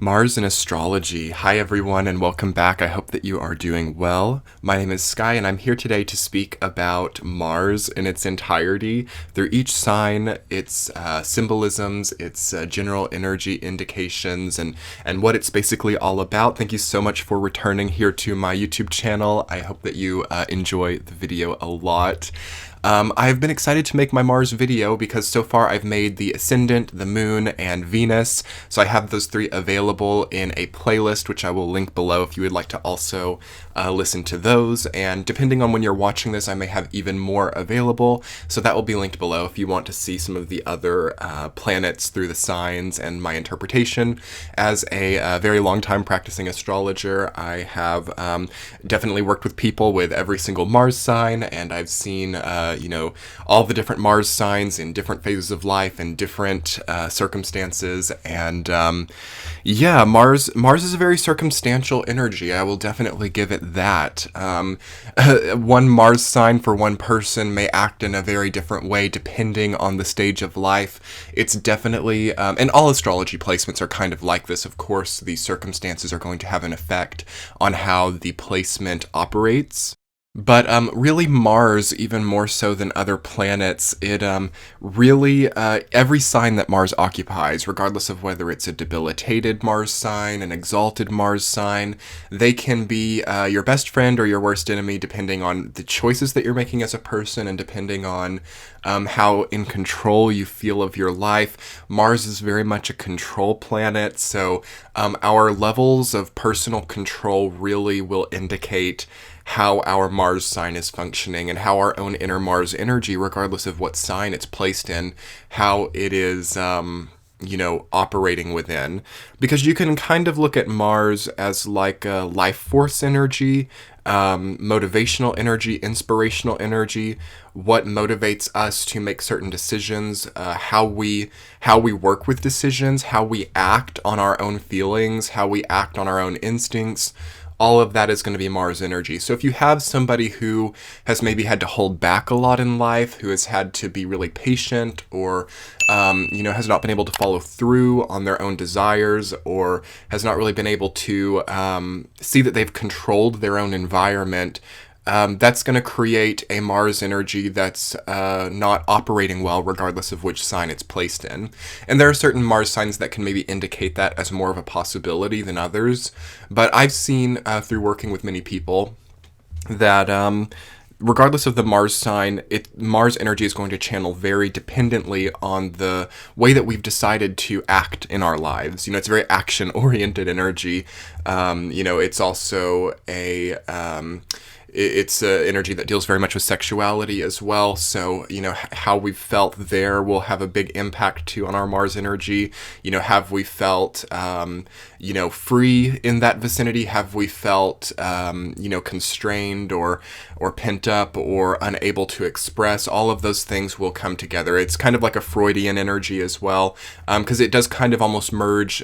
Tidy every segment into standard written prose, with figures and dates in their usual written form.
Mars in Astrology. Hi everyone and welcome back. I hope that you are doing well. My name is Sky and I'm here today to speak about Mars in its entirety. Through each sign, its symbolisms, its general energy indications, and what it's basically all about. Thank you so much for returning here to my YouTube channel. I hope that you enjoy the video a lot. I've been excited to make my Mars video because so far I've made the Ascendant, the Moon, and Venus. So I have those three available in a playlist, which I will link below if you would like to also listen to those. And depending on when you're watching this, I may have even more available. So that will be linked below if you want to see some of the other planets through the signs and my interpretation. As a very long time practicing astrologer, I have definitely worked with people with every single Mars sign, and I've seen all the different Mars signs in different phases of life and different circumstances. And Mars is a very circumstantial energy. I will definitely give it that. One Mars sign for one person may act in a very different way depending on the stage of life. It's definitely, and all astrology placements are kind of like this. Of course, these circumstances are going to have an effect on how the placement operates. But really Mars, even more so than other planets, it really, every sign that Mars occupies, regardless of whether it's a debilitated Mars sign, an exalted Mars sign, they can be your best friend or your worst enemy depending on the choices that you're making as a person and depending on how in control you feel of your life. Mars is very much a control planet, so our levels of personal control really will indicate how our Mars sign is functioning and how our own inner Mars energy, regardless of what sign it's placed in, how it is, operating within. Because you can kind of look at Mars as like a life force energy, motivational energy, inspirational energy, what motivates us to make certain decisions, how we work with decisions, how we act on our own feelings, how we act on our own instincts. All of that is going to be Mars energy. So if you have somebody who has maybe had to hold back a lot in life, who has had to be really patient, or has not been able to follow through on their own desires, or has not really been able to see that they've controlled their own environment, that's going to create a Mars energy that's not operating well, regardless of which sign it's placed in. And there are certain Mars signs that can maybe indicate that as more of a possibility than others. But I've seen through working with many people that regardless of the Mars sign, Mars energy is going to channel very dependently on the way that we've decided to act in our lives. It's a very action-oriented energy. It's also it's energy that deals very much with sexuality as well. So, how we've felt there will have a big impact too on our Mars energy. Have we felt, free in that vicinity? Have we felt, constrained or pent up or unable to express? All of those things will come together. It's kind of like a Freudian energy as well, because it does kind of almost merge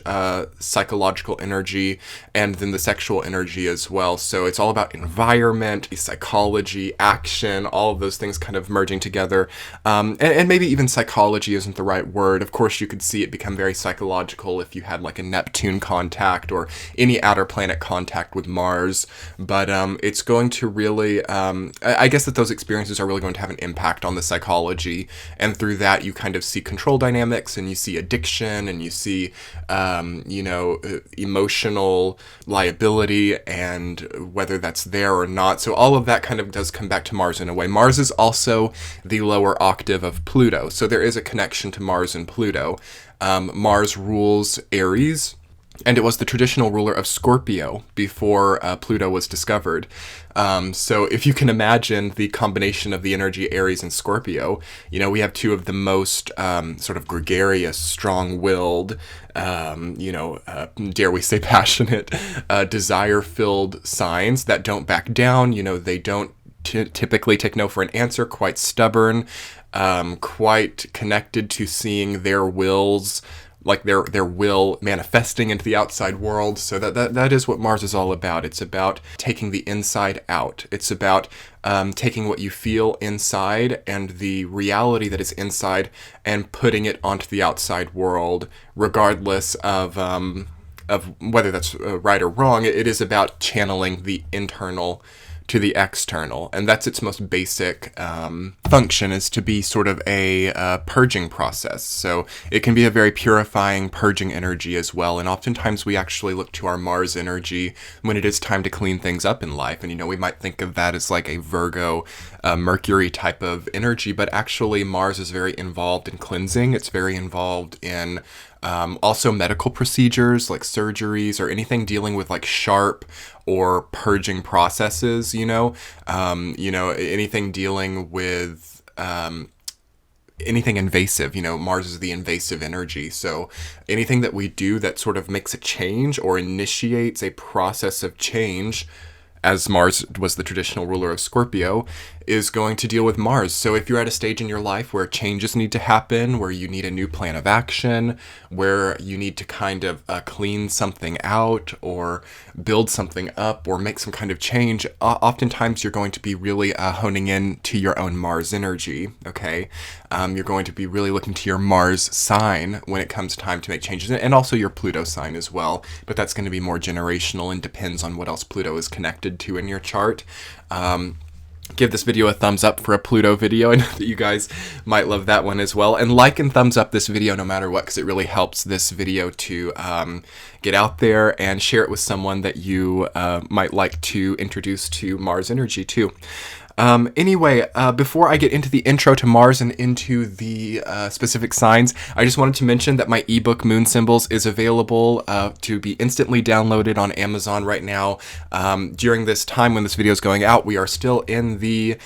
psychological energy and then the sexual energy as well. So it's all about environment, psychology, action, all of those things kind of merging together. And maybe even psychology isn't the right word. Of course, you could see it become very psychological if you had like a Neptune contact or any outer planet contact with Mars. But it's going to really, I guess that those experiences are really going to have an impact on the psychology. And through that, you kind of see control dynamics and you see addiction and you see, emotional liability and whether that's there or not. So all of that kind of does come back to Mars in a way. Mars is also the lower octave of Pluto. So there is a connection to Mars and Pluto. Mars rules Aries, and it was the traditional ruler of Scorpio before Pluto was discovered. So if you can imagine the combination of the energy Aries and Scorpio, we have two of the most sort of gregarious, strong-willed, dare we say passionate, desire-filled signs that don't back down. They don't typically take no for an answer, quite stubborn, quite connected to seeing their wills, like their will manifesting into the outside world. So that is what Mars is all about. It's about taking the inside out. It's about taking what you feel inside and the reality that is inside and putting it onto the outside world, regardless of of whether that's right or wrong. It is about channeling the internal to the external, and that's its most basic function, is to be sort of a purging process. So it can be a very purifying, purging energy as well, and oftentimes we actually look to our Mars energy when it is time to clean things up in life. And we might think of that as like a Virgo Mercury type of energy, but actually Mars is very involved in cleansing. It's very involved in also medical procedures like surgeries or anything dealing with like sharp or purging processes, anything dealing with anything invasive. Mars is the invasive energy. So anything that we do that sort of makes a change or initiates a process of change, as Mars was the traditional ruler of Scorpio, is going to deal with Mars. So if you're at a stage in your life where changes need to happen, where you need a new plan of action, where you need to kind of clean something out or build something up or make some kind of change, oftentimes you're going to be really honing in to your own Mars energy, okay? You're going to be really looking to your Mars sign when it comes time to make changes, and also your Pluto sign as well, but that's going to be more generational and depends on what else Pluto is connected to in your chart. Give this video a thumbs up for a Pluto video. I know that you guys might love that one as well. And like and thumbs up this video no matter what, because it really helps this video to get out there, and share it with someone that you might like to introduce to Mars energy too. Anyway, before I get into the intro to Mars and into the specific signs, I just wanted to mention that my ebook Moon Symbols is available to be instantly downloaded on Amazon right now. During this time when this video is going out, we are still in the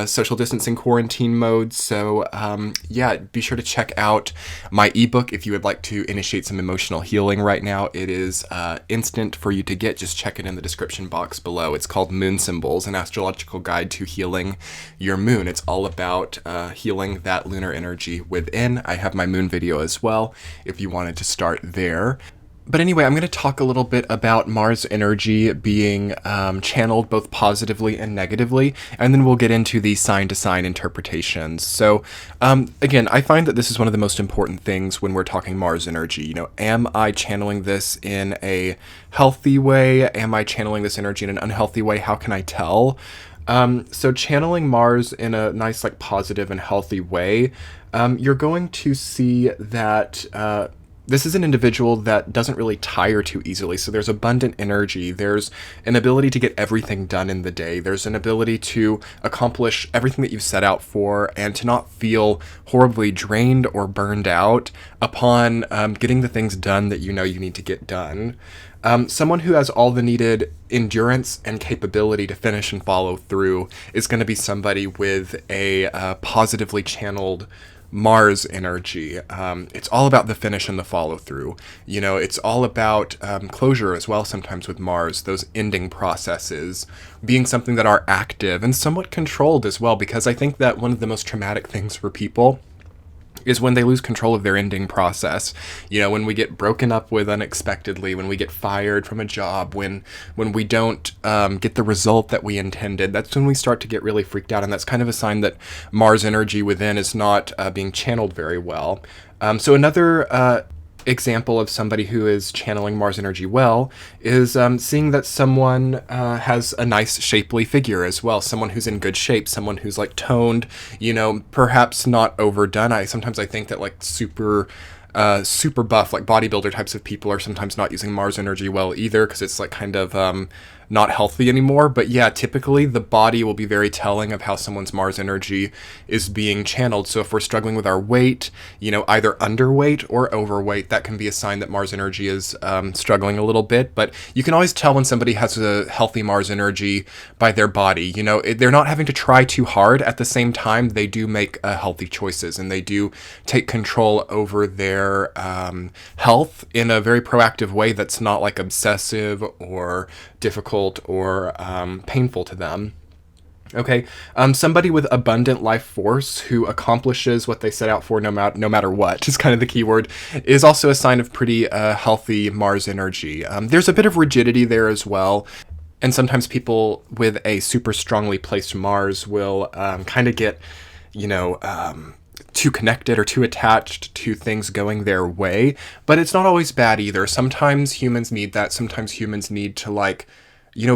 social distancing quarantine mode. So yeah, be sure to check out my ebook if you would like to initiate some emotional healing right now. It is instant for you to get. Just check it in the description box below. It's called Moon Symbols, an astrological guide to healing your moon. It's all about healing that lunar energy within. I have my moon video as well if you wanted to start there. But anyway, I'm going to talk a little bit about Mars energy being channeled both positively and negatively, and then we'll get into the sign-to-sign interpretations. So, again, I find that this is one of the most important things when we're talking Mars energy. Am I channeling this in a healthy way? Am I channeling this energy in an unhealthy way? How can I tell? So channeling Mars in a nice, like, positive and healthy way, you're going to see that this is an individual that doesn't really tire too easily. So there's abundant energy. There's an ability to get everything done in the day. There's an ability to accomplish everything that you've set out for, and to not feel horribly drained or burned out upon getting the things done that you need to get done. Someone who has all the needed endurance and capability to finish and follow through is going to be somebody with a positively channeled Mars energy. It's all about the finish and the follow through. It's all about closure as well, sometimes with Mars, those ending processes being something that are active and somewhat controlled as well, because I think that one of the most traumatic things for people is when they lose control of their ending process. When we get broken up with unexpectedly, when we get fired from a job, when we don't get the result that we intended, that's when we start to get really freaked out. And that's kind of a sign that Mars energy within is not being channeled very well. So another example of somebody who is channeling Mars energy well is seeing that someone has a nice shapely figure as well, someone who's in good shape, someone who's like toned, perhaps not overdone. Sometimes I think that like super buff, like bodybuilder types of people are sometimes not using Mars energy well either, because it's like kind of not healthy anymore. But yeah, typically the body will be very telling of how someone's Mars energy is being channeled. So if we're struggling with our weight, either underweight or overweight, that can be a sign that Mars energy is struggling a little bit. But you can always tell when somebody has a healthy Mars energy by their body. They're not having to try too hard. At the same time, they do make healthy choices, and they do take control over their health in a very proactive way that's not like obsessive or difficult or painful to them. Okay, somebody with abundant life force who accomplishes what they set out for no matter what, is kind of the key word, is also a sign of pretty healthy Mars energy. There's a bit of rigidity there as well. And sometimes people with a super strongly placed Mars will kind of get, too connected or too attached to things going their way, but it's not always bad either. Sometimes humans need that. Sometimes humans need to like,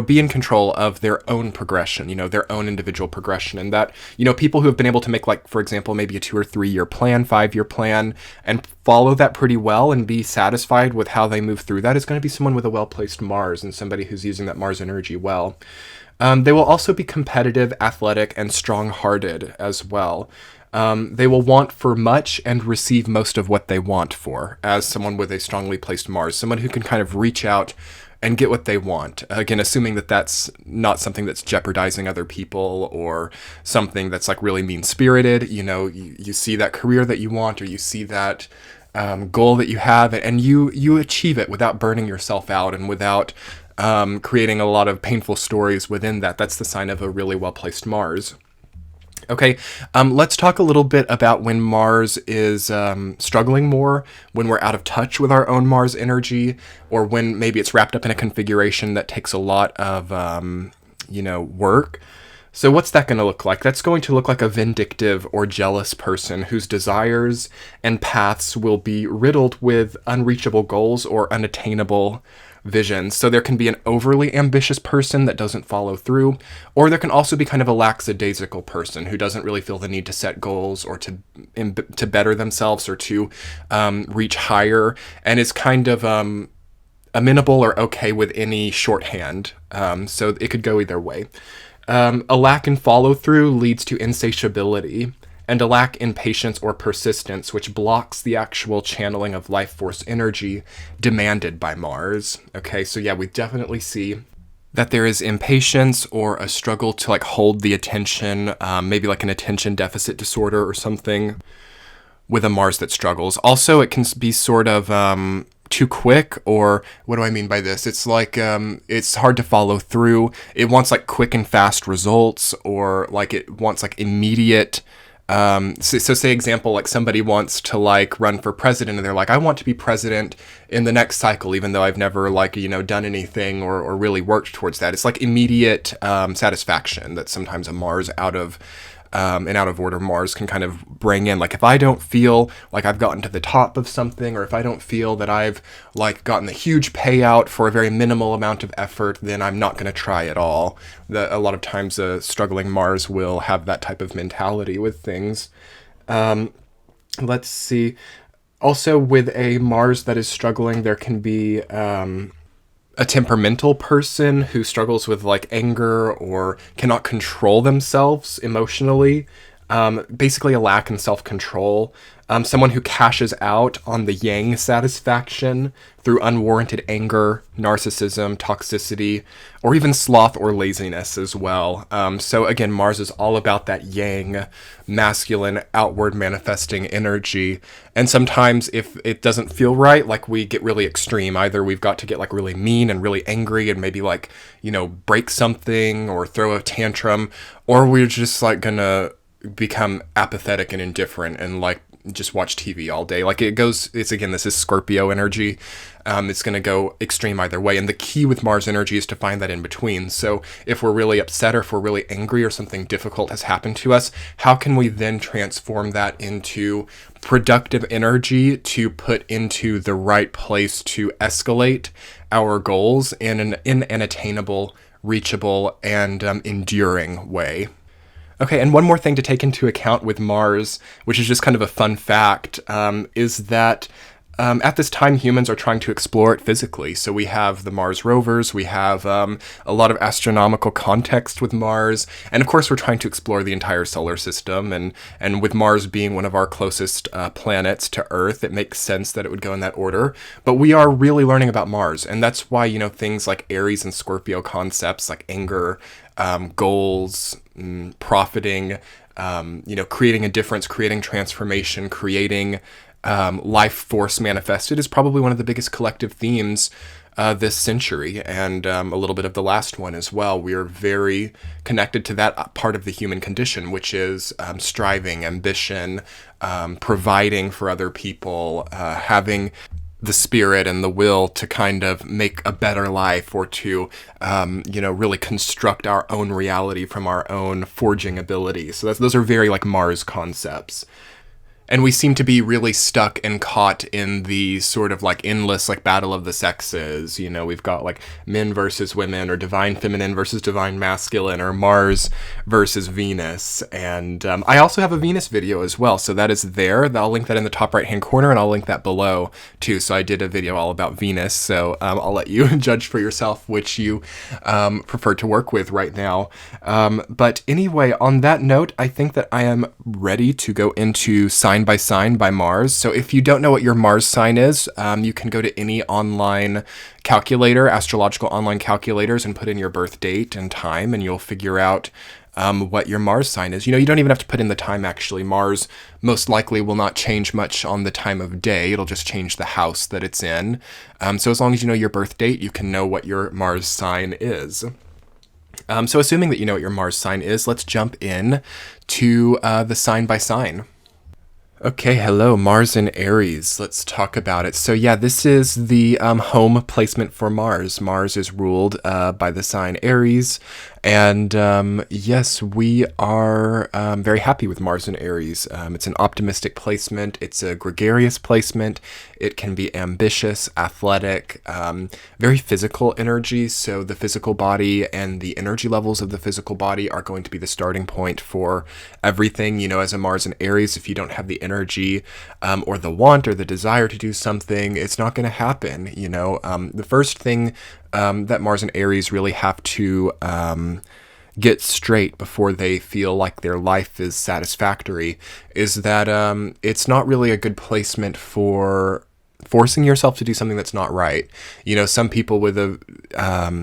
be in control of their own progression, their own individual progression. And that, people who have been able to make, like, for example, maybe a 2 or 3 year plan, 5-year plan, and follow that pretty well and be satisfied with how they move through that is going to be someone with a well-placed Mars and somebody who's using that Mars energy well. They will also be competitive, athletic, and strong-hearted as well. They will want for much and receive most of what they want for, as someone with a strongly placed Mars, someone who can kind of reach out and get what they want. Again, assuming that that's not something that's jeopardizing other people or something that's like really mean-spirited. You see that career that you want, or you see that goal that you have, and you achieve it without burning yourself out and without creating a lot of painful stories within that. That's the sign of a really well-placed Mars. Okay, let's talk a little bit about when Mars is struggling more, when we're out of touch with our own Mars energy, or when maybe it's wrapped up in a configuration that takes a lot of, work. So what's that going to look like? That's going to look like a vindictive or jealous person whose desires and paths will be riddled with unreachable goals or unattainable visions. So there can be an overly ambitious person that doesn't follow through, or there can also be kind of a lackadaisical person who doesn't really feel the need to set goals or to better themselves or to reach higher, and is kind of amenable or okay with any shorthand. So it could go either way. A lack in follow through leads to insatiability, and a lack in patience or persistence, which blocks the actual channeling of life force energy demanded by Mars. Okay, so yeah, we definitely see that there is impatience or a struggle to like hold the attention, maybe like an attention deficit disorder or something with a Mars that struggles. Also, it can be sort of too quick, or what do I mean by this? It's like it's hard to follow through. It wants like quick and fast results, or like it wants like immediate. So say example, like somebody wants to like run for president and they're like, I want to be president in the next cycle, even though I've never like, done anything or really worked towards that. It's like immediate satisfaction that sometimes a Mars out of order Mars can kind of bring in. Like if I don't feel like I've gotten to the top of something, or if I don't feel that I've like gotten the huge payout for a very minimal amount of effort, then I'm not going to try at all. A lot of times a struggling Mars will have that type of mentality with things. Let's see. Also with a Mars that is struggling, there can be a temperamental person who struggles with like anger or cannot control themselves emotionally. Basically a lack in self-control. Someone who cashes out on the yang satisfaction through unwarranted anger, narcissism, toxicity, or even sloth or laziness as well. So again, Mars is all about that yang, masculine, outward manifesting energy. And sometimes if it doesn't feel right, like we get really extreme. Either we've got to get like really mean and really angry and maybe like, break something or throw a tantrum, or we're just like gonna become apathetic and indifferent and like just watch TV all day. Like this is Scorpio energy. It's going to go extreme either way. And the key with Mars energy is to find that in between. So if we're really upset or if we're really angry or something difficult has happened to us, how can we then transform that into productive energy to put into the right place to escalate our goals in an attainable, reachable, and enduring way? Okay, and one more thing to take into account with Mars, which is just kind of a fun fact, is that at this time humans are trying to explore it physically. So we have the Mars rovers, we have a lot of astronomical context with Mars, and of course we're trying to explore the entire solar system, and with Mars being one of our closest planets to Earth, it makes sense that it would go in that order. But we are really learning about Mars, and that's why, things like Aries and Scorpio concepts like anger, goals, profiting, creating a difference, creating transformation, creating life force manifested is probably one of the biggest collective themes this century, and a little bit of the last one as well. We are very connected to that part of the human condition, which is striving, ambition, providing for other people, having the spirit and the will to kind of make a better life, or to, really construct our own reality from our own forging abilities. So those are very like Mars concepts. And we seem to be really stuck and caught in the sort of like endless like battle of the sexes. You know, we've got like men versus women, or divine feminine versus divine masculine, or Mars versus Venus. And I also have a Venus video as well. So that is there. I'll link that in the top right hand corner, and I'll link that below too. So I did a video all about Venus. So I'll let you judge for yourself which you prefer to work with right now. But anyway, on that note, I think that I am ready to go into sign by sign by Mars. So if you don't know what your Mars sign is, you can go to any online calculator, astrological online calculators, and put in your birth date and time, and you'll figure out what your Mars sign is. You know, you don't even have to put in the time, actually. Mars most likely will not change much on the time of day. It'll just change the house that it's in. So as long as you know your birth date, you can know what your Mars sign is. So assuming that you know what your Mars sign is, let's jump in to the sign by sign. Okay, hello, Mars in Aries. Let's talk about it. So yeah, this is the home placement for Mars. Mars is ruled by the sign Aries. And yes, we are very happy with Mars in Aries. It's an optimistic placement. It's a gregarious placement. It can be ambitious, athletic, very physical energy. So the physical body and the energy levels of the physical body are going to be the starting point for everything. You know, as a Mars in Aries, if you don't have the energy or the want or the desire to do something, it's not going to happen. You know, the first thing that Mars and Aries really have to get straight before they feel like their life is satisfactory is that it's not really a good placement for forcing yourself to do something that's not right. You know, some people with a,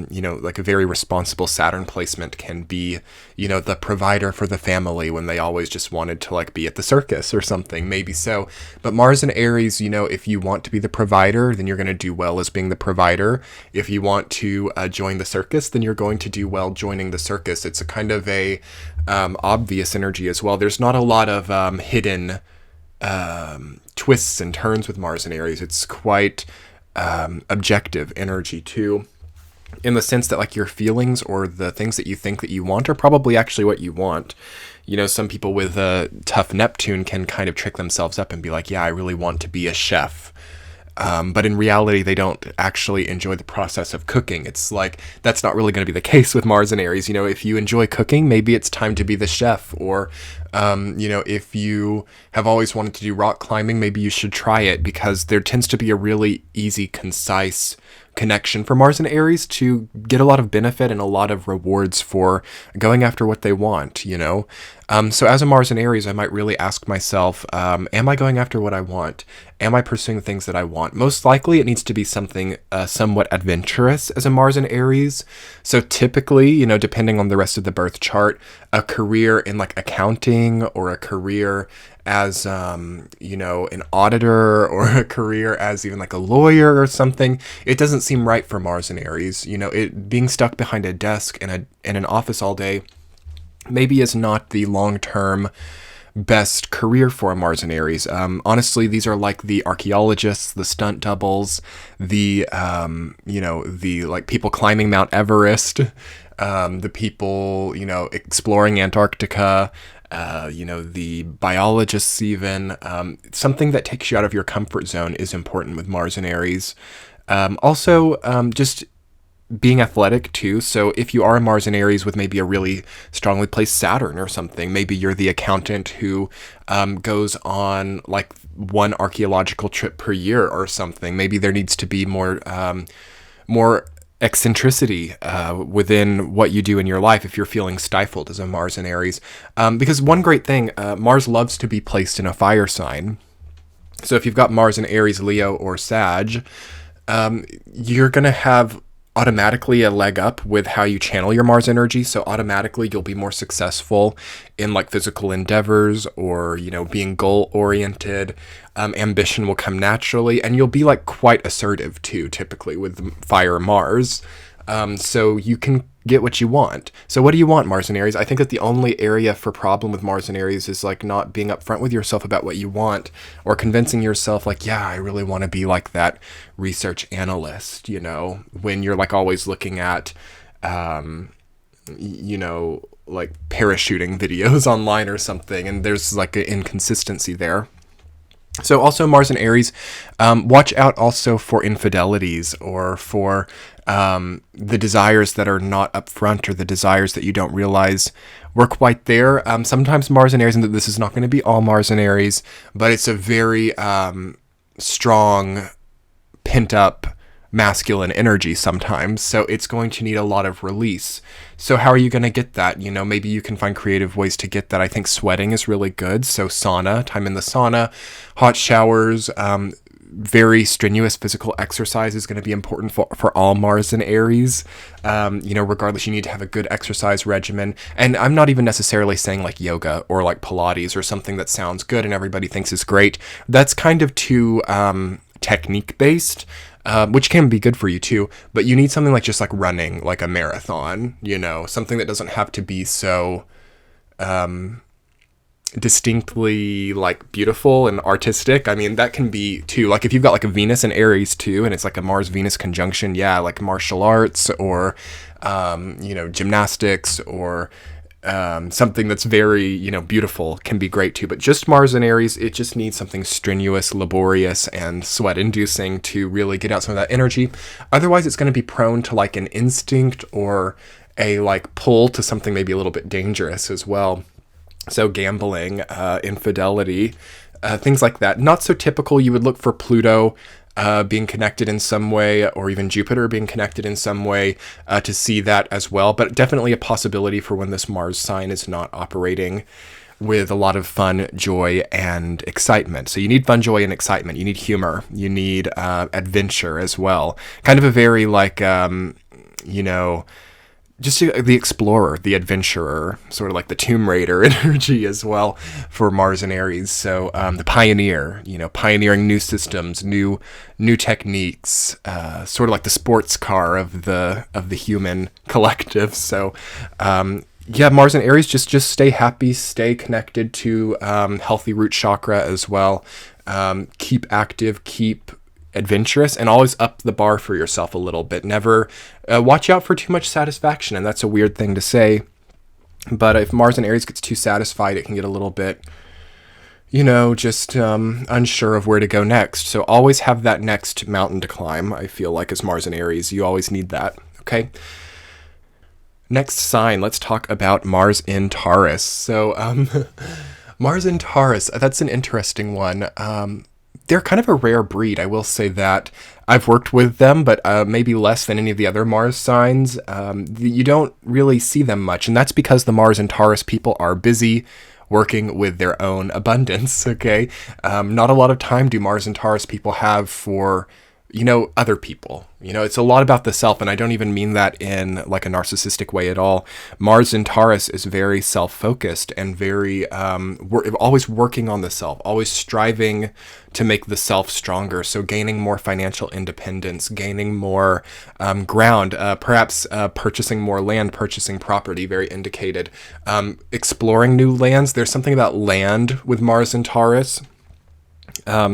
you know, like a very responsible Saturn placement can be, you know, the provider for the family when they always just wanted to like be at the circus or something, maybe so. But Mars and Aries, you know, if you want to be the provider, then you're going to do well as being the provider. If you want to join the circus, then you're going to do well joining the circus. It's a kind of a obvious energy as well. There's not a lot of hidden twists and turns with Mars and Aries. It's quite objective energy too, in the sense that like your feelings or the things that you think that you want are probably actually what you want. You know, some people with a tough Neptune can kind of trick themselves up and be like, yeah, I really want to be a chef. But in reality, they don't actually enjoy the process of cooking. It's like, that's not really going to be the case with Mars and Aries. You know, if you enjoy cooking, maybe it's time to be the chef. Or, you know, if you have always wanted to do rock climbing, maybe you should try it, because there tends to be a really easy, concise connection for Mars and Aries to get a lot of benefit and a lot of rewards for going after what they want, you know? So as a Mars and Aries, I might really ask myself, am I going after what I want? Am I pursuing the things that I want? Most likely it needs to be something somewhat adventurous as a Mars and Aries. So typically, you know, depending on the rest of the birth chart, a career in like accounting, or a career as, you know, an auditor, or a career as even like a lawyer or something, it doesn't seem right for Mars and Aries. You know, it being stuck behind a desk in an office all day maybe is not the long-term best career for a Mars and Aries. Honestly, these are like the archaeologists, the stunt doubles, the, you know, the like people climbing Mount Everest, the people, you know, exploring Antarctica, you know, the biologists even. Something that takes you out of your comfort zone is important with Mars and Aries. Also, just being athletic too. So if you are a Mars and Aries with maybe a really strongly placed Saturn or something, maybe you're the accountant who goes on like one archaeological trip per year or something. Maybe there needs to be more eccentricity within what you do in your life if you're feeling stifled as a Mars and Aries. Because one great thing, Mars loves to be placed in a fire sign. So if you've got Mars in Aries, Leo, or Sag, you're going to have automatically a leg up with how you channel your Mars energy. So automatically you'll be more successful in like physical endeavors, or, you know, being goal oriented. Ambition will come naturally, and you'll be like quite assertive too, typically with fire Mars. So you can get what you want. So what do you want, Mars and Aries? I think that the only area for problem with Mars and Aries is like not being upfront with yourself about what you want, or convincing yourself like, yeah, I really want to be like that research analyst, you know, when you're like always looking at, you know, like parachuting videos online or something, and there's like an inconsistency there. So also Mars and Aries, watch out also for infidelities or for the desires that are not upfront or the desires that you don't realize were quite there. Sometimes Mars and Aries, and this is not going to be all Mars and Aries, but it's a very strong, pent-up masculine energy sometimes, so it's going to need a lot of release. So how are you going to get that? You know, maybe you can find creative ways to get that. I think sweating is really good, so sauna, time in the sauna, hot showers, very strenuous physical exercise is going to be important for all Mars and Aries. You know, regardless, you need to have a good exercise regimen. And I'm not even necessarily saying like yoga or like Pilates or something that sounds good and everybody thinks is great. That's kind of too technique based. Which can be good for you too, but you need something like just like running, like a marathon, you know, something that doesn't have to be so distinctly like beautiful and artistic. I mean, that can be too, like if you've got like a Venus and Aries too, and it's like a Mars-Venus conjunction, yeah, like martial arts or, you know, gymnastics or something that's very, you know, beautiful can be great too. But just Mars and Aries, it just needs something strenuous, laborious, and sweat-inducing to really get out some of that energy. Otherwise, it's going to be prone to like an instinct or a like pull to something maybe a little bit dangerous as well. So gambling, infidelity, things like that. Not so typical. You would look for Pluto being connected in some way, or even Jupiter being connected in some way to see that as well. But definitely a possibility for when this Mars sign is not operating with a lot of fun, joy, and excitement. So you need fun, joy, and excitement. You need humor. You need adventure as well. Kind of a very like, you know, just the explorer, the adventurer, sort of like the Tomb Raider energy as well for Mars and Aries. So the pioneer, you know, pioneering new systems, new techniques, sort of like the sports car of the human collective. So yeah, Mars and Aries, just stay happy, stay connected to healthy root chakra as well. Keep active, keep adventurous, and always up the bar for yourself a little bit. Never watch out for too much satisfaction, and that's a weird thing to say, but if Mars and Aries gets too satisfied, it can get a little bit, you know, just unsure of where to go next. So always have that next mountain to climb. I feel like as Mars and Aries, you always need that. Okay, next sign, let's talk about Mars in Taurus. So Mars in Taurus, that's an interesting one. They're kind of a rare breed, I will say that. I've worked with them, but maybe less than any of the other Mars signs. You don't really see them much, and that's because the Mars and Taurus people are busy working with their own abundance, okay? Not a lot of time do Mars and Taurus people have for, you know, other people. You know, it's a lot about the self, and I don't even mean that in like a narcissistic way at all. Mars in Taurus is very self-focused and very always working on the self, always striving to make the self stronger. So gaining more financial independence, gaining more ground, perhaps purchasing more land, purchasing property, very indicated. Exploring new lands. There's something about land with Mars and Taurus.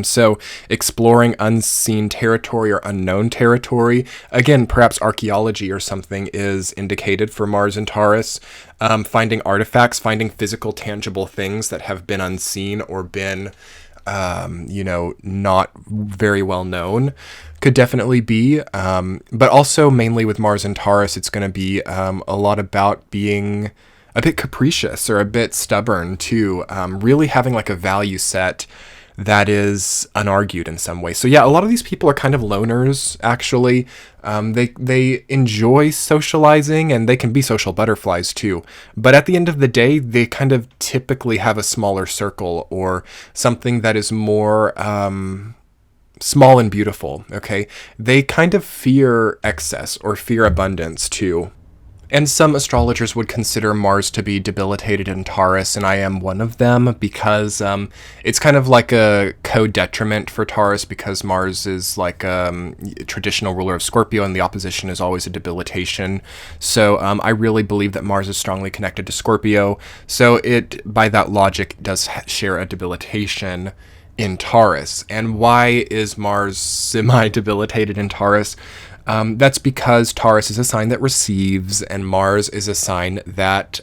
So exploring unseen territory or unknown territory, again, perhaps archaeology or something is indicated for Mars and Taurus. Finding artifacts, finding physical, tangible things that have been unseen or been, you know, not very well known could definitely be. But also mainly with Mars and Taurus, it's going to be a lot about being a bit capricious or a bit stubborn too. Really having like a value set that is unargued in some way. So yeah, a lot of these people are kind of loners, actually. They enjoy socializing, and they can be social butterflies too. But at the end of the day, they kind of typically have a smaller circle or something that is more small and beautiful, okay? They kind of fear excess or fear abundance too. And some astrologers would consider Mars to be debilitated in Taurus, and I am one of them because it's kind of like a co-detriment for Taurus because Mars is like a traditional ruler of Scorpio, and the opposition is always a debilitation. So I really believe that Mars is strongly connected to Scorpio, so it, by that logic, does share a debilitation in Taurus. And why is Mars semi-debilitated in Taurus? That's because Taurus is a sign that receives, and Mars is a sign that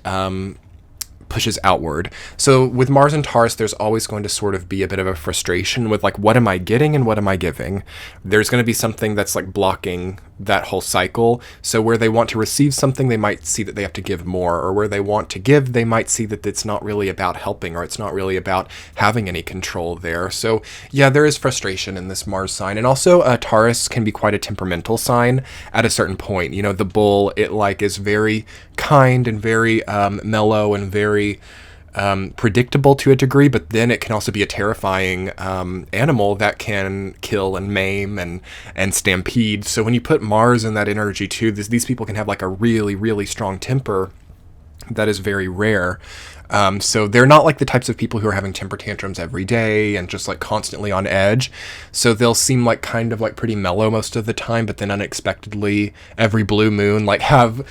pushes outward. So with Mars and Taurus, there's always going to sort of be a bit of a frustration with like, what am I getting and what am I giving? There's going to be something that's like blocking that whole cycle. So where they want to receive something, they might see that they have to give more, or where they want to give, they might see that it's not really about helping, or it's not really about having any control there. So yeah, there is frustration in this Mars sign. And also Taurus can be quite a temperamental sign at a certain point. You know, the bull, it like is very kind and very mellow and very predictable to a degree, but then it can also be a terrifying animal that can kill and maim and stampede. So when you put Mars in that energy too, these people can have like a really, really strong temper that is very rare. So they're not like the types of people who are having temper tantrums every day and just like constantly on edge. So they'll seem like kind of like pretty mellow most of the time, but then unexpectedly every blue moon like have,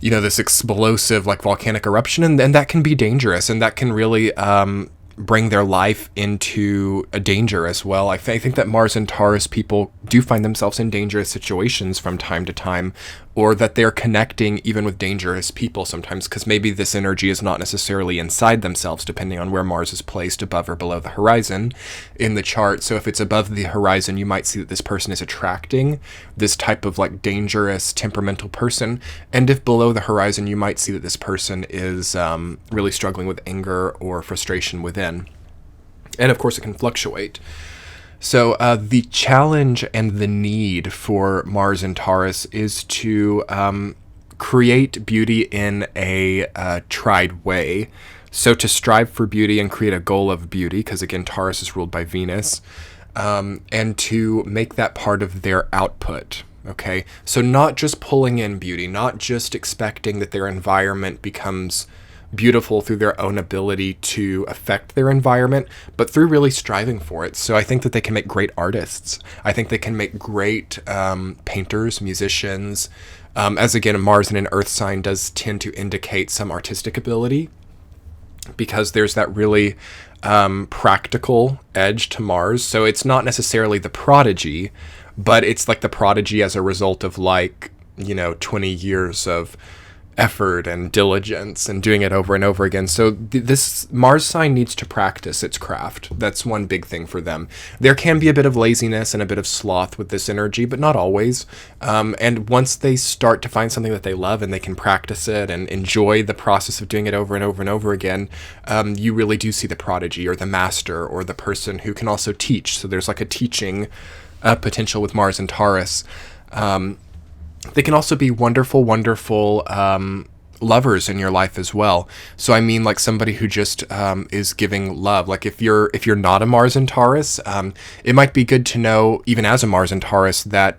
you know, this explosive like volcanic eruption, and that can be dangerous, and that can really bring their life into a danger as well. I think that Mars and Taurus people do find themselves in dangerous situations from time to time, or that they're connecting even with dangerous people sometimes, because maybe this energy is not necessarily inside themselves, depending on where Mars is placed above or below the horizon in the chart. So if it's above the horizon, you might see that this person is attracting this type of like dangerous temperamental person. And if below the horizon, you might see that this person is really struggling with anger or frustration within. And of course, it can fluctuate. So the challenge and the need for Mars and Taurus is to create beauty in a tried way. So to strive for beauty and create a goal of beauty, because again, Taurus is ruled by Venus, and to make that part of their output. Okay, so not just pulling in beauty, not just expecting that their environment becomes beautiful through their own ability to affect their environment, but through really striving for it. So I think that they can make great artists. I think they can make great painters, musicians, as again, Mars in an earth sign does tend to indicate some artistic ability, because there's that really practical edge to Mars. So it's not necessarily the prodigy, but it's like the prodigy as a result of like, 20 years of effort and diligence and doing it over and over again. So this Mars sign needs to practice its craft. That's one big thing for them. There can be a bit of laziness and a bit of sloth with this energy, but not always. And once they start to find something that they love and they can practice it and enjoy the process of doing it over and over and over again, you really do see the prodigy or the master or the person who can also teach. So there's like a teaching potential with Mars and Taurus. They can also be wonderful, wonderful lovers in your life as well. So I mean, like somebody who just is giving love. Like if you're not a Mars and Taurus, it might be good to know, even as a Mars and Taurus, that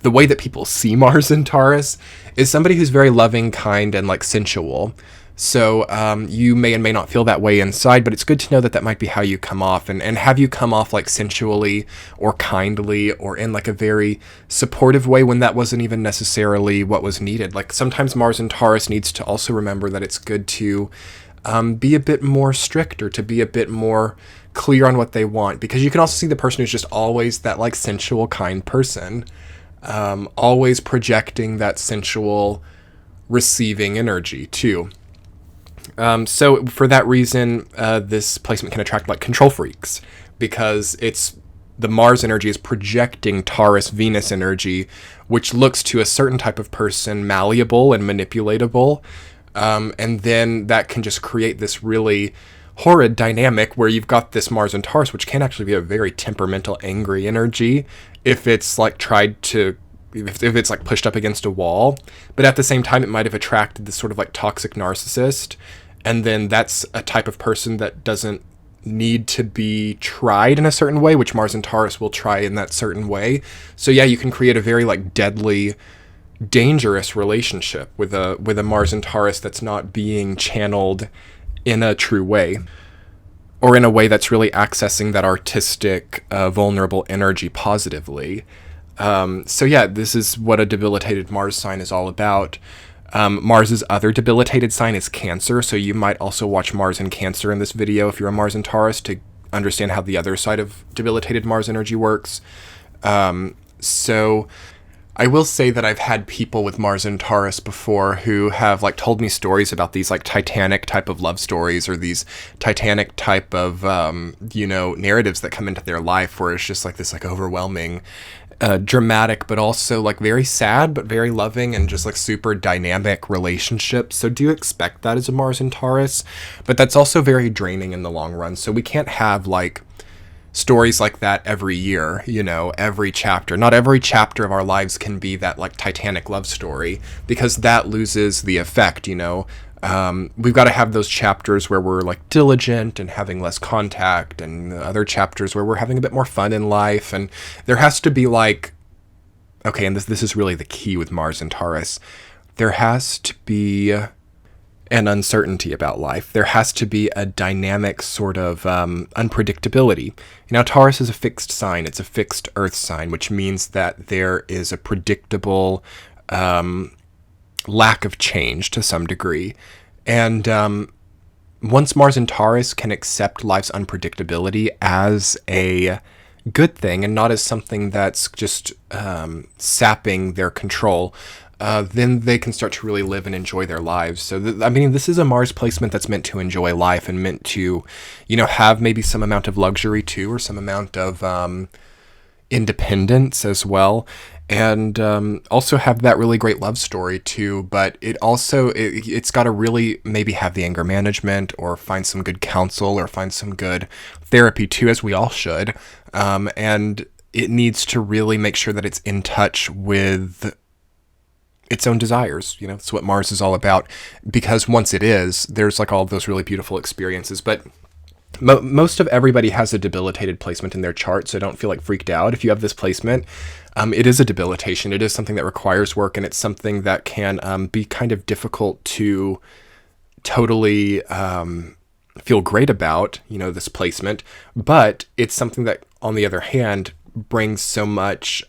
the way that people see Mars and Taurus is somebody who's very loving, kind, and like sensual. So you may and may not feel that way inside, but it's good to know that that might be how you come off, and have you come off like sensually or kindly or in like a very supportive way when that wasn't even necessarily what was needed. Like sometimes Mars and Taurus needs to also remember that it's good to be a bit more strict, or to be a bit more clear on what they want, because you can also see the person who's just always that like sensual, kind person, always projecting that sensual receiving energy too. So for that reason, this placement can attract like control freaks, because the Mars energy is projecting Taurus Venus energy, which looks to a certain type of person malleable and manipulatable. And then that can just create this really horrid dynamic where you've got this Mars and Taurus, which can actually be a very temperamental, angry energy if it's like if it's like pushed up against a wall. But at the same time, it might have attracted this sort of like toxic narcissist. And then that's a type of person that doesn't need to be tried in a certain way, which Mars and Taurus will try in that certain way. So yeah, you can create a very like deadly, dangerous relationship with a Mars and Taurus that's not being channeled in a true way, or in a way that's really accessing that artistic, vulnerable energy positively. So yeah, this is what a debilitated Mars sign is all about. Mars's other debilitated sign is Cancer, so you might also watch Mars in Cancer in this video if you're a Mars and Taurus, to understand how the other side of debilitated Mars energy works. So I will say that I've had people with Mars in Taurus before who have like told me stories about these like Titanic type of love stories or these Titanic type of, narratives that come into their life where it's just like this like overwhelming, dramatic, but also like very sad, but very loving and just like super dynamic relationship. So do expect that as a Mars in Taurus, but that's also very draining in the long run. So we can't have like stories like that every year, every chapter. Not every chapter of our lives can be that like Titanic love story because that loses the effect, We've got to have those chapters where we're like diligent and having less contact, and other chapters where we're having a bit more fun in life. And there has to be like, okay, and this is really the key with Mars and Taurus, there has to be an uncertainty about life. There has to be a dynamic sort of unpredictability. Taurus is a fixed sign. It's a fixed earth sign, which means that there is a predictable lack of change to some degree. And once Mars in Taurus can accept life's unpredictability as a good thing and not as something that's just sapping their control, then they can start to really live and enjoy their lives. So, this is a Mars placement that's meant to enjoy life and meant to, have maybe some amount of luxury too, or some amount of independence as well. And also have that really great love story too. But it also, it's got to really maybe have the anger management or find some good counsel or find some good therapy too, as we all should. And it needs to really make sure that it's in touch with its own desires. That's what Mars is all about, because once it is, there's like all of those really beautiful experiences. But most of everybody has a debilitated placement in their chart, so don't feel like freaked out if you have this placement. It is a debilitation. It is something that requires work, and it's something that can be kind of difficult to totally feel great about, this placement. But it's something that, on the other hand, brings so much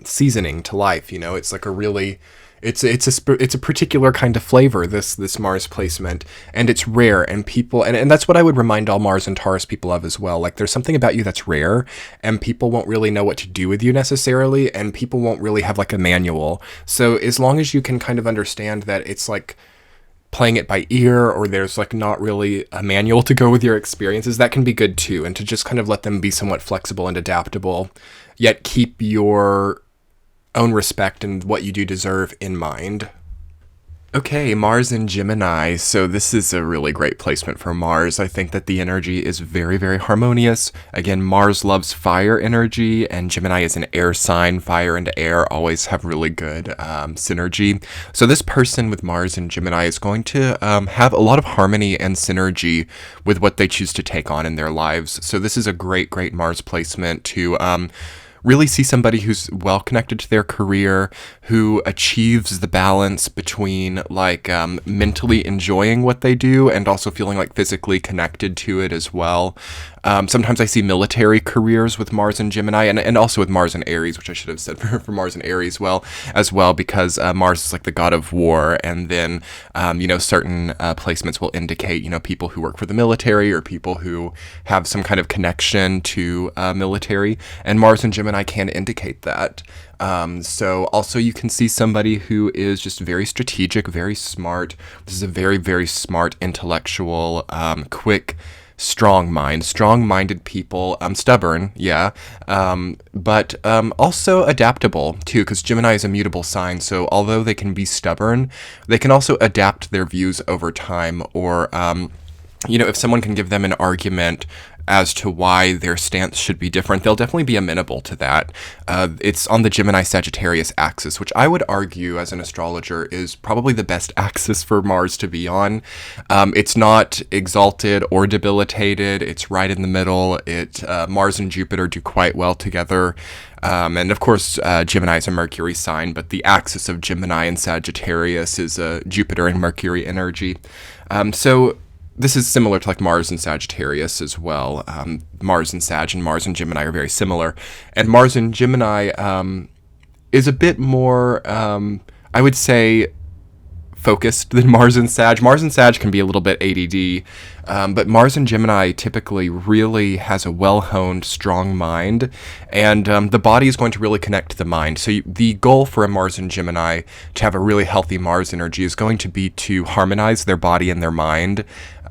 seasoning to life. It's like a really, it's a particular kind of flavor, this Mars placement, and it's rare, and people, and that's what I would remind all Mars and Taurus people of as well. Like, there's something about you that's rare, and people won't really know what to do with you necessarily, and people won't really have like a manual. So as long as you can kind of understand that it's like playing it by ear, or there's like not really a manual to go with your experiences, that can be good too. And to just kind of let them be somewhat flexible and adaptable, yet keep your own respect and what you do deserve in mind. Okay, Mars in Gemini. So this is a really great placement for Mars. I think that the energy is very, very harmonious. Again, Mars loves fire energy, and Gemini is an air sign. Fire and air always have really good synergy. So this person with Mars in Gemini is going to have a lot of harmony and synergy with what they choose to take on in their lives. So this is a great, great Mars placement to really see somebody who's well connected to their career, who achieves the balance between like mentally enjoying what they do and also feeling like physically connected to it as well. Sometimes I see military careers with Mars and Gemini, and also with Mars and Aries, which I should have said for Mars and Aries as well, because Mars is like the god of war, and then certain placements will indicate people who work for the military or people who have some kind of connection to military, and Mars and Gemini can indicate that. So also you can see somebody who is just very strategic, very smart. This is a very, very smart, intellectual, quick, strong-minded people, stubborn, yeah, but also adaptable too, because Gemini is a mutable sign. So although they can be stubborn, they can also adapt their views over time, or if someone can give them an argument as to why their stance should be different, they'll definitely be amenable to that. It's on the Gemini-Sagittarius axis, which I would argue as an astrologer is probably the best axis for Mars to be on. It's not exalted or debilitated. It's right in the middle. Mars and Jupiter do quite well together. And of course, Gemini is a Mercury sign, but the axis of Gemini and Sagittarius is Jupiter and Mercury energy. So this is similar to like Mars and Sagittarius as well. Mars and Sag and Mars and Gemini are very similar. And Mars and Gemini is a bit more, I would say, focused than Mars and Sag. Mars and Sag can be a little bit ADD, but Mars and Gemini typically really has a well-honed, strong mind, and the body is going to really connect to the mind. So the goal for a Mars and Gemini to have a really healthy Mars energy is going to be to harmonize their body and their mind.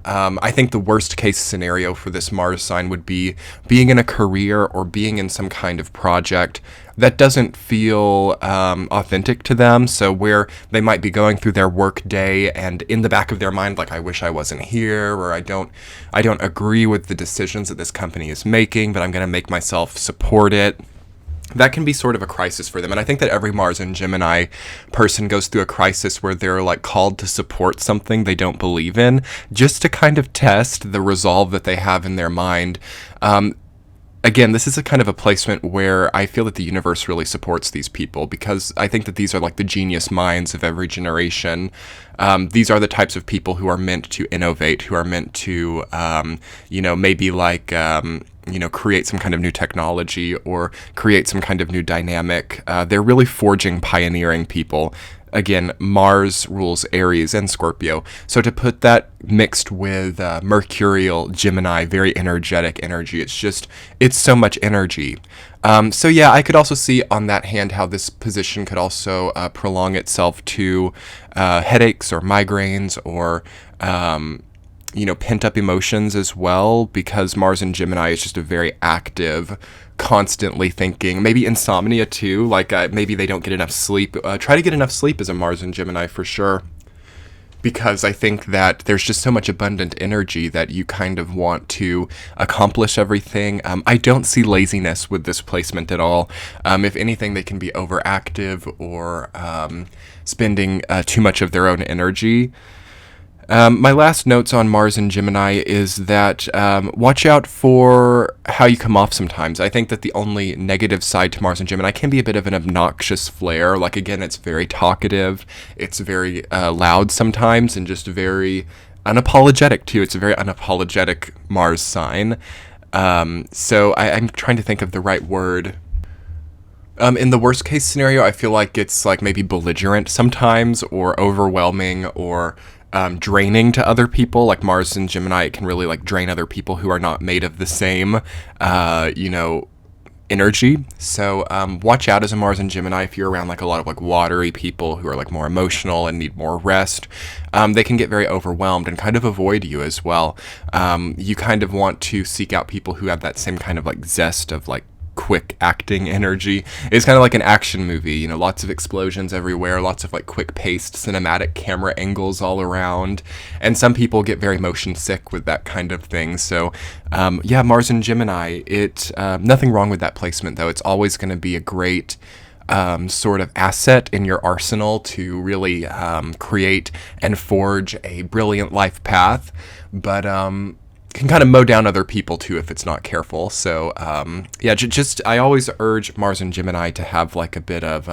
I think the worst case scenario for this Mars sign would be being in a career or being in some kind of project that doesn't feel authentic to them. So where they might be going through their work day and in the back of their mind, like, I wish I wasn't here, or I don't agree with the decisions that this company is making, but I'm going to make myself support it. That can be sort of a crisis for them. And I think that every Mars and Gemini person goes through a crisis where they're like called to support something they don't believe in, just to kind of test the resolve that they have in their mind. Again, this is a kind of a placement where I feel that the universe really supports these people, because I think that these are like the genius minds of every generation. These are the types of people who are meant to innovate, who are meant to, maybe like, create some kind of new technology or create some kind of new dynamic. They're really forging, pioneering people. Again, Mars rules Aries and Scorpio. So to put that mixed with Mercurial Gemini, very energetic energy, it's so much energy. So yeah, I could also see on that hand how this position could also prolong itself to headaches or migraines or pent-up emotions as well, because Mars and Gemini is just a very active, constantly thinking, maybe insomnia too, like maybe they don't get enough sleep. Try to get enough sleep as a Mars and Gemini for sure, because I think that there's just so much abundant energy that you kind of want to accomplish everything. I don't see laziness with this placement at all. If anything, they can be overactive or spending too much of their own energy. My last notes on Mars and Gemini is that watch out for how you come off sometimes. I think that the only negative side to Mars and Gemini can be a bit of an obnoxious flair. Like, again, it's very talkative, it's very loud sometimes, and just very unapologetic too. It's a very unapologetic Mars sign. So I'm trying to think of the right word. In the worst case scenario, I feel like it's like maybe belligerent sometimes, or overwhelming, or draining to other people. Like Mars and Gemini, it can really like drain other people who are not made of the same, energy. So watch out as a Mars and Gemini if you're around like a lot of like watery people who are like more emotional and need more rest. They can get very overwhelmed and kind of avoid you as well. You kind of want to seek out people who have that same kind of like zest of like quick acting energy. It's kind of like an action movie, lots of explosions everywhere, lots of like quick paced cinematic camera angles all around, and some people get very motion sick with that kind of thing. So Mars and Gemini, nothing wrong with that placement though. It's always going to be a great sort of asset in your arsenal to really create and forge a brilliant life path, but can kind of mow down other people too if it's not careful. So I always urge Mars and Gemini to have like a bit of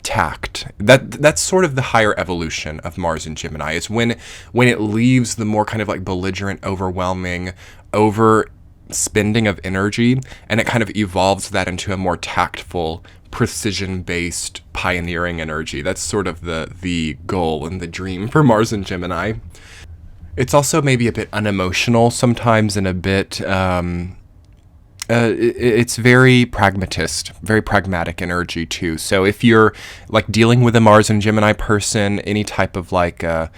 tact. That's sort of the higher evolution of Mars and Gemini, is when it leaves the more kind of like belligerent, overwhelming, overspending of energy, and it kind of evolves that into a more tactful, precision-based, pioneering energy. That's sort of the goal and the dream for Mars and Gemini. It's also maybe a bit unemotional sometimes, and a bit, it's very pragmatist, very pragmatic energy too. So if you're like dealing with a Mars and Gemini person, any type of like, a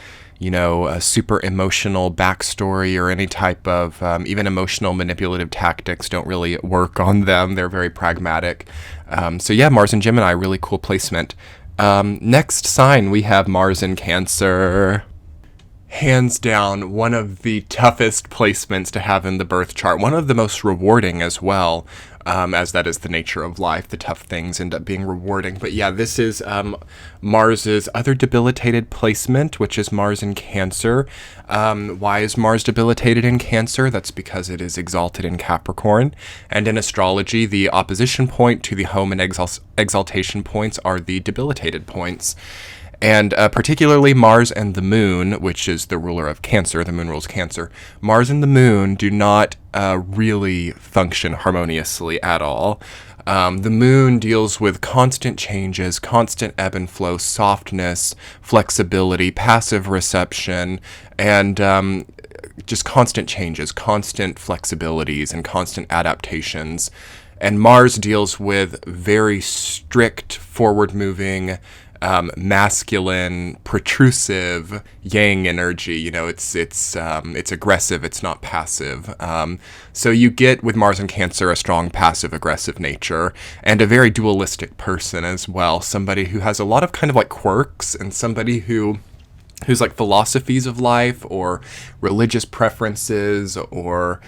super emotional backstory or any type of even emotional manipulative tactics don't really work on them. They're very pragmatic. Mars and Gemini, really cool placement. Next sign, we have Mars in Cancer. Hands down, one of the toughest placements to have in the birth chart. One of the most rewarding as well, as that is the nature of life. The tough things end up being rewarding. But yeah, this is Mars's other debilitated placement, which is Mars in Cancer. Why is Mars debilitated in Cancer? That's because it is exalted in Capricorn. And in astrology, the opposition point to the home and exaltation points are the debilitated points. And particularly Mars and the moon, which is the ruler of Cancer, the moon rules Cancer, Mars and the moon do not really function harmoniously at all. The moon deals with constant changes, constant ebb and flow, softness, flexibility, passive reception, and just constant changes, constant flexibilities, and constant adaptations. And Mars deals with very strict, forward-moving, masculine, protrusive yang energy. You know, it's aggressive. It's not passive. So you get with Mars and Cancer a strong passive aggressive nature and a very dualistic person as well. Somebody who has a lot of kind of like quirks, and somebody whose like philosophies of life or religious preferences or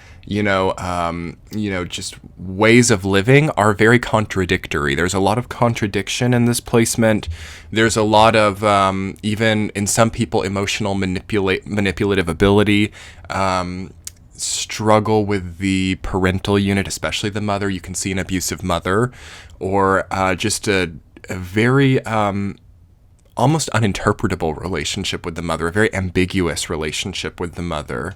just ways of living are very contradictory. There's a lot of contradiction in this placement. There's a lot of even in some people emotional manipulative ability. Struggle with the parental unit, especially the mother. You can see an abusive mother, or just a very almost uninterpretable relationship with the mother, a very ambiguous relationship with the mother.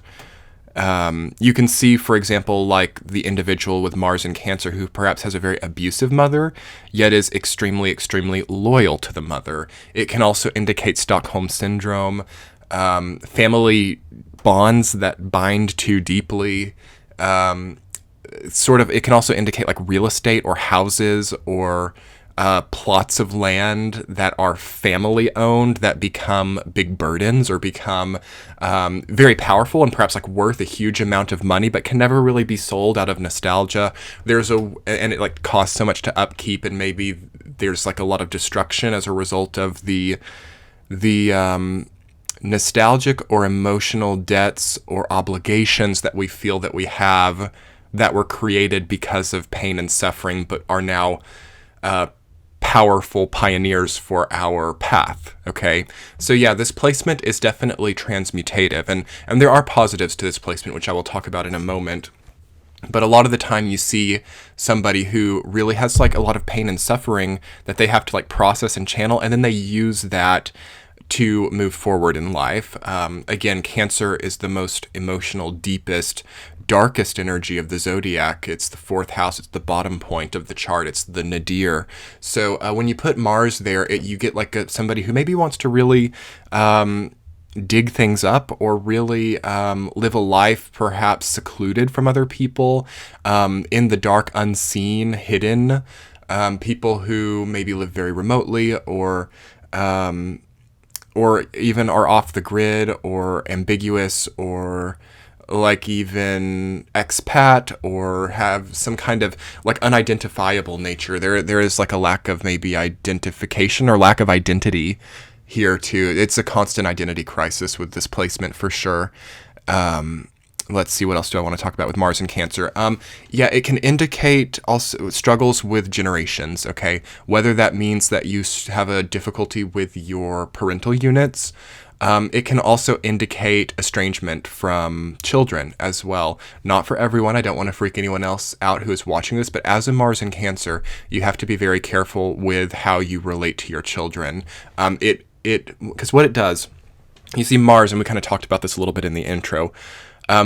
You can see, for example, like the individual with Mars and Cancer who perhaps has a very abusive mother, yet is extremely, extremely loyal to the mother. It can also indicate Stockholm Syndrome, family bonds that bind too deeply. It can also indicate like real estate or houses or plots of land that are family owned that become big burdens or become very powerful and perhaps like worth a huge amount of money, but can never really be sold out of nostalgia. And it like costs so much to upkeep, and maybe there's like a lot of destruction as a result of the nostalgic or emotional debts or obligations that we feel that we have that were created because of pain and suffering, but are now powerful pioneers for our path. Okay, so yeah, this placement is definitely transmutative, and there are positives to this placement, which I will talk about in a moment. But a lot of the time you see somebody who really has like a lot of pain and suffering that they have to like process and channel, and then they use that to move forward in life. Again, Cancer is the most emotional, deepest, darkest energy of the zodiac. It's the fourth house. It's the bottom point of the chart. It's the nadir. So when you put Mars there, you get like somebody who maybe wants to really dig things up, or really live a life perhaps secluded from other people, in the dark, unseen, hidden. People who maybe live very remotely, or even are off the grid, or ambiguous, or like even expat, or have some kind of like unidentifiable nature. There is like a lack of maybe identification or lack of identity here too. It's a constant identity crisis with this placement for sure. Let's see, what else do I want to talk about with Mars and Cancer? It can indicate also struggles with generations, okay? Whether that means that you have a difficulty with your parental units. It can also indicate estrangement from children as well. Not for everyone. I don't want to freak anyone else out who is watching this, but as a Mars and Cancer, you have to be very careful with how you relate to your children. Because what it does, you see Mars, and we kind of talked about this a little bit in the intro,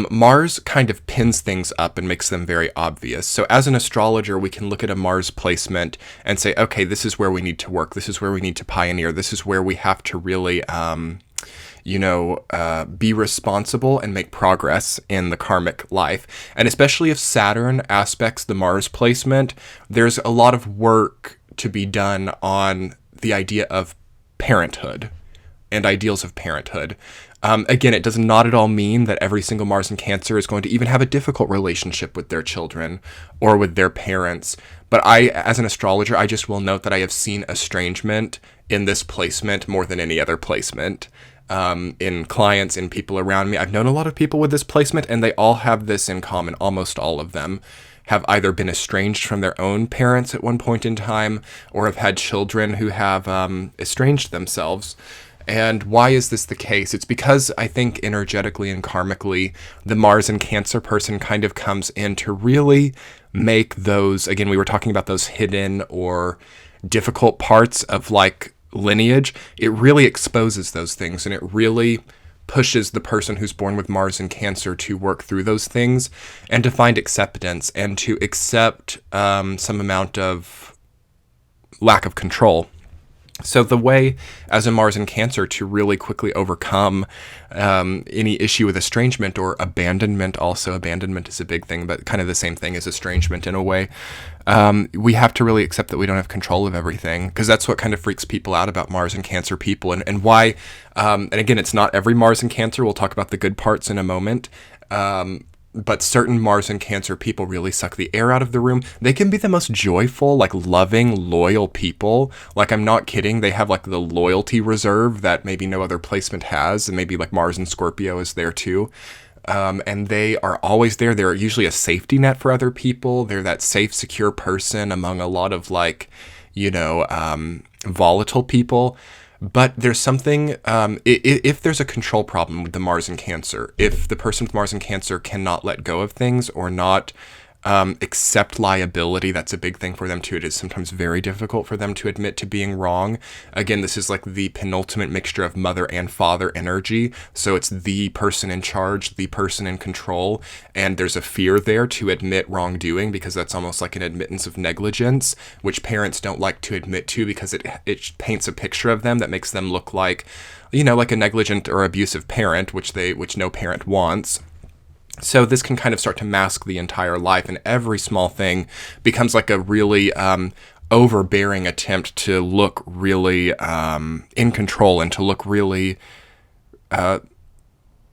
Mars kind of pins things up and makes them very obvious. So as an astrologer, we can look at a Mars placement and say, okay, this is where we need to work. This is where we need to pioneer. This is where we have to really, be responsible and make progress in the karmic life. And especially if Saturn aspects the Mars placement, there's a lot of work to be done on the idea of parenthood and ideals of parenthood. Again, it does not at all mean that every single Mars in Cancer is going to even have a difficult relationship with their children or with their parents. But I, as an astrologer, I just will note that I have seen estrangement in this placement more than any other placement. In clients, in people around me. I've known a lot of people with this placement, and they all have this in common. Almost all of them have either been estranged from their own parents at one point in time, or have had children who have estranged themselves. And why is this the case? It's because I think energetically and karmically, the Mars and Cancer person kind of comes in to really make those, again, we were talking about those hidden or difficult parts of like lineage, it really exposes those things, and it really pushes the person who's born with Mars in Cancer to work through those things and to find acceptance and to accept some amount of lack of control. So the way, as a Mars in Cancer, to really quickly overcome any issue with estrangement or abandonment, also abandonment is a big thing, but kind of the same thing as estrangement in a way, we have to really accept that we don't have control of everything, because that's what kind of freaks people out about Mars and Cancer people, and why, and again, it's not every Mars and Cancer. We'll talk about the good parts in a moment. But certain Mars and Cancer people really suck the air out of the room. They can be the most joyful, like loving, loyal people. Like, I'm not kidding. They have like the loyalty reserve that maybe no other placement has. And maybe like Mars and Scorpio is there too. And they are always there. They're usually a safety net for other people. They're that safe, secure person among a lot of like, volatile people. But there's something, if there's a control problem with the Mars in Cancer, if the person with Mars in Cancer cannot let go of things or not accept liability, that's a big thing for them too. It is sometimes very difficult for them to admit to being wrong. Again, this is like the penultimate mixture of mother and father energy. So it's the person in charge, the person in control, and there's a fear there to admit wrongdoing, because that's almost like an admittance of negligence, which parents don't like to admit to, because it paints a picture of them that makes them look like, like a negligent or abusive parent, which no parent wants. So this can kind of start to mask the entire life, and every small thing becomes like a really overbearing attempt to look really in control and to look really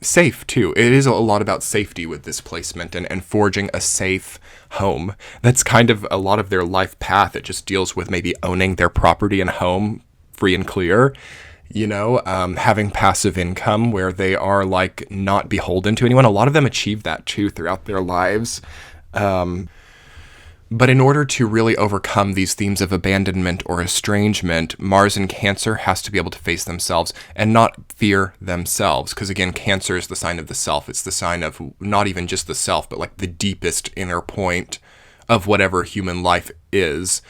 safe too. It is a lot about safety with this placement and forging a safe home. That's kind of a lot of their life path. It just deals with maybe owning their property and home free and clear. Having passive income where they are like not beholden to anyone. A lot of them achieve that too throughout their lives. But in order to really overcome these themes of abandonment or estrangement, Mars in Cancer has to be able to face themselves and not fear themselves. Because again, Cancer is the sign of the self. It's the sign of not even just the self, but like the deepest inner point of whatever human life is.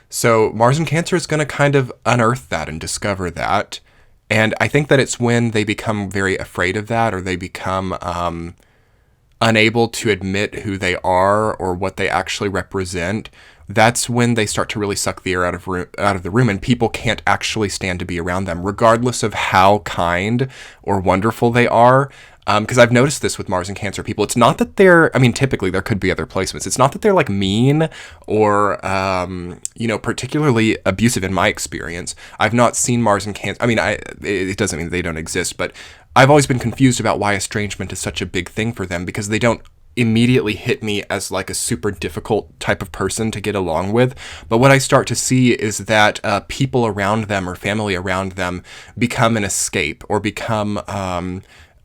So Mars in Cancer is going to kind of unearth that and discover that. And I think that it's when they become very afraid of that, or they become unable to admit who they are or what they actually represent, that's when they start to really suck the air out of the room, and people can't actually stand to be around them, regardless of how kind or wonderful they are. Because I've noticed this with Mars and Cancer people. It's not that typically there could be other placements. It's not that they're like mean or, particularly abusive in my experience. I've not seen Mars and Cancer. It doesn't mean they don't exist, but I've always been confused about why estrangement is such a big thing for them, because they don't immediately hit me as like a super difficult type of person to get along with. But what I start to see is that people around them or family around them become an escape or become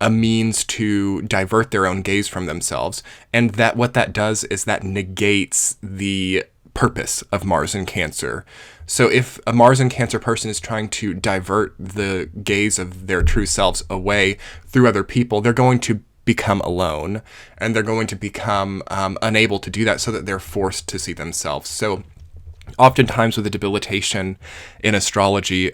a means to divert their own gaze from themselves. And that what that does is that negates the purpose of Mars in Cancer. So if a Mars in Cancer person is trying to divert the gaze of their true selves away through other people, they're going to become alone, and they're going to become unable to do that, so that they're forced to see themselves. So oftentimes with the debilitation in astrology,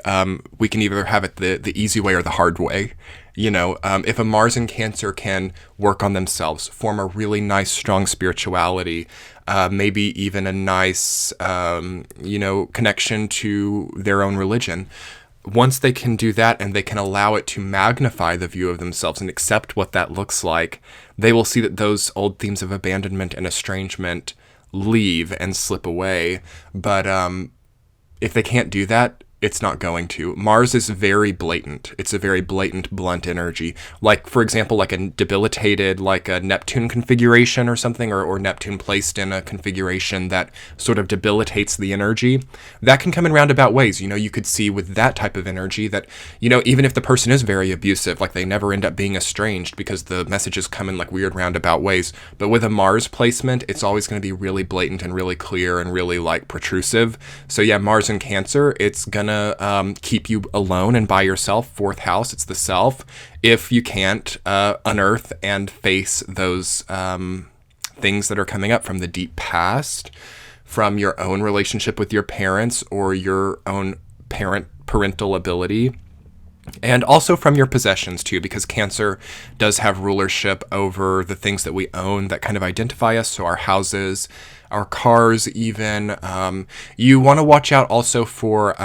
we can either have it the easy way or the hard way. If a Mars in Cancer can work on themselves, form a really nice, strong spirituality, maybe even a nice, connection to their own religion. Once they can do that and they can allow it to magnify the view of themselves and accept what that looks like, they will see that those old themes of abandonment and estrangement leave and slip away. But if they can't do that, it's not going to. Mars is very blatant. It's a very blatant, blunt energy. Like, for example, like a debilitated, like a Neptune configuration or something, or Neptune placed in a configuration that sort of debilitates the energy. That can come in roundabout ways. You could see with that type of energy that, even if the person is very abusive, like they never end up being estranged because the messages come in like weird roundabout ways. But with a Mars placement, it's always going to be really blatant and really clear and really like protrusive. So yeah, Mars in Cancer, it's gonna keep you alone and by yourself. Fourth house, it's the self. If you can't unearth and face those things that are coming up from the deep past, from your own relationship with your parents or your own parent parental ability. And also from your possessions too, because Cancer does have rulership over the things that we own that kind of identify us. So our houses, our cars even. You want to watch out also for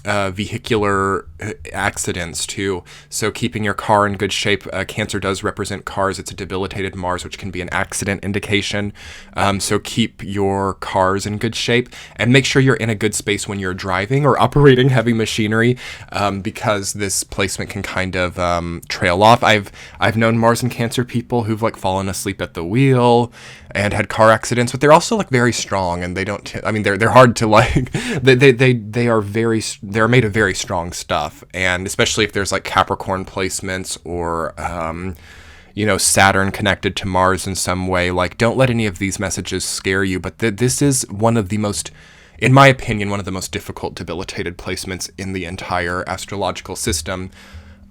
vehicular accidents too. So keeping your car in good shape. Cancer does represent cars. It's a debilitated Mars, which can be an accident indication. So keep your cars in good shape and make sure you're in a good space when you're driving or operating heavy machinery, because this placement can kind of trail off. I've known Mars and Cancer people who've like fallen asleep at the wheel and had car accidents, but they're also like very strong, and they don't. I mean, they're hard to like. They're made of very strong stuff, and especially if there's like Capricorn placements or Saturn connected to Mars in some way. Like, don't let any of these messages scare you. But this is one of the most, in my opinion, one of the most difficult debilitated placements in the entire astrological system.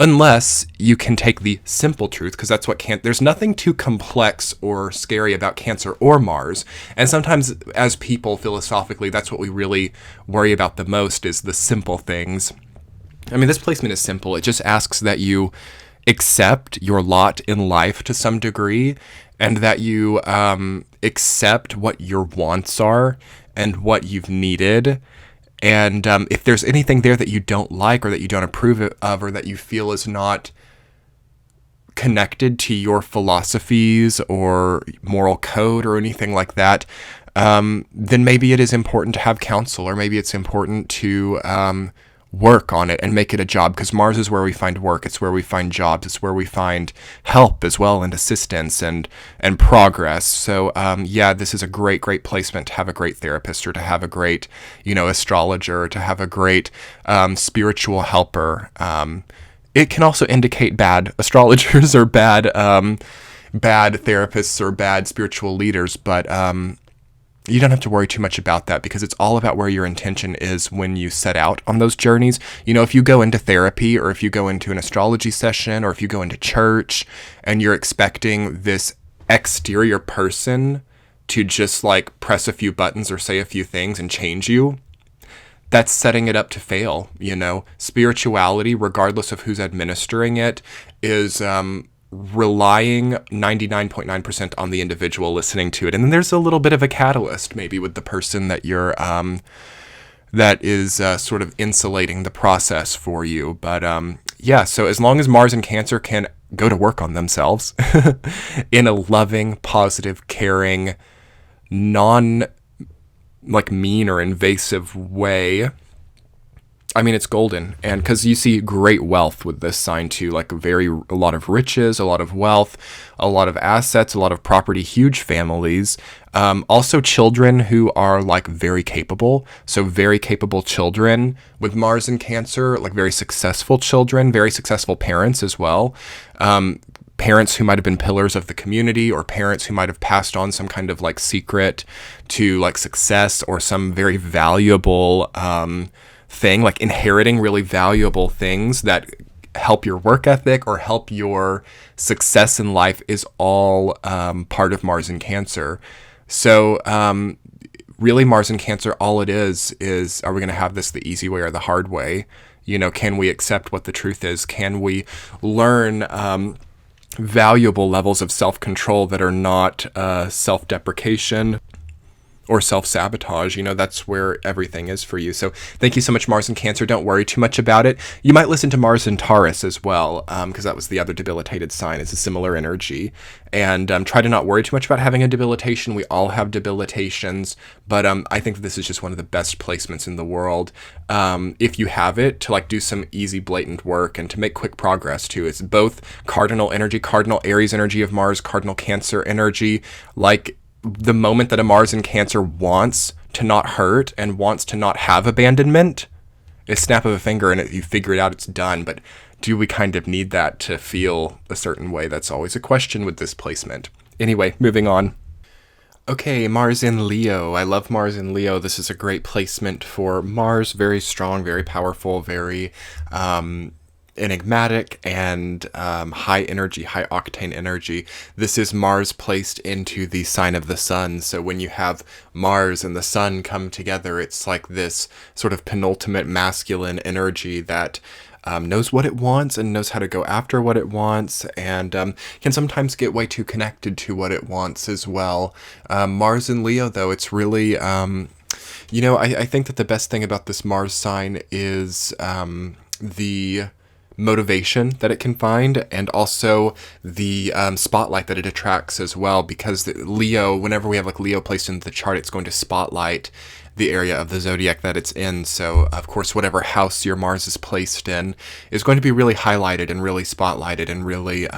Unless you can take the simple truth, because that's what there's nothing too complex or scary about Cancer or Mars. And sometimes as people, philosophically, that's what we really worry about the most, is the simple things. I mean, this placement is simple. It just asks that you accept your lot in life to some degree, and that you accept what your wants are and what you've needed. And if there's anything there that you don't like or that you don't approve of or that you feel is not connected to your philosophies or moral code or anything like that, then maybe it is important to have counsel, or maybe it's important to work on it and make it a job, because Mars is where we find work. It's where we find jobs. It's where we find help as well, and assistance and progress. So this is a great placement to have a great therapist, or to have a great astrologer, or to have a great spiritual helper. It can also indicate bad astrologers or bad therapists or bad spiritual leaders, but you don't have to worry too much about that, because it's all about where your intention is when you set out on those journeys. If you go into therapy, or if you go into an astrology session, or if you go into church and you're expecting this exterior person to just like press a few buttons or say a few things and change you, that's setting it up to fail. Spirituality, regardless of who's administering it, is relying 99.9% on the individual listening to it. And then there's a little bit of a catalyst maybe with the person that you're that is sort of insulating the process for you. But so as long as Mars and Cancer can go to work on themselves in a loving, positive, caring, non like mean or invasive way, I mean, it's golden. And because you see great wealth with this sign too, like a lot of riches, a lot of wealth, a lot of assets, a lot of property, huge families. Also children who are like very capable. So very capable children with Mars and Cancer, like very successful children, very successful parents as well. Parents who might have been pillars of the community, or parents who might have passed on some kind of like secret to like success, or some very valuable thing, like inheriting really valuable things that help your work ethic or help your success in life, is all part of Mars and Cancer. So really Mars and Cancer, all it is are we going to have this the easy way or the hard way? Can we accept what the truth is? Can we learn valuable levels of self-control that are not self-deprecation or self-sabotage? That's where everything is for you. So thank you so much, Mars and Cancer. Don't worry too much about it. You might listen to Mars and Taurus as well, because that was the other debilitated sign. It's a similar energy. And try to not worry too much about having a debilitation. We all have debilitations, but I think this is just one of the best placements in the world. If you have it, to like do some easy, blatant work and to make quick progress too. It's both cardinal energy, cardinal Aries energy of Mars, cardinal Cancer energy. Like, the moment that a Mars and Cancer wants to not hurt and wants to not have abandonment, a snap of a finger and you figure it out, it's done. But do we kind of need that to feel a certain way? That's always a question with this placement. Anyway, moving on. Okay, Mars in Leo. I love Mars in Leo. This is a great placement for Mars. Very strong, very powerful, very enigmatic and high energy, high octane energy. This is Mars placed into the sign of the sun. So when you have Mars and the sun come together, it's like this sort of penultimate masculine energy that knows what it wants and knows how to go after what it wants, and can sometimes get way too connected to what it wants as well. Mars in Leo, though, it's really, I think that the best thing about this Mars sign is the motivation that it can find, and also the spotlight that it attracts as well, because Leo, whenever we have like Leo placed into the chart, it's going to spotlight the area of the zodiac that it's in. So of course, whatever house your Mars is placed in is going to be really highlighted and really spotlighted, and really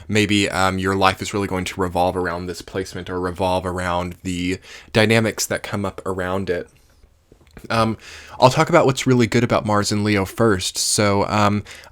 maybe your life is really going to revolve around this placement, or revolve around the dynamics that come up around it. I'll talk about what's really good about Mars in Leo first. So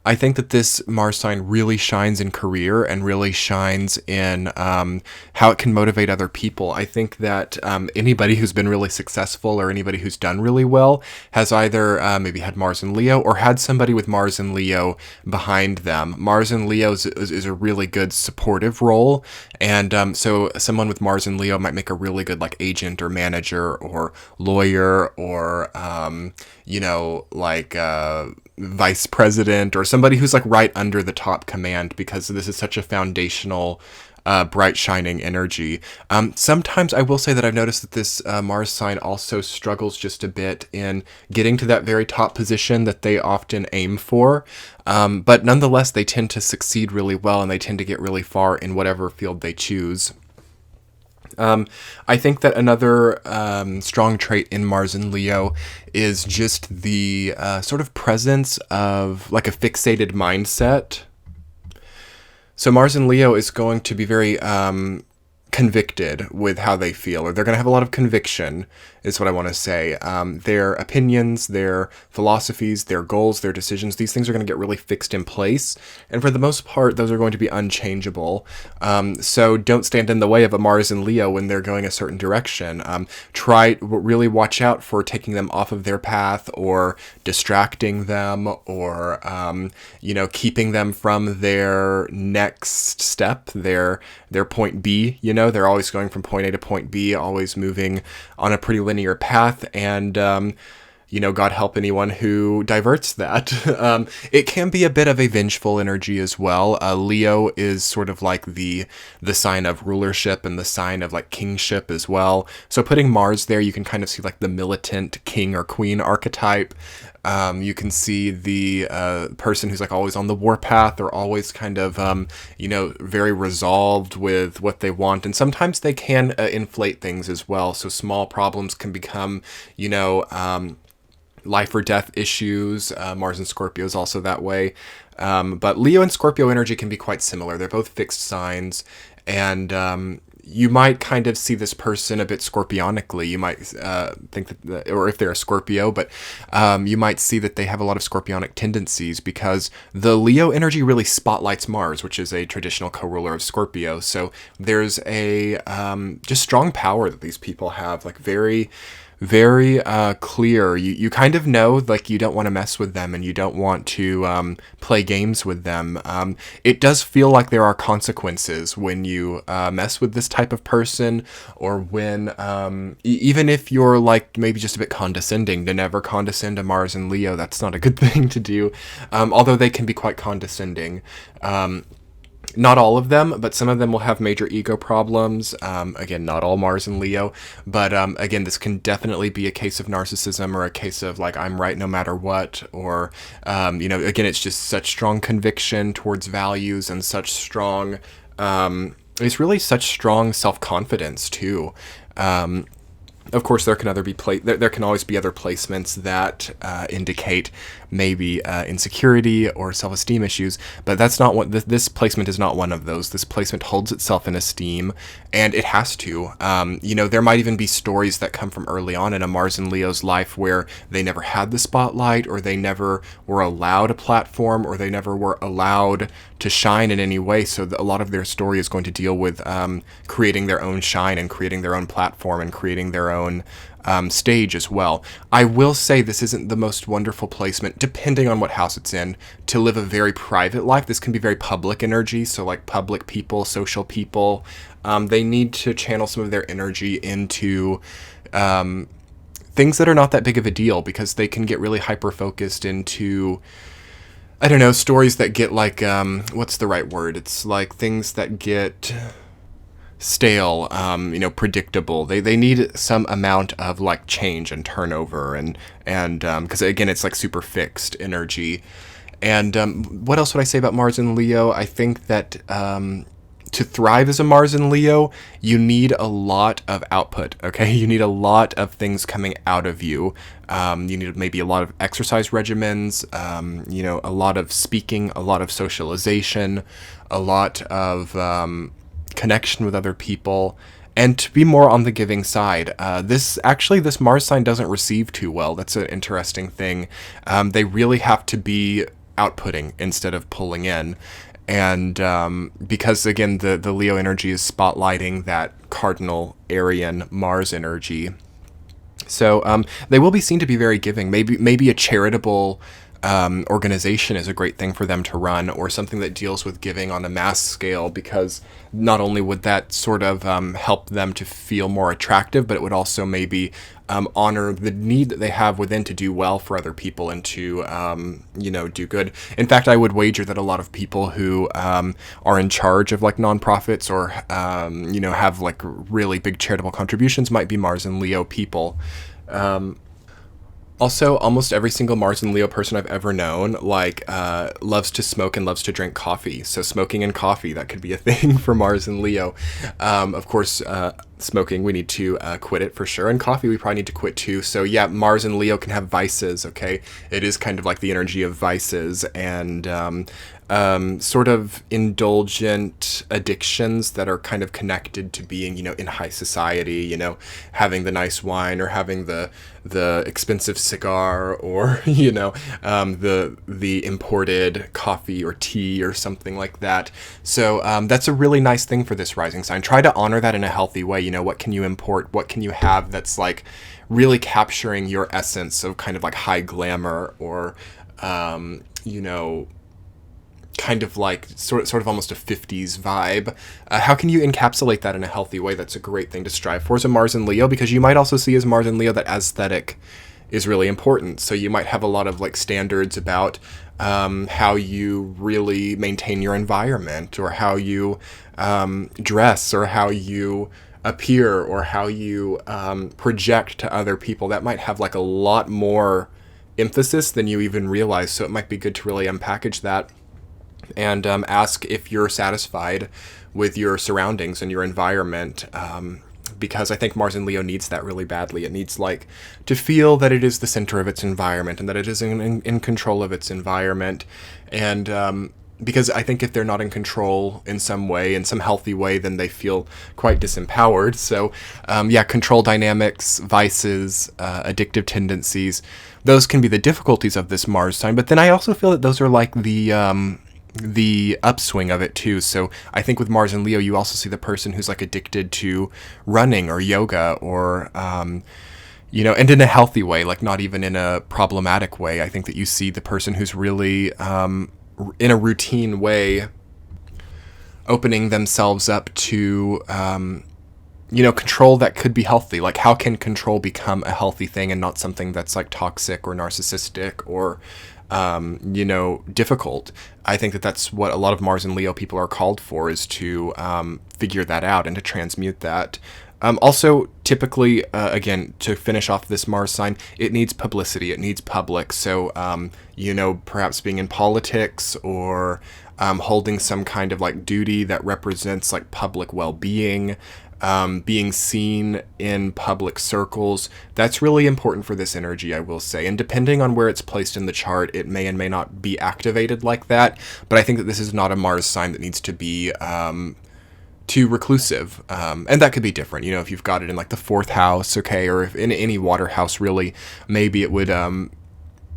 I think that this Mars sign really shines in career, and really shines in how it can motivate other people. I think that anybody who's been really successful, or anybody who's done really well, has either maybe had Mars in Leo, or had somebody with Mars in Leo behind them. Mars in Leo is a really good supportive role, and so someone with Mars in Leo might make a really good like agent or manager or lawyer, or vice president, or somebody who's like right under the top command, because this is such a foundational, bright shining energy. Sometimes I will say that I've noticed that this Mars sign also struggles just a bit in getting to that very top position that they often aim for. But nonetheless, they tend to succeed really well, and they tend to get really far in whatever field they choose. I think that another strong trait in Mars in Leo is just the sort of presence of like a fixated mindset. So Mars in Leo is going to be very convicted with how they feel, or they're going to have a lot of conviction, is what I want to say. Their opinions, their philosophies, their goals, their decisions, these things are going to get really fixed in place. And for the most part, those are going to be unchangeable. So don't stand in the way of a Mars in Leo when they're going a certain direction. Really watch out for taking them off of their path, or distracting them, or, keeping them from their next step, their point B. They're always going from point A to point B, always moving on a pretty linear path, and God help anyone who diverts that. It can be a bit of a vengeful energy as well. Leo is sort of like the sign of rulership, and the sign of like kingship as well. So putting Mars there, you can kind of see like the militant king or queen archetype. You can see the person who's like always on the warpath, or always kind of, very resolved with what they want. And sometimes they can inflate things as well. So small problems can become, life or death issues. Mars and Scorpio is also that way. But Leo and Scorpio energy can be quite similar. They're both fixed signs, and you might kind of see this person a bit scorpionically. You might think that, or if they're a Scorpio, but you might see that they have a lot of scorpionic tendencies, because the Leo energy really spotlights Mars, which is a traditional co-ruler of Scorpio. So there's a just strong power that these people have, like very clear. You kind of know, like, you don't want to mess with them, and you don't want to play games with them. It does feel like there are consequences when you mess with this type of person, or when even if you're like maybe just a bit condescending. To never condescend to Mars and Leo, that's not a good thing to do, although they can be quite condescending. Not all of them, but some of them will have major ego problems. Again, not all Mars and Leo, but again, this can definitely be a case of narcissism, or a case of like, I'm right no matter what, or again, it's just such strong conviction towards values, and such strong, it's really such strong self-confidence too. Of course, there can always be other placements that indicate maybe insecurity or self-esteem issues, but that's not what this placement is. Not one of those. This placement holds itself in esteem, and it has to. There might even be stories that come from early on in a Mars and Leo's life where they never had the spotlight, or they never were allowed a platform, or they never were allowed to shine in any way. So a lot of their story is going to deal with creating their own shine, and creating their own platform, and creating their own stage as well. I will say this isn't the most wonderful placement, depending on what house it's in, to live a very private life. This can be very public energy, so like public people, social people. They need to channel some of their energy into things that are not that big of a deal, because they can get really hyper-focused into, I don't know, stories that get like, what's the right word? It's like things that get stale, predictable. They need some amount of like change and turnover, and because again, it's like super fixed energy. And what else would I say about Mars and Leo? I think that to thrive as a Mars and Leo, you need a lot of output, okay? You need a lot of things coming out of you. You need maybe a lot of exercise regimens, a lot of speaking, a lot of socialization, a lot of connection with other people, and to be more on the giving side. This Mars sign doesn't receive too well. That's an interesting thing. They really have to be outputting instead of pulling in. And because, again, the Leo energy is spotlighting that cardinal Aryan Mars energy. So they will be seen to be very giving. Maybe a charitable organization is a great thing for them to run, or something that deals with giving on a mass scale, because not only would that sort of help them to feel more attractive, but it would also maybe honor the need that they have within to do well for other people and to do good. In fact, I would wager that a lot of people who are in charge of like nonprofits or have like really big charitable contributions might be Mars and Leo people. Also, almost every single Mars and Leo person I've ever known, loves to smoke and loves to drink coffee. So smoking and coffee, that could be a thing for Mars and Leo. Of course, smoking, we need to quit it for sure. And coffee, we probably need to quit too. So yeah, Mars and Leo can have vices, okay? It is kind of like the energy of vices and sort of indulgent addictions that are kind of connected to being, in high society, having the nice wine or having the expensive cigar or, the imported coffee or tea or something like that. So that's a really nice thing for this rising sign. Try to honor that in a healthy way. What can you import? What can you have that's like really capturing your essence of kind of like high glamour or, kind of like sort of almost a 50s vibe. How can you encapsulate that in a healthy way? That's a great thing to strive for as a Mars and Leo, because you might also see as Mars and Leo that aesthetic is really important. So you might have a lot of like standards about how you really maintain your environment, or how you dress, or how you appear, or how you project to other people. That might have like a lot more emphasis than you even realize. So it might be good to really unpackage that and ask if you're satisfied with your surroundings and your environment, because I think Mars and Leo needs that really badly. It needs to feel that it is the center of its environment and that it is in control of its environment. And because I think if they're not in control in some way, in some healthy way, then they feel quite disempowered. So control dynamics, vices, addictive tendencies, those can be the difficulties of this Mars sign. But then I also feel that those are like the upswing of it too. So I think with Mars and Leo, you also see the person who's like addicted to running or yoga or, and in a healthy way, like not even in a problematic way. I think that you see the person who's really, in a routine way, opening themselves up to, control that could be healthy. Like, how can control become a healthy thing and not something that's like toxic or narcissistic or, difficult? I think that that's what a lot of Mars and Leo people are called for, is to figure that out and to transmute that. Also, typically, again, to finish off this Mars sign, it needs publicity. It needs public. So, perhaps being in politics or holding some kind of like duty that represents like public well-being, being seen in public circles. That's really important for this energy, I will say. And depending on where it's placed in the chart, it may and may not be activated like that. But I think that this is not a Mars sign that needs to be too reclusive. And that could be different, if you've got it in like the 4th house, okay, or if in any water house, really, maybe it would,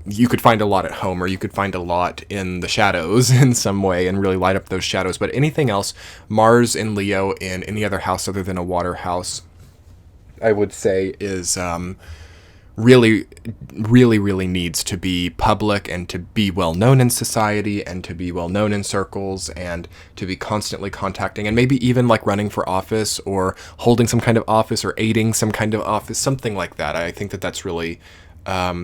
you could find a lot at home, or you could find a lot in the shadows in some way and really light up those shadows. But anything else, Mars and Leo in any other house other than a water house, I would say, is really, really, really needs to be public and to be well known in society and to be well known in circles and to be constantly contacting and maybe even like running for office or holding some kind of office or aiding some kind of office, something like that. I think that that's really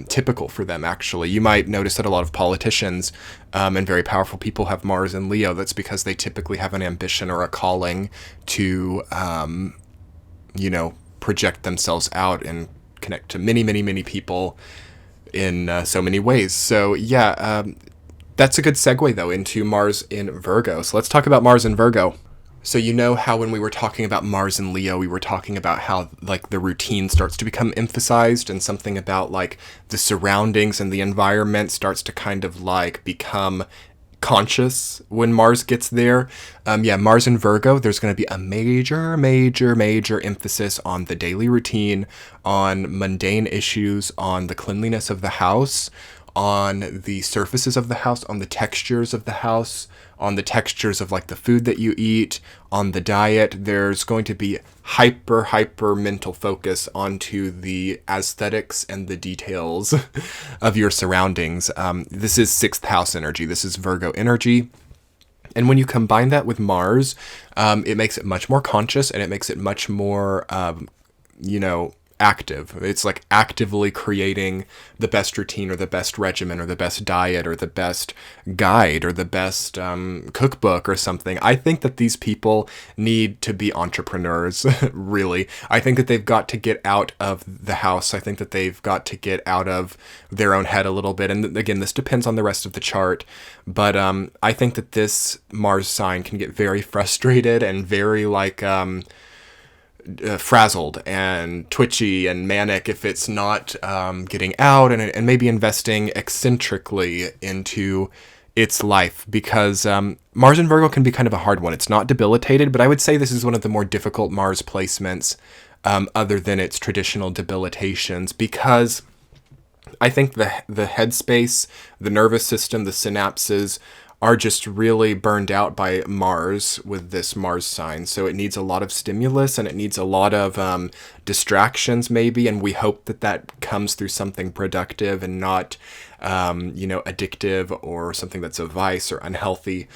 typical for them, actually. You might notice that a lot of politicians and very powerful people have Mars in Leo. That's because they typically have an ambition or a calling to, project themselves out and connect to many, many, many people in so many ways. So yeah, that's a good segue though into Mars in Virgo. So let's talk about Mars in Virgo. So you know how when we were talking about Mars in Leo, we were talking about how like the routine starts to become emphasized and something about like the surroundings and the environment starts to kind of like become conscious when Mars gets there. Mars in Virgo, there's going to be a major, major, major emphasis on the daily routine, on mundane issues, on the cleanliness of the house, on the surfaces of the house, on the textures of the house, on the textures of like the food that you eat, on the diet. There's going to be hyper mental focus onto the aesthetics and the details of your surroundings. This is sixth house energy. This is Virgo energy. And when you combine that with Mars, it makes it much more conscious and it makes it much more, active. It's like actively creating the best routine or the best regimen or the best diet or the best guide or the best cookbook or something. I think that these people need to be entrepreneurs, really. I think that they've got to get out of the house. I think that they've got to get out of their own head a little bit. And again, this depends on the rest of the chart. But I think that this Mars sign can get very frustrated and very like... frazzled and twitchy and manic if it's not getting out and maybe investing eccentrically into its life, because Mars in Virgo can be kind of a hard one. It's not debilitated, but I would say this is one of the more difficult Mars placements other than its traditional debilitations, because I think the headspace, the nervous system, the synapses are just really burned out by Mars with this Mars sign. So it needs a lot of stimulus and it needs a lot of distractions maybe. And we hope that that comes through something productive and not, addictive or something that's a vice or unhealthy.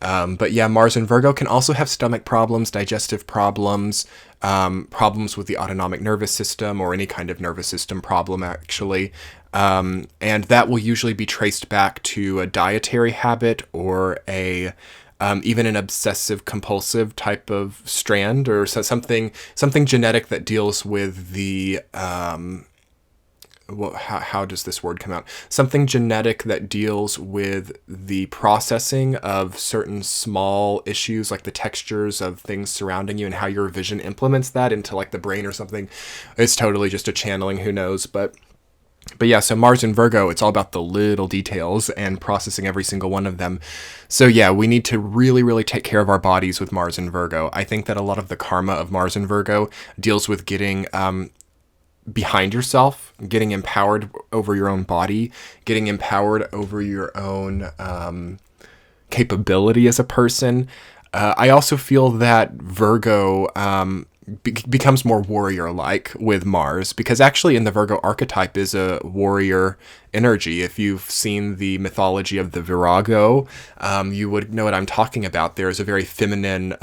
But yeah, Mars in Virgo can also have stomach problems, digestive problems, problems with the autonomic nervous system or any kind of nervous system problem, actually. And that will usually be traced back to a dietary habit or even an obsessive compulsive type of strand or something genetic that deals with the, how does this word come out? Something genetic that deals with the processing of certain small issues, like the textures of things surrounding you and how your vision implements that into like the brain or something. It's totally just a channeling, who knows, But yeah, so Mars in Virgo, it's all about the little details and processing every single one of them. So yeah, we need to really, really take care of our bodies with Mars in Virgo. I think that a lot of the karma of Mars in Virgo deals with getting behind yourself, getting empowered over your own body, getting empowered over your own capability as a person. I also feel that Virgo becomes more warrior-like with Mars, because actually in the Virgo archetype is a warrior energy. If you've seen the mythology of the Virago, you would know what I'm talking about. There's a very feminine,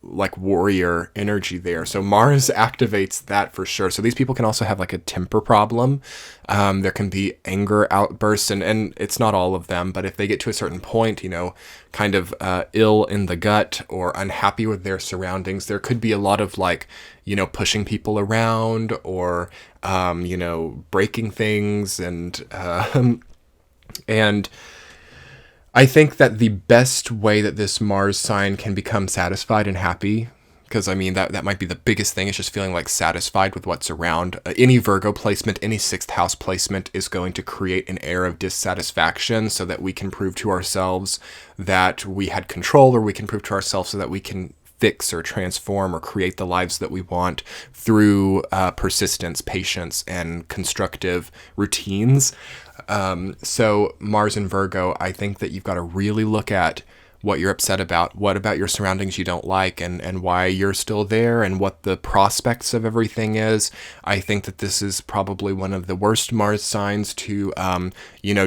like warrior energy there. So Mars activates that for sure. So these people can also have like a temper problem. There can be anger outbursts, and it's not all of them, but if they get to a certain point, kind of ill in the gut or unhappy with their surroundings, there could be a lot of like, pushing people around or, breaking things. And I think that the best way that this Mars sign can become satisfied and happy, because that might be the biggest thing, is just feeling like satisfied with what's around. Any Virgo placement, any sixth house placement is going to create an air of dissatisfaction so that we can prove to ourselves that we had control, or we can prove to ourselves so that we can fix or transform or create the lives that we want through persistence, patience, and constructive routines. So Mars in Virgo, I think that you've got to really look at what you're upset about, what about your surroundings you don't like, and why you're still there, and what the prospects of everything is. I think that this is probably one of the worst Mars signs to,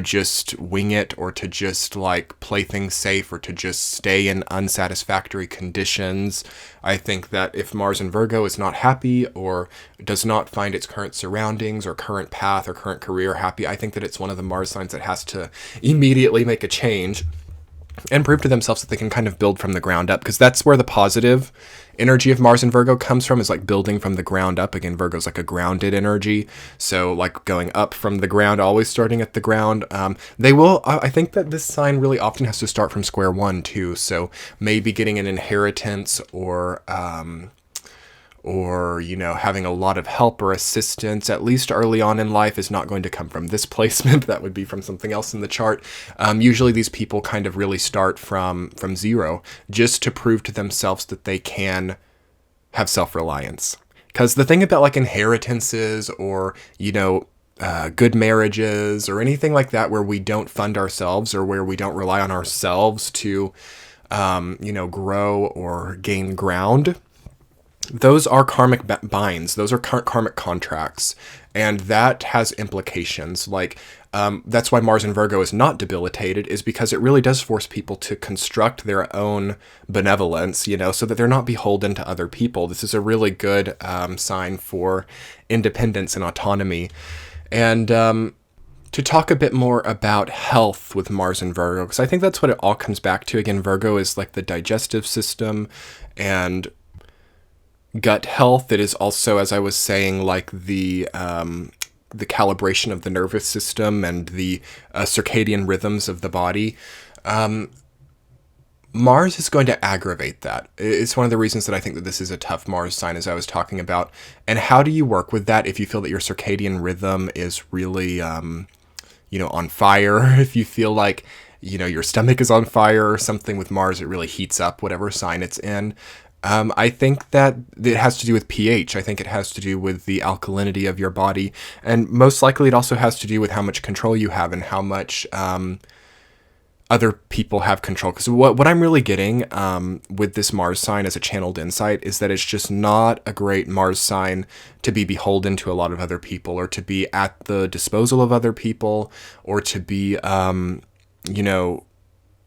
just wing it, or to just like play things safe, or to just stay in unsatisfactory conditions. I think that if Mars in Virgo is not happy, or does not find its current surroundings or current path or current career happy, I think that it's one of the Mars signs that has to immediately make a change and prove to themselves that they can kind of build from the ground up, because that's where the positive energy of Mars in Virgo comes from, is like building from the ground up. Again, Virgo's like a grounded energy, so like going up from the ground, always starting at the ground. I think that this sign really often has to start from square one too, so maybe getting an inheritance, or having a lot of help or assistance, at least early on in life, is not going to come from this placement. That would be from something else in the chart. Usually these people kind of really start from zero, just to prove to themselves that they can have self-reliance. Because the thing about like inheritances, or, good marriages, or anything like that, where we don't fund ourselves, or where we don't rely on ourselves to, grow or gain ground, those are karmic binds. Those are karmic contracts. And that has implications. Like, that's why Mars in Virgo is not debilitated, is because it really does force people to construct their own benevolence, so that they're not beholden to other people. This is a really good sign for independence and autonomy. And to talk a bit more about health with Mars in Virgo, because I think that's what it all comes back to. Again, Virgo is like the digestive system and gut health. It is also, as I was saying, like the calibration of the nervous system and the circadian rhythms of the body. Mars is going to aggravate that. It's one of the reasons that I think that this is a tough Mars sign, as I was talking about. And how do you work with that if you feel that your circadian rhythm is really, on fire? If you feel like, your stomach is on fire or something with Mars, it really heats up whatever sign it's in. I think that it has to do with pH. I think it has to do with the alkalinity of your body. And most likely it also has to do with how much control you have, and how much other people have control. Because what I'm really getting with this Mars sign as a channeled insight is that it's just not a great Mars sign to be beholden to a lot of other people, or to be at the disposal of other people, or to be,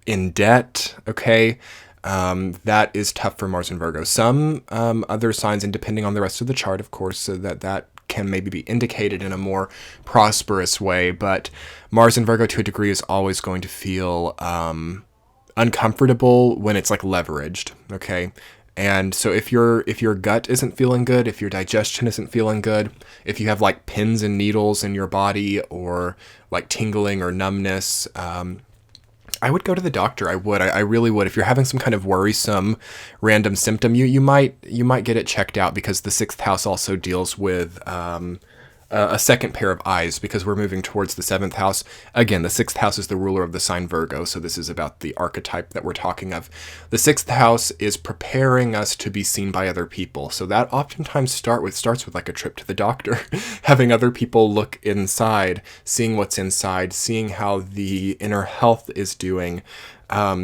in debt, okay? That is tough for Mars and Virgo. Some other signs, and depending on the rest of the chart, of course, so that can maybe be indicated in a more prosperous way. But Mars and Virgo, to a degree, is always going to feel uncomfortable when it's like leveraged. Okay. And so if your gut isn't feeling good, if your digestion isn't feeling good, if you have like pins and needles in your body, or like tingling or numbness, I would go to the doctor. I would. I really would. If you're having some kind of worrisome random symptom, you might get it checked out, because the 6th house also deals with a second pair of eyes, because we're moving towards the 7th house. Again, the 6th house is the ruler of the sign Virgo, so this is about the archetype that we're talking of. The 6th house is preparing us to be seen by other people, so that oftentimes starts with like a trip to the doctor, having other people look inside, seeing what's inside, seeing how the inner health is doing.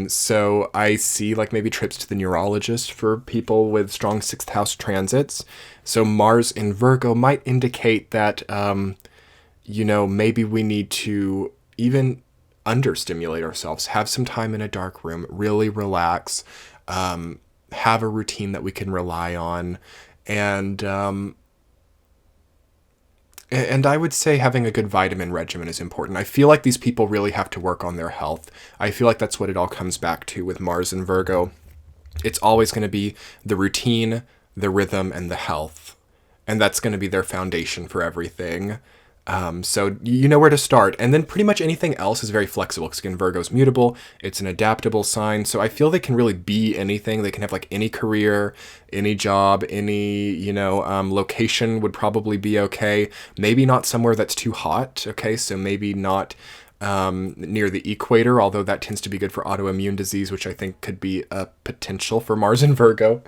So I see like maybe trips to the neurologist for people with strong 6th house transits. So Mars in Virgo might indicate that, maybe we need to even understimulate ourselves, have some time in a dark room, really relax, have a routine that we can rely on. And I would say having a good vitamin regimen is important. I feel like these people really have to work on their health. I feel like that's what it all comes back to with Mars and Virgo. It's always going to be the routine, the rhythm, and the health. And that's going to be their foundation for everything. So you know where to start. And then pretty much anything else is very flexible, because again, Virgo's mutable. It's an adaptable sign. So I feel they can really be anything. They can have like any career, any job, any, location would probably be okay. Maybe not somewhere that's too hot. Okay. So maybe not near the equator, although that tends to be good for autoimmune disease, which I think could be a potential for Mars and Virgo.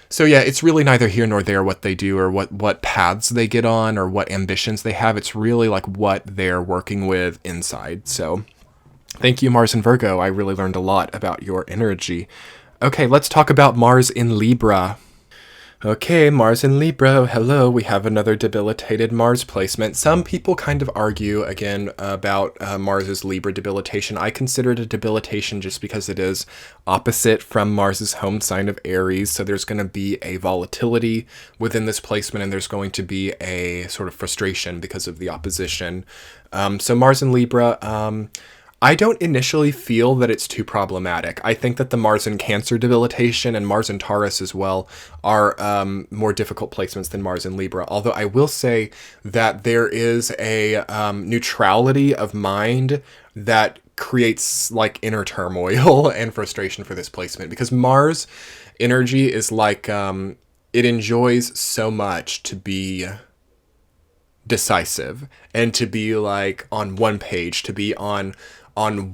So yeah, it's really neither here nor there what they do, or what paths they get on, or what ambitions they have. It's really like what they're working with inside. So Thank you, Mars in Virgo. I really learned a lot about your energy. Okay, let's talk about Mars in Libra. Okay, Mars in Libra, hello, we have another debilitated Mars placement. Some people kind of argue, again, about Mars's Libra debilitation. I consider it a debilitation just because it is opposite from Mars's home sign of Aries, so there's going to be a volatility within this placement, and there's going to be a sort of frustration because of the opposition. So Mars in Libra, I don't initially feel that it's too problematic. I think that the Mars in Cancer debilitation and Mars in Taurus as well are more difficult placements than Mars in Libra. Although I will say that there is a neutrality of mind that creates like inner turmoil and frustration for this placement, because Mars energy is like it enjoys so much to be decisive and to be like on one page, to be on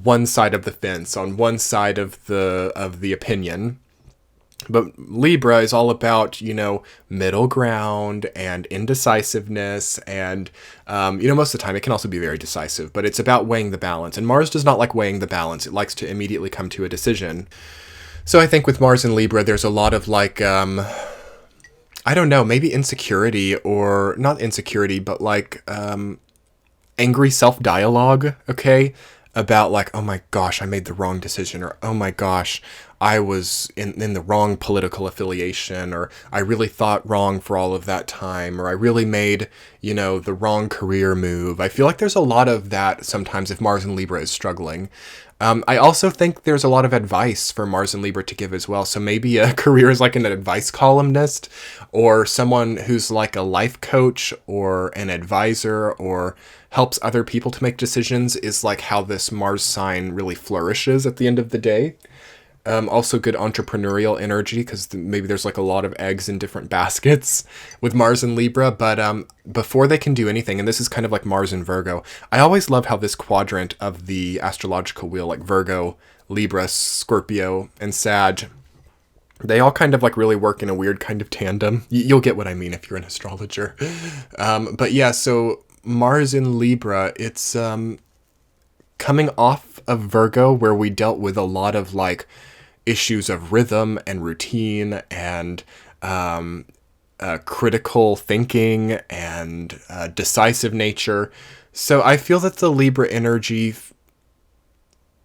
one side of the fence, on one side of the opinion. But Libra is all about, middle ground and indecisiveness. And, most of the time it can also be very decisive, but it's about weighing the balance. And Mars does not like weighing the balance. It likes to immediately come to a decision. So I think with Mars in Libra, there's a lot of like, I don't know, maybe insecurity, or not insecurity, but like angry self-dialogue, okay? About like, oh my gosh, I made the wrong decision, or oh my gosh, I was in the wrong political affiliation, or I really thought wrong for all of that time, or I really made, the wrong career move. I feel like there's a lot of that sometimes if Mars in Libra is struggling. I also think there's a lot of advice for Mars and Libra to give as well. So maybe a career is like an advice columnist, or someone who's like a life coach or an advisor, or helps other people to make decisions, is like how this Mars sign really flourishes at the end of the day. Also good entrepreneurial energy, because maybe there's like a lot of eggs in different baskets with Mars and Libra. But before they can do anything, and this is kind of like Mars and Virgo, I always love how this quadrant of the astrological wheel, like Virgo, Libra, Scorpio, and Sag, they all kind of like really work in a weird kind of tandem. You'll get what I mean if you're an astrologer. But yeah, so Mars in Libra, it's coming off of Virgo, where we dealt with a lot of like issues of rhythm and routine and critical thinking and decisive nature. So I feel that the Libra energy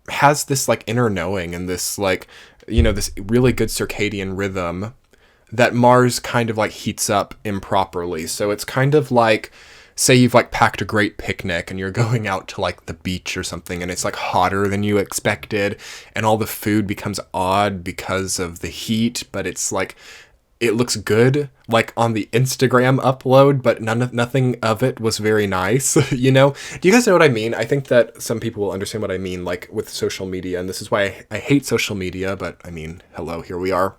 has this like inner knowing and this like, this really good circadian rhythm that Mars kind of like heats up improperly. So it's kind of like, say you've like packed a great picnic and you're going out to like the beach or something, and it's like hotter than you expected, and all the food becomes odd because of the heat, but it's like, it looks good like on the Instagram upload, but nothing of it was very nice. Do you guys know what I mean? I think that some people will understand what I mean, like with social media, and this is why I hate social media, but I mean, hello, here we are.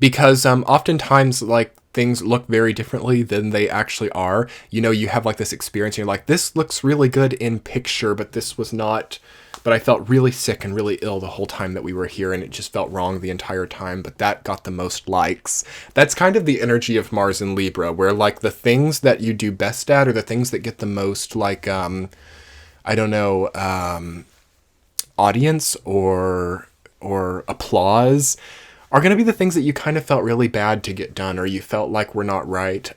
Because oftentimes like things look very differently than they actually are. You have like this experience and you're like, this looks really good in picture, but this was not, but I felt really sick and really ill the whole time that we were here, and it just felt wrong the entire time, but that got the most likes. That's kind of the energy of Mars in Libra, where like the things that you do best at, or the things that get the most like, audience or applause, are going to be the things that you kind of felt really bad to get done, or you felt like were not right.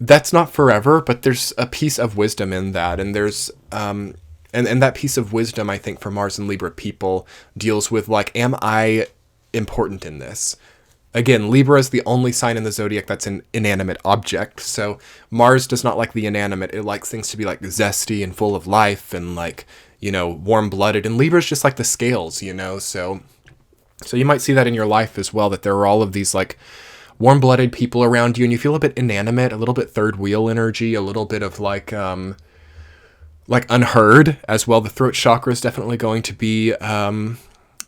That's not forever, but there's a piece of wisdom in that. And there's, and that piece of wisdom, I think, for Mars and Libra people deals with like, am I important in this? Again, Libra is the only sign in the zodiac that's an inanimate object. So Mars does not like the inanimate. It likes things to be like zesty and full of life and like, warm-blooded. And Libra's just like the scales, So you might see that in your life as well, that there are all of these like warm-blooded people around you, and you feel a bit inanimate, a little bit third wheel energy, a little bit of like unheard as well. The throat chakra is definitely going to be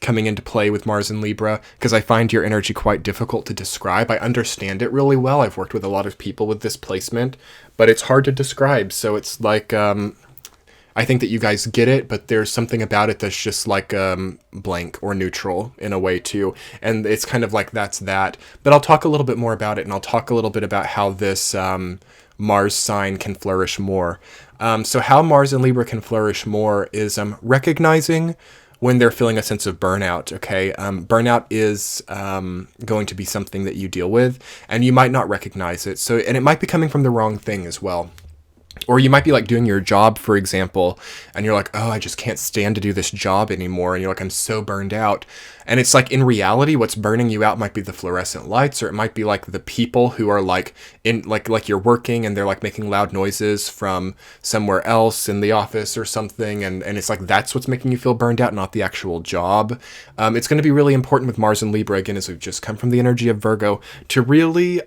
coming into play with Mars and Libra, because I find your energy quite difficult to describe. I understand it really well. I've worked with a lot of people with this placement, but it's hard to describe. So it's like, I think that you guys get it, but there's something about it that's just like blank or neutral in a way too. And it's kind of like that's that. But I'll talk a little bit more about it, and I'll talk a little bit about how this Mars sign can flourish more. So how Mars and Libra can flourish more is recognizing when they're feeling a sense of burnout, okay? Burnout is going to be something that you deal with, and you might not recognize it. So, and it might be coming from the wrong thing as well. Or you might be like doing your job, for example, and you're like, oh, I just can't stand to do this job anymore. And you're like, I'm so burned out. And it's like, in reality, what's burning you out might be the fluorescent lights, or it might be like the people who are like in like you're working and they're like making loud noises from somewhere else in the office or something. And it's like, that's what's making you feel burned out, not the actual job. It's going to be really important with Mars and Libra, again, as we've just come from the energy of Virgo, to really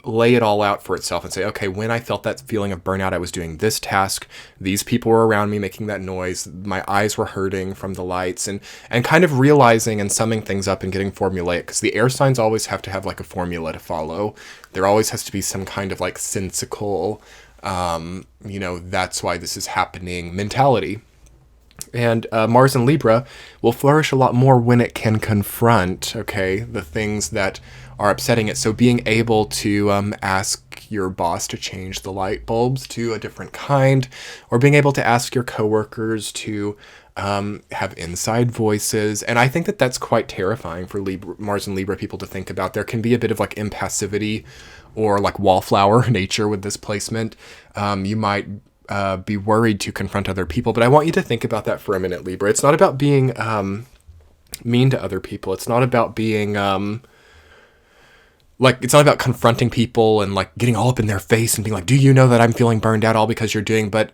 lay it all out for itself and say, okay, when I felt that feeling of burnout, I was doing this task, these people were around me making that noise, my eyes were hurting from the lights, and kind of realizing and summing things up and getting formulaic, because the air signs always have to have like a formula to follow. There always has to be some kind of like sensical, that's why this is happening mentality. And Mars and Libra will flourish a lot more when it can confront, okay, the things that are upsetting it. So being able to ask your boss to change the light bulbs to a different kind, or being able to ask your coworkers to have inside voices. And I think that that's quite terrifying for Mars and Libra people to think about. There can be a bit of like impassivity or like wallflower nature with this placement. You might be worried to confront other people, but I want you to think about that for a minute, Libra. It's not about being mean to other people. It's not about being it's not about confronting people and like getting all up in their face and being like, do you know that I'm feeling burned out all because you're doing, but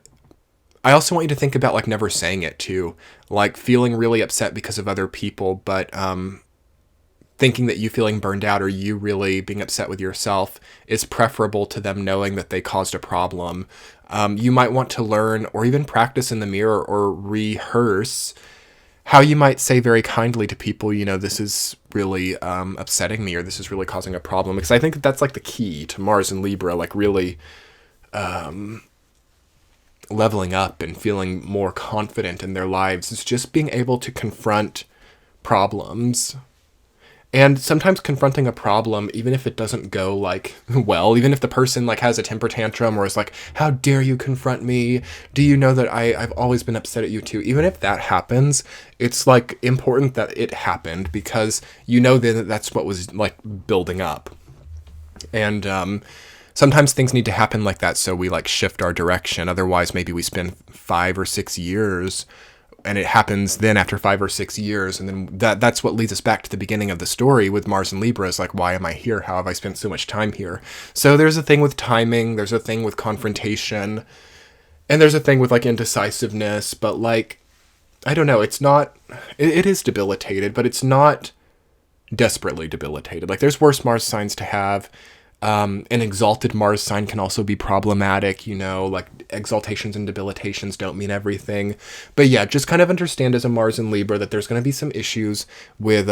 I also want you to think about like never saying it too, like feeling really upset because of other people, but thinking that you feeling burned out or you really being upset with yourself is preferable to them knowing that they caused a problem. You might want to learn or even practice in the mirror or rehearse how you might say very kindly to people, this is really upsetting me, or this is really causing a problem. Because I think that that's like the key to Mars and Libra, like really leveling up and feeling more confident in their lives, is just being able to confront problems. And sometimes confronting a problem, even if it doesn't go like well, even if the person like has a temper tantrum or is like, how dare you confront me? Do you know that I've always been upset at you too? Even if that happens, it's like important that it happened, because that that's what was like building up. And sometimes things need to happen like that so we like shift our direction. Otherwise, maybe we spend 5 or 6 years and it happens then after 5 or 6 years. And then that's what leads us back to the beginning of the story with Mars and Libra, is like, why am I here? How have I spent so much time here? So there's a thing with timing, there's a thing with confrontation, and there's a thing with like indecisiveness, but like, I don't know, it is debilitated, but it's not desperately debilitated. Like there's worse Mars signs to have. An exalted Mars sign can also be problematic, like exaltations and debilitations don't mean everything. But yeah, just kind of understand as a Mars and Libra that there's going to be some issues with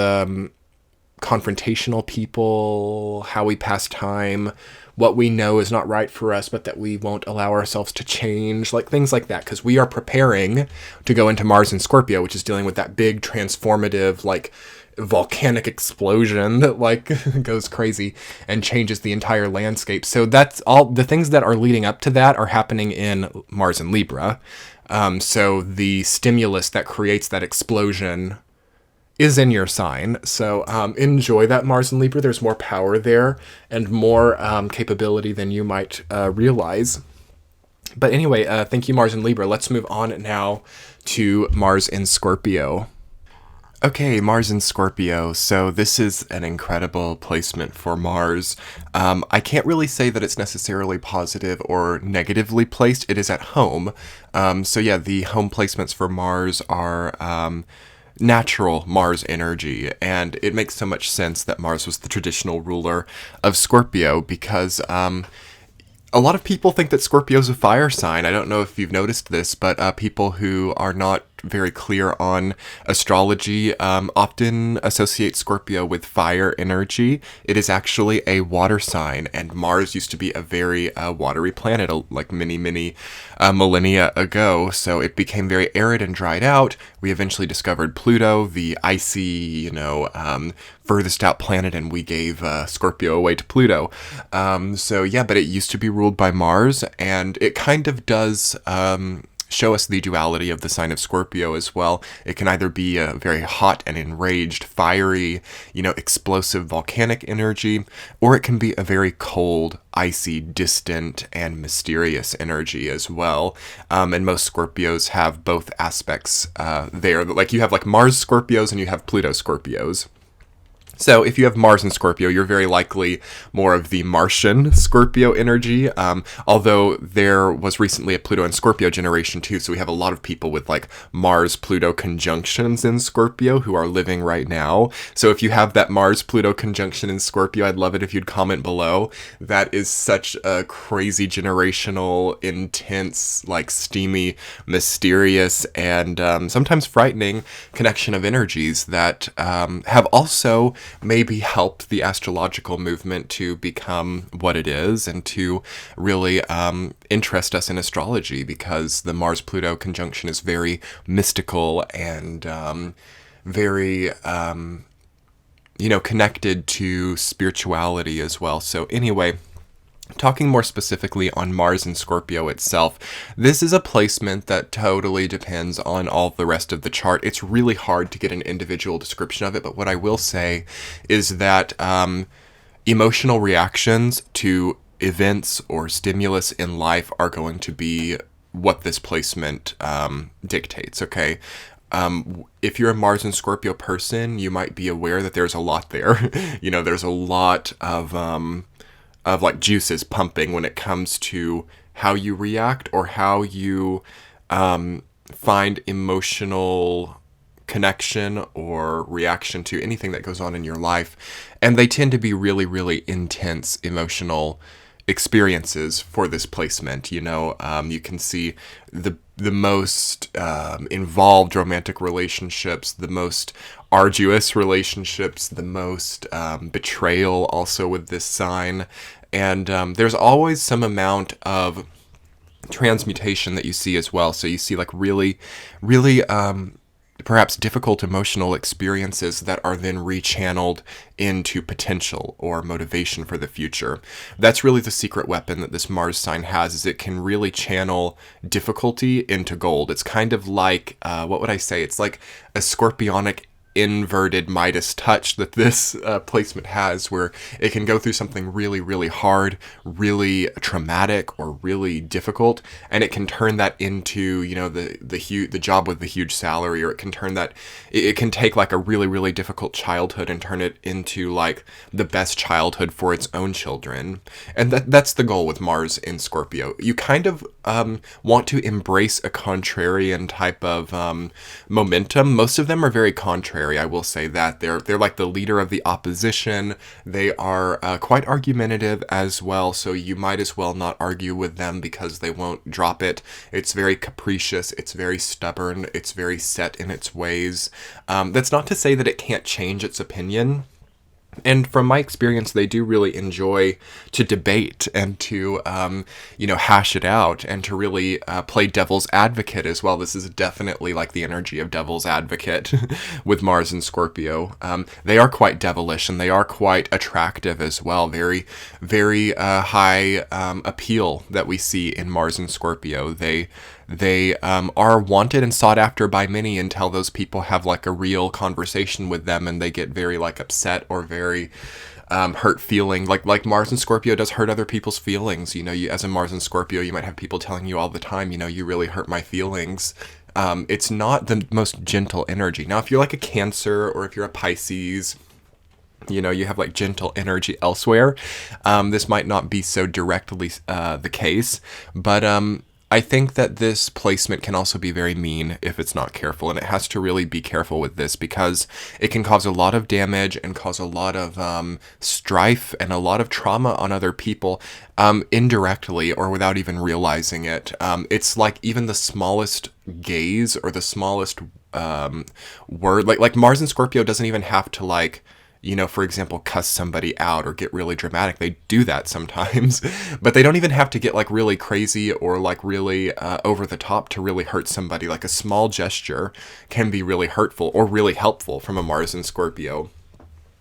confrontational people, how we pass time, what we know is not right for us, but that we won't allow ourselves to change, like things like that. Because we are preparing to go into Mars and Scorpio, which is dealing with that big transformative, like volcanic explosion that like goes crazy and changes the entire landscape. So that's all the things that are leading up to that are happening in Mars and Libra. So the stimulus that creates that explosion is in your sign. So enjoy that Mars and Libra. There's more power there and more capability than you might realize. But anyway, thank you, Mars and Libra. Let's move on now to Mars in Scorpio. Okay, Mars in Scorpio. So this is an incredible placement for Mars. I can't really say that it's necessarily positive or negatively placed. It is at home. So yeah, the home placements for Mars are natural Mars energy. And it makes so much sense that Mars was the traditional ruler of Scorpio, because a lot of people think that Scorpio is a fire sign. I don't know if you've noticed this, but people who are not very clear on astrology, often associate Scorpio with fire energy. It is actually a water sign, and Mars used to be a very watery planet, like many millennia ago. So it became very arid and dried out. We eventually discovered Pluto, the icy, furthest out planet, and we gave Scorpio away to Pluto. So yeah, but it used to be ruled by Mars, and it kind of does show us the duality of the sign of Scorpio as well. It can either be a very hot and enraged, fiery, explosive volcanic energy, or it can be a very cold, icy, distant, and mysterious energy as well. And most Scorpios have both aspects there. Like you have like Mars Scorpios and you have Pluto Scorpios. So if you have Mars in Scorpio, you're very likely more of the Martian Scorpio energy, although there was recently a Pluto and Scorpio generation too, so we have a lot of people with like Mars-Pluto conjunctions in Scorpio who are living right now. So if you have that Mars-Pluto conjunction in Scorpio, I'd love it if you'd comment below. That is such a crazy generational, intense, like steamy, mysterious, and sometimes frightening connection of energies that have also maybe helped the astrological movement to become what it is and to really interest us in astrology, because the Mars-Pluto conjunction is very mystical and very connected to spirituality as well. So anyway, talking more specifically on Mars and Scorpio itself, this is a placement that totally depends on all the rest of the chart. It's really hard to get an individual description of it, but what I will say is that emotional reactions to events or stimulus in life are going to be what this placement dictates, okay? If you're a Mars and Scorpio person, you might be aware that there's a lot there. There's a lot of like juices pumping when it comes to how you react or how you find emotional connection or reaction to anything that goes on in your life. And they tend to be really, really intense emotional experiences for this placement. You can see the most involved romantic relationships, the most arduous relationships, the most betrayal also with this sign. And there's always some amount of transmutation that you see as well. So you see like really, really perhaps difficult emotional experiences that are then rechanneled into potential or motivation for the future. That's really the secret weapon that this Mars sign has, is it can really channel difficulty into gold. It's kind of like, what would I say? It's like a scorpionic inverted Midas touch that this placement has, where it can go through something really, really hard, really traumatic, or really difficult, and it can turn that into, the job with the huge salary, or it can turn that, it can take like a really, really difficult childhood and turn it into like the best childhood for its own children. And that's the goal with Mars in Scorpio. You kind of want to embrace a contrarian type of momentum. Most of them are very contrary. I will say that they're like the leader of the opposition. They are quite argumentative as well, so you might as well not argue with them because they won't drop it. It's very capricious, it's very stubborn, it's very set in its ways. That's not to say that it can't change its opinion. And from my experience, they do really enjoy to debate and to, hash it out and to really play devil's advocate as well. This is definitely like the energy of devil's advocate with Mars and Scorpio. They are quite devilish and they are quite attractive as well. Very, very high appeal that we see in Mars and Scorpio. They are wanted and sought after by many until those people have like a real conversation with them and they get very like upset or very hurt feeling. Like Mars and Scorpio does hurt other people's feelings. As a Mars and Scorpio, you might have people telling you all the time, you really hurt my feelings. It's not the most gentle energy. Now, if you're like a Cancer or if you're a Pisces, you have like gentle energy elsewhere, this might not be so directly the case, but I think that this placement can also be very mean if it's not careful, and it has to really be careful with this because it can cause a lot of damage and cause a lot of strife and a lot of trauma on other people indirectly or without even realizing it. It's like even the smallest gaze or the smallest word, like Mars and Scorpio doesn't even have to like, you know, for example, cuss somebody out or get really dramatic. They do that sometimes, but they don't even have to get like really crazy or like really over the top to really hurt somebody. Like a small gesture can be really hurtful or really helpful from a Mars and Scorpio.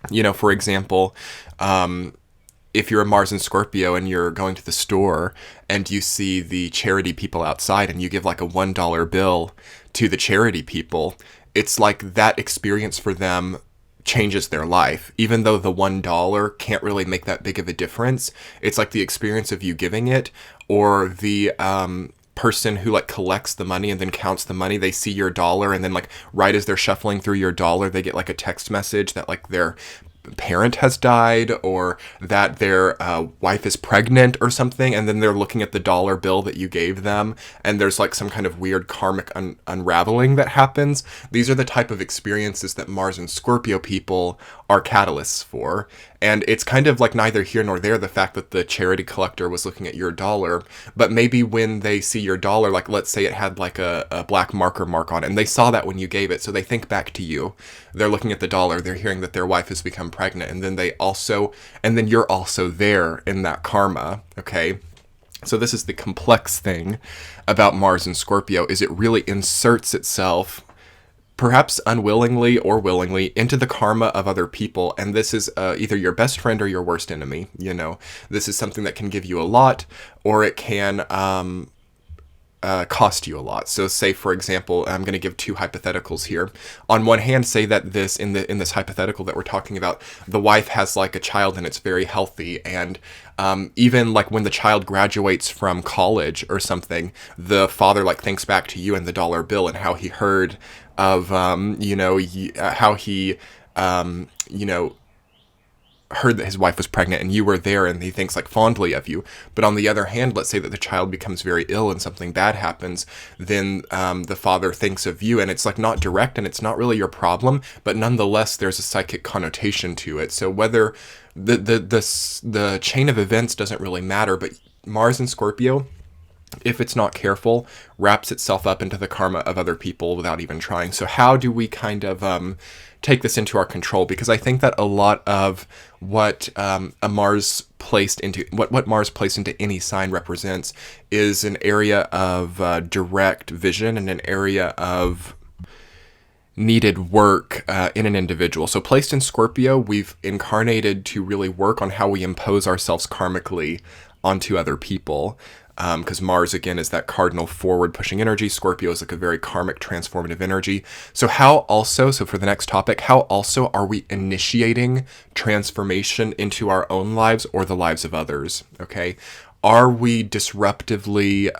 You know, for example, if you're a Mars and Scorpio and you're going to the store and you see the charity people outside and you give like a $1 bill to the charity people, it's like that experience for them changes their life. Even though the $1 can't really make that big of a difference, it's like the experience of you giving it, or the person who like collects the money and then counts the money, they see your dollar and then like right as they're shuffling through your dollar, they get like a text message that like their parent has died or that their wife is pregnant or something, and then they're looking at the dollar bill that you gave them and there's like some kind of weird karmic unraveling that happens. These are the type of experiences that Mars and Scorpio people are catalysts for. And it's kind of like neither here nor there, the fact that the charity collector was looking at your dollar, but maybe when they see your dollar, like let's say it had like a black marker mark on it, and they saw that when you gave it, so they think back to you. They're looking at the dollar, they're hearing that their wife has become pregnant, and then you're also there in that karma, okay? So this is the complex thing about Mars and Scorpio, is it really inserts itself, perhaps unwillingly or willingly, into the karma of other people. And this is either your best friend or your worst enemy. You know, this is something that can give you a lot, or it can cost you a lot. So say, for example, I'm going to give two hypotheticals here. On one hand, say that this in this hypothetical that we're talking about, the wife has like a child and it's very healthy, and even like when the child graduates from college or something, the father like thinks back to you and the dollar bill and how he heard of how he heard that his wife was pregnant and you were there, and he thinks like fondly of you. But on the other hand, let's say that the child becomes very ill and something bad happens, then the father thinks of you, and it's like not direct and it's not really your problem, but nonetheless there's a psychic connotation to it. So whether the chain of events doesn't really matter, but Mars and Scorpio, if it's not careful, wraps itself up into the karma of other people without even trying. So how do we kind of take this into our control? Because I think that a lot of what Mars placed into any sign represents is an area of direct vision and an area of needed work in an individual. So placed in Scorpio, we've incarnated to really work on how we impose ourselves karmically onto other people. Because Mars, again, is that cardinal forward pushing energy. Scorpio is like a very karmic transformative energy. So for the next topic, how also are we initiating transformation into our own lives or the lives of others? Okay. Are we disruptively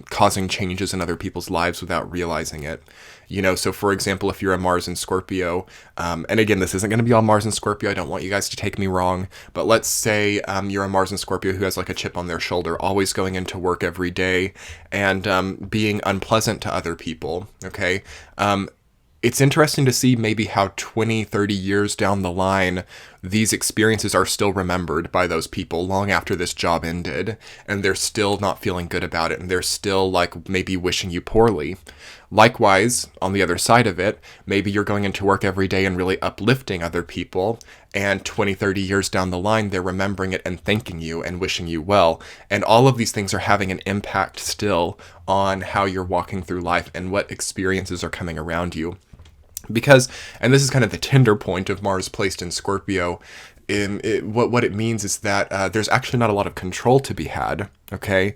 causing changes in other people's lives without realizing it? You know, so for example, if you're a Mars and Scorpio, and again, this isn't going to be all Mars and Scorpio, I don't want you guys to take me wrong, but let's say you're a Mars and Scorpio who has like a chip on their shoulder, always going into work every day and being unpleasant to other people, okay? It's interesting to see maybe how 20, 30 years down the line, these experiences are still remembered by those people long after this job ended, and they're still not feeling good about it, and they're still like maybe wishing you poorly. Likewise, on the other side of it, maybe you're going into work every day and really uplifting other people, and 20, 30 years down the line, they're remembering it and thanking you and wishing you well. And all of these things are having an impact still on how you're walking through life and what experiences are coming around you. Because, and this is kind of the tender point of Mars placed in Scorpio, what it means is that there's actually not a lot of control to be had, okay?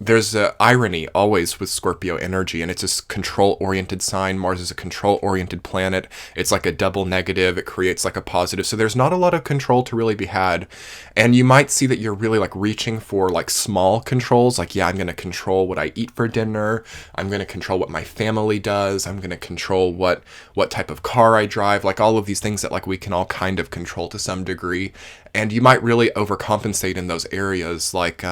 There's an irony always with Scorpio energy, and it's a control-oriented sign. Mars is a control-oriented planet. It's like a double negative. It creates like a positive. So there's not a lot of control to really be had. And you might see that you're really like reaching for like small controls. Like, yeah, I'm going to control what I eat for dinner. I'm going to control what my family does. I'm going to control what type of car I drive. Like all of these things that like we can all kind of control to some degree. And you might really overcompensate in those areas. Like,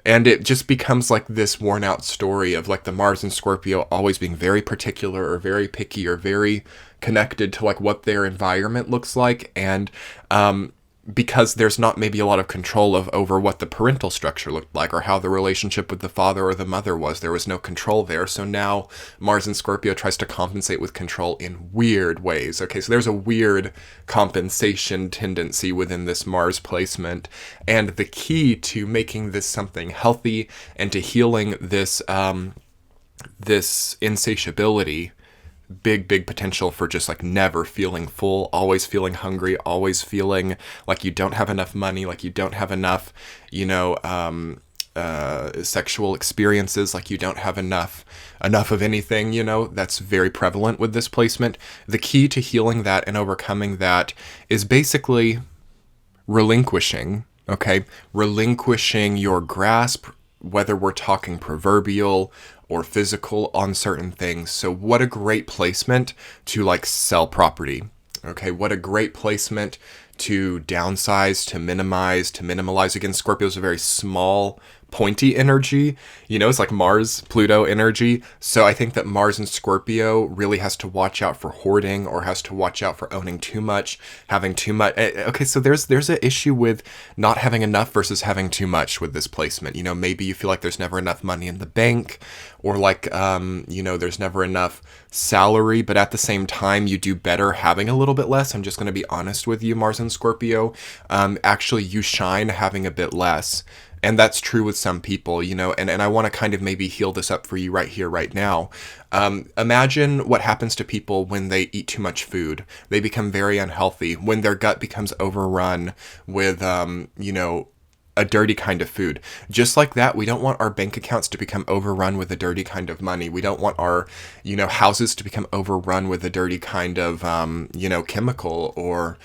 and it just becomes like this worn out story of like the Mars and Scorpio always being very particular or very picky or very connected to like what their environment looks like. And because there's not maybe a lot of control over what the parental structure looked like or how the relationship with the father or the mother was. There was no control there. So now Mars in Scorpio tries to compensate with control in weird ways. Okay, so there's a weird compensation tendency within this Mars placement. And the key to making this something healthy and to healing this this insatiability, big potential for just like never feeling full, always feeling hungry, always feeling like you don't have enough money, like you don't have enough, sexual experiences, like you don't have enough of anything, that's very prevalent with this placement. The key to healing that and overcoming that is basically relinquishing your grasp, whether we're talking proverbial or physical, on certain things. So what a great placement to like sell property. Okay, what a great placement to downsize, to minimize, to minimalize. Again, Scorpio is a very small, pointy energy. It's like Mars, Pluto energy. So I think that Mars in Scorpio really has to watch out for hoarding, or has to watch out for owning too much, having too much. Okay, so there's an issue with not having enough versus having too much with this placement. Maybe you feel like there's never enough money in the bank, or like, there's never enough salary, but at the same time, you do better having a little bit less. I'm just going to be honest with you, Mars in Scorpio. Actually, you shine having a bit less. And that's true with some people, and I want to kind of maybe heal this up for you right here, right now. Imagine what happens to people when they eat too much food. They become very unhealthy, when their gut becomes overrun with, a dirty kind of food. Just like that, we don't want our bank accounts to become overrun with a dirty kind of money. We don't want our, houses to become overrun with a dirty kind of, chemical or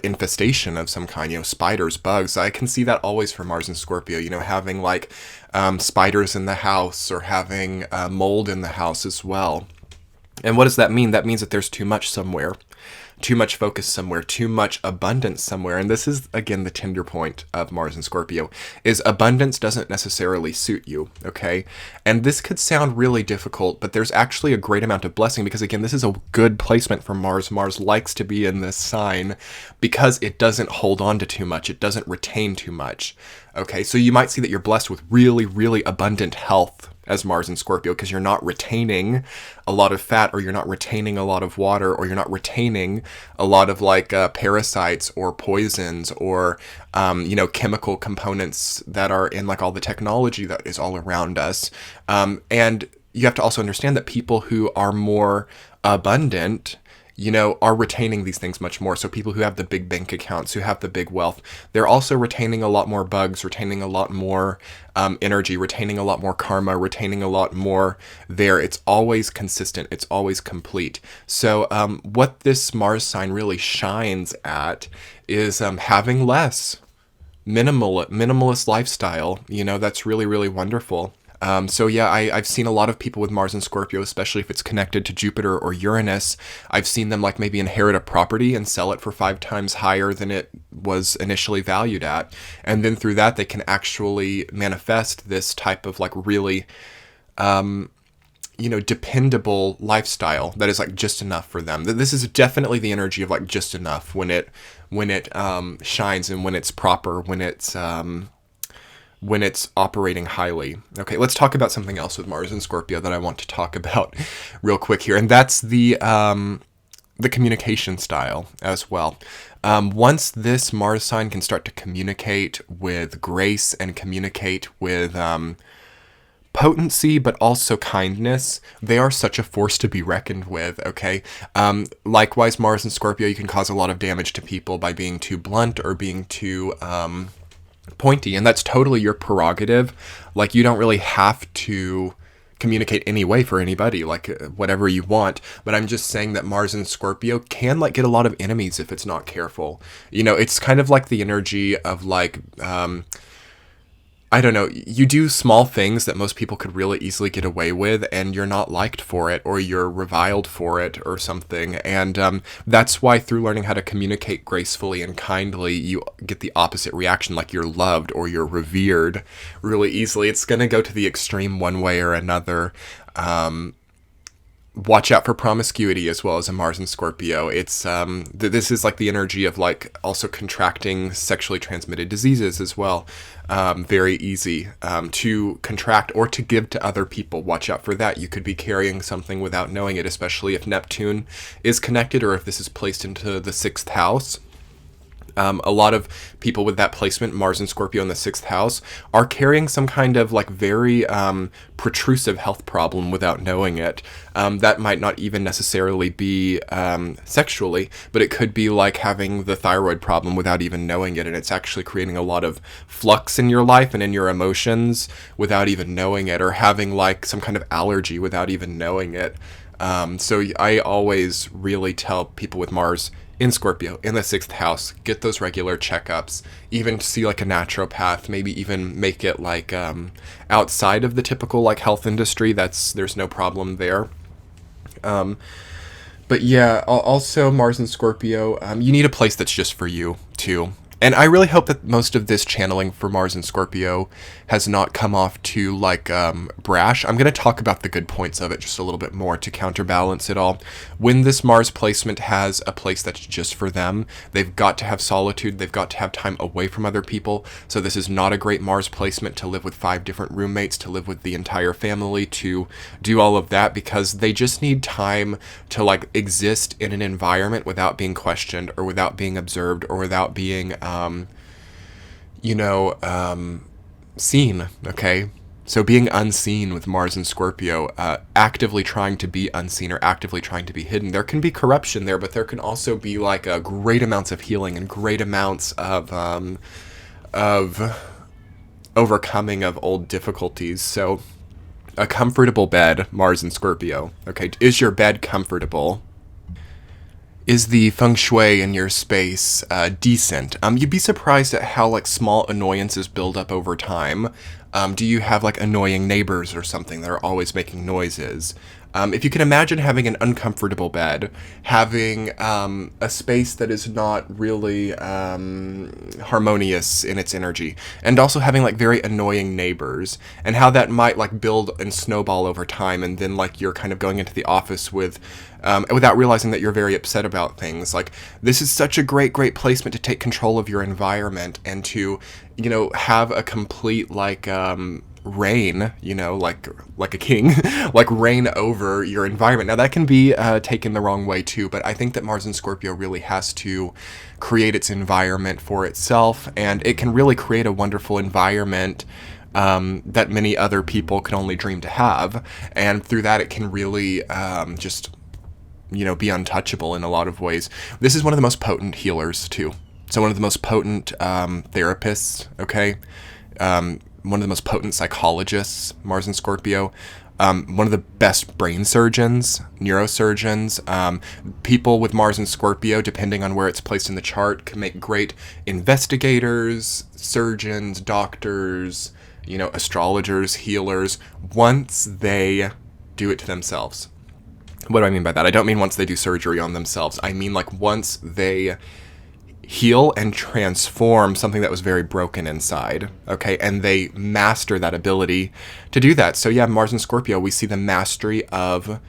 infestation of some kind, spiders, bugs. I can see that always for Mars and Scorpio, having like spiders in the house, or having mold in the house as well. And what does that mean? That means that there's too much somewhere. Too much focus somewhere, too much abundance somewhere. And this is, again, the tender point of Mars and Scorpio, is abundance doesn't necessarily suit you, okay? And this could sound really difficult, but there's actually a great amount of blessing, because, again, this is a good placement for Mars. Mars likes to be in this sign because it doesn't hold on to too much. It doesn't retain too much, okay? So you might see that you're blessed with really, really abundant health as Mars and Scorpio, because you're not retaining a lot of fat, or you're not retaining a lot of water, or you're not retaining a lot of like parasites or poisons or chemical components that are in like all the technology that is all around us. And you have to also understand that people who are more abundant, are retaining these things much more. So people who have the big bank accounts, who have the big wealth, they're also retaining a lot more bugs, retaining a lot more energy, retaining a lot more karma, retaining a lot more there. It's always consistent. It's always complete. So what this Mars sign really shines at is having less, minimalist lifestyle. That's really, really wonderful. I've seen a lot of people with Mars and Scorpio, especially if it's connected to Jupiter or Uranus. I've seen them like maybe inherit a property and sell it for 5 times higher than it was initially valued at. And then through that, they can actually manifest this type of like really, dependable lifestyle that is like just enough for them. This is definitely the energy of like just enough when it shines, and when it's proper, when it's operating highly. Okay, let's talk about something else with Mars and Scorpio that I want to talk about real quick here, and that's the communication style as well. Once this Mars sign can start to communicate with grace and communicate with potency, but also kindness, they are such a force to be reckoned with, okay? Likewise, Mars and Scorpio, you can cause a lot of damage to people by being too blunt or being too pointy, and that's totally your prerogative. Like, you don't really have to communicate any way for anybody, like whatever you want. But I'm just saying that Mars and Scorpio can like get a lot of enemies if it's not careful. It's kind of like the energy of like I don't know, you do small things that most people could really easily get away with, and you're not liked for it, or you're reviled for it or something. And that's why through learning how to communicate gracefully and kindly, you get the opposite reaction, like you're loved or you're revered really easily. It's going to go to the extreme one way or another. Watch out for promiscuity as well as a Mars and Scorpio. It's this is like the energy of like also contracting sexually transmitted diseases as well. Very easy to contract or to give to other people. Watch out for that. You could be carrying something without knowing it, especially if Neptune is connected or if this is placed into the 6th house. A lot of people with that placement, Mars and Scorpio in the 6th house, are carrying some kind of like very protrusive health problem without knowing it. That might not even necessarily be sexually, but it could be like having the thyroid problem without even knowing it. And it's actually creating a lot of flux in your life and in your emotions without even knowing it, or having like some kind of allergy without even knowing it. So I always really tell people with Mars in Scorpio, in the 6th house, get those regular checkups, even see like a naturopath, maybe even make it like outside of the typical like health industry. There's no problem there. But yeah, also Mars and Scorpio, you need a place that's just for you too. And I really hope that most of this channeling for Mars and Scorpio has not come off too like brash. I'm going to talk about the good points of it just a little bit more to counterbalance it all. When this Mars placement has a place that's just for them, they've got to have solitude. They've got to have time away from other people. So this is not a great Mars placement to live with 5 different roommates, to live with the entire family, to do all of that, because they just need time to like exist in an environment without being questioned or without being observed or without being seen, okay? So being unseen with Mars and Scorpio, actively trying to be unseen or actively trying to be hidden. There can be corruption there, but there can also be like great amounts of healing and great amounts of overcoming of old difficulties. So a comfortable bed, Mars and Scorpio, okay? Is your bed comfortable? Is the feng shui in your space decent? You'd be surprised at how like small annoyances build up over time. Do you have like annoying neighbors or something that are always making noises? If you can imagine having an uncomfortable bed, having a space that is not really harmonious in its energy, and also having like very annoying neighbors, and how that might like build and snowball over time, and then like you're kind of going into the office with without realizing that you're very upset about things. Like, this is such a great placement to take control of your environment and to, have a complete like reign, like a king, like reign over your environment. Now that can be taken the wrong way too, but I think that Mars and Scorpio really has to create its environment for itself, and it can really create a wonderful environment that many other people can only dream to have, and through that it can really just be untouchable in a lot of ways. This is one of the most potent healers too. So one of the most potent therapists, okay? One of the most potent psychologists, Mars and Scorpio. One of the best brain surgeons, neurosurgeons. People with Mars and Scorpio, depending on where it's placed in the chart, can make great investigators, surgeons, doctors, astrologers, healers, once they do it to themselves. What do I mean by that? I don't mean once they do surgery on themselves. I mean like once they heal and transform something that was very broken inside, okay? And they master that ability to do that. So yeah, Mars and Scorpio, we see the mastery of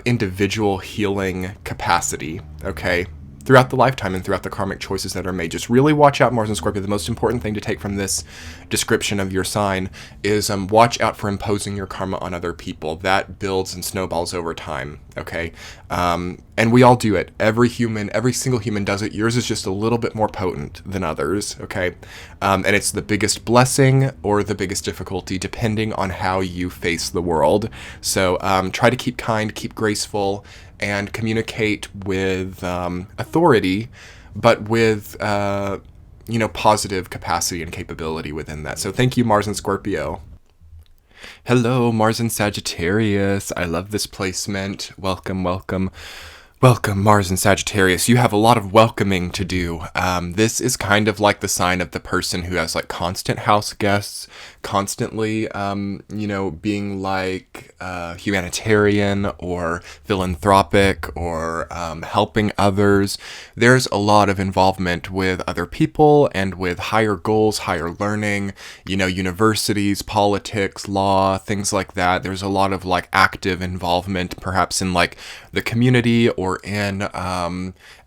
individual healing capacity, okay? Throughout the lifetime and throughout the karmic choices that are made. Just really watch out, Mars and Scorpio. The most important thing to take from this description of your sign is watch out for imposing your karma on other people. That builds and snowballs over time, okay? And we all do it. Every single human does it. Yours is just a little bit more potent than others, okay? And it's the biggest blessing or the biggest difficulty, depending on how you face the world. So try to keep kind, keep graceful, and communicate with authority, but with positive capacity and capability within that. So thank you, Mars and Scorpio. Hello, Mars and Sagittarius. I love this placement. Welcome, Mars and Sagittarius. You have a lot of welcoming to do. This is kind of like the sign of the person who has like constant house guests, constantly, being like humanitarian or philanthropic or helping others. There's a lot of involvement with other people and with higher goals, higher learning, universities, politics, law, things like that. There's a lot of like active involvement, perhaps in like the community or in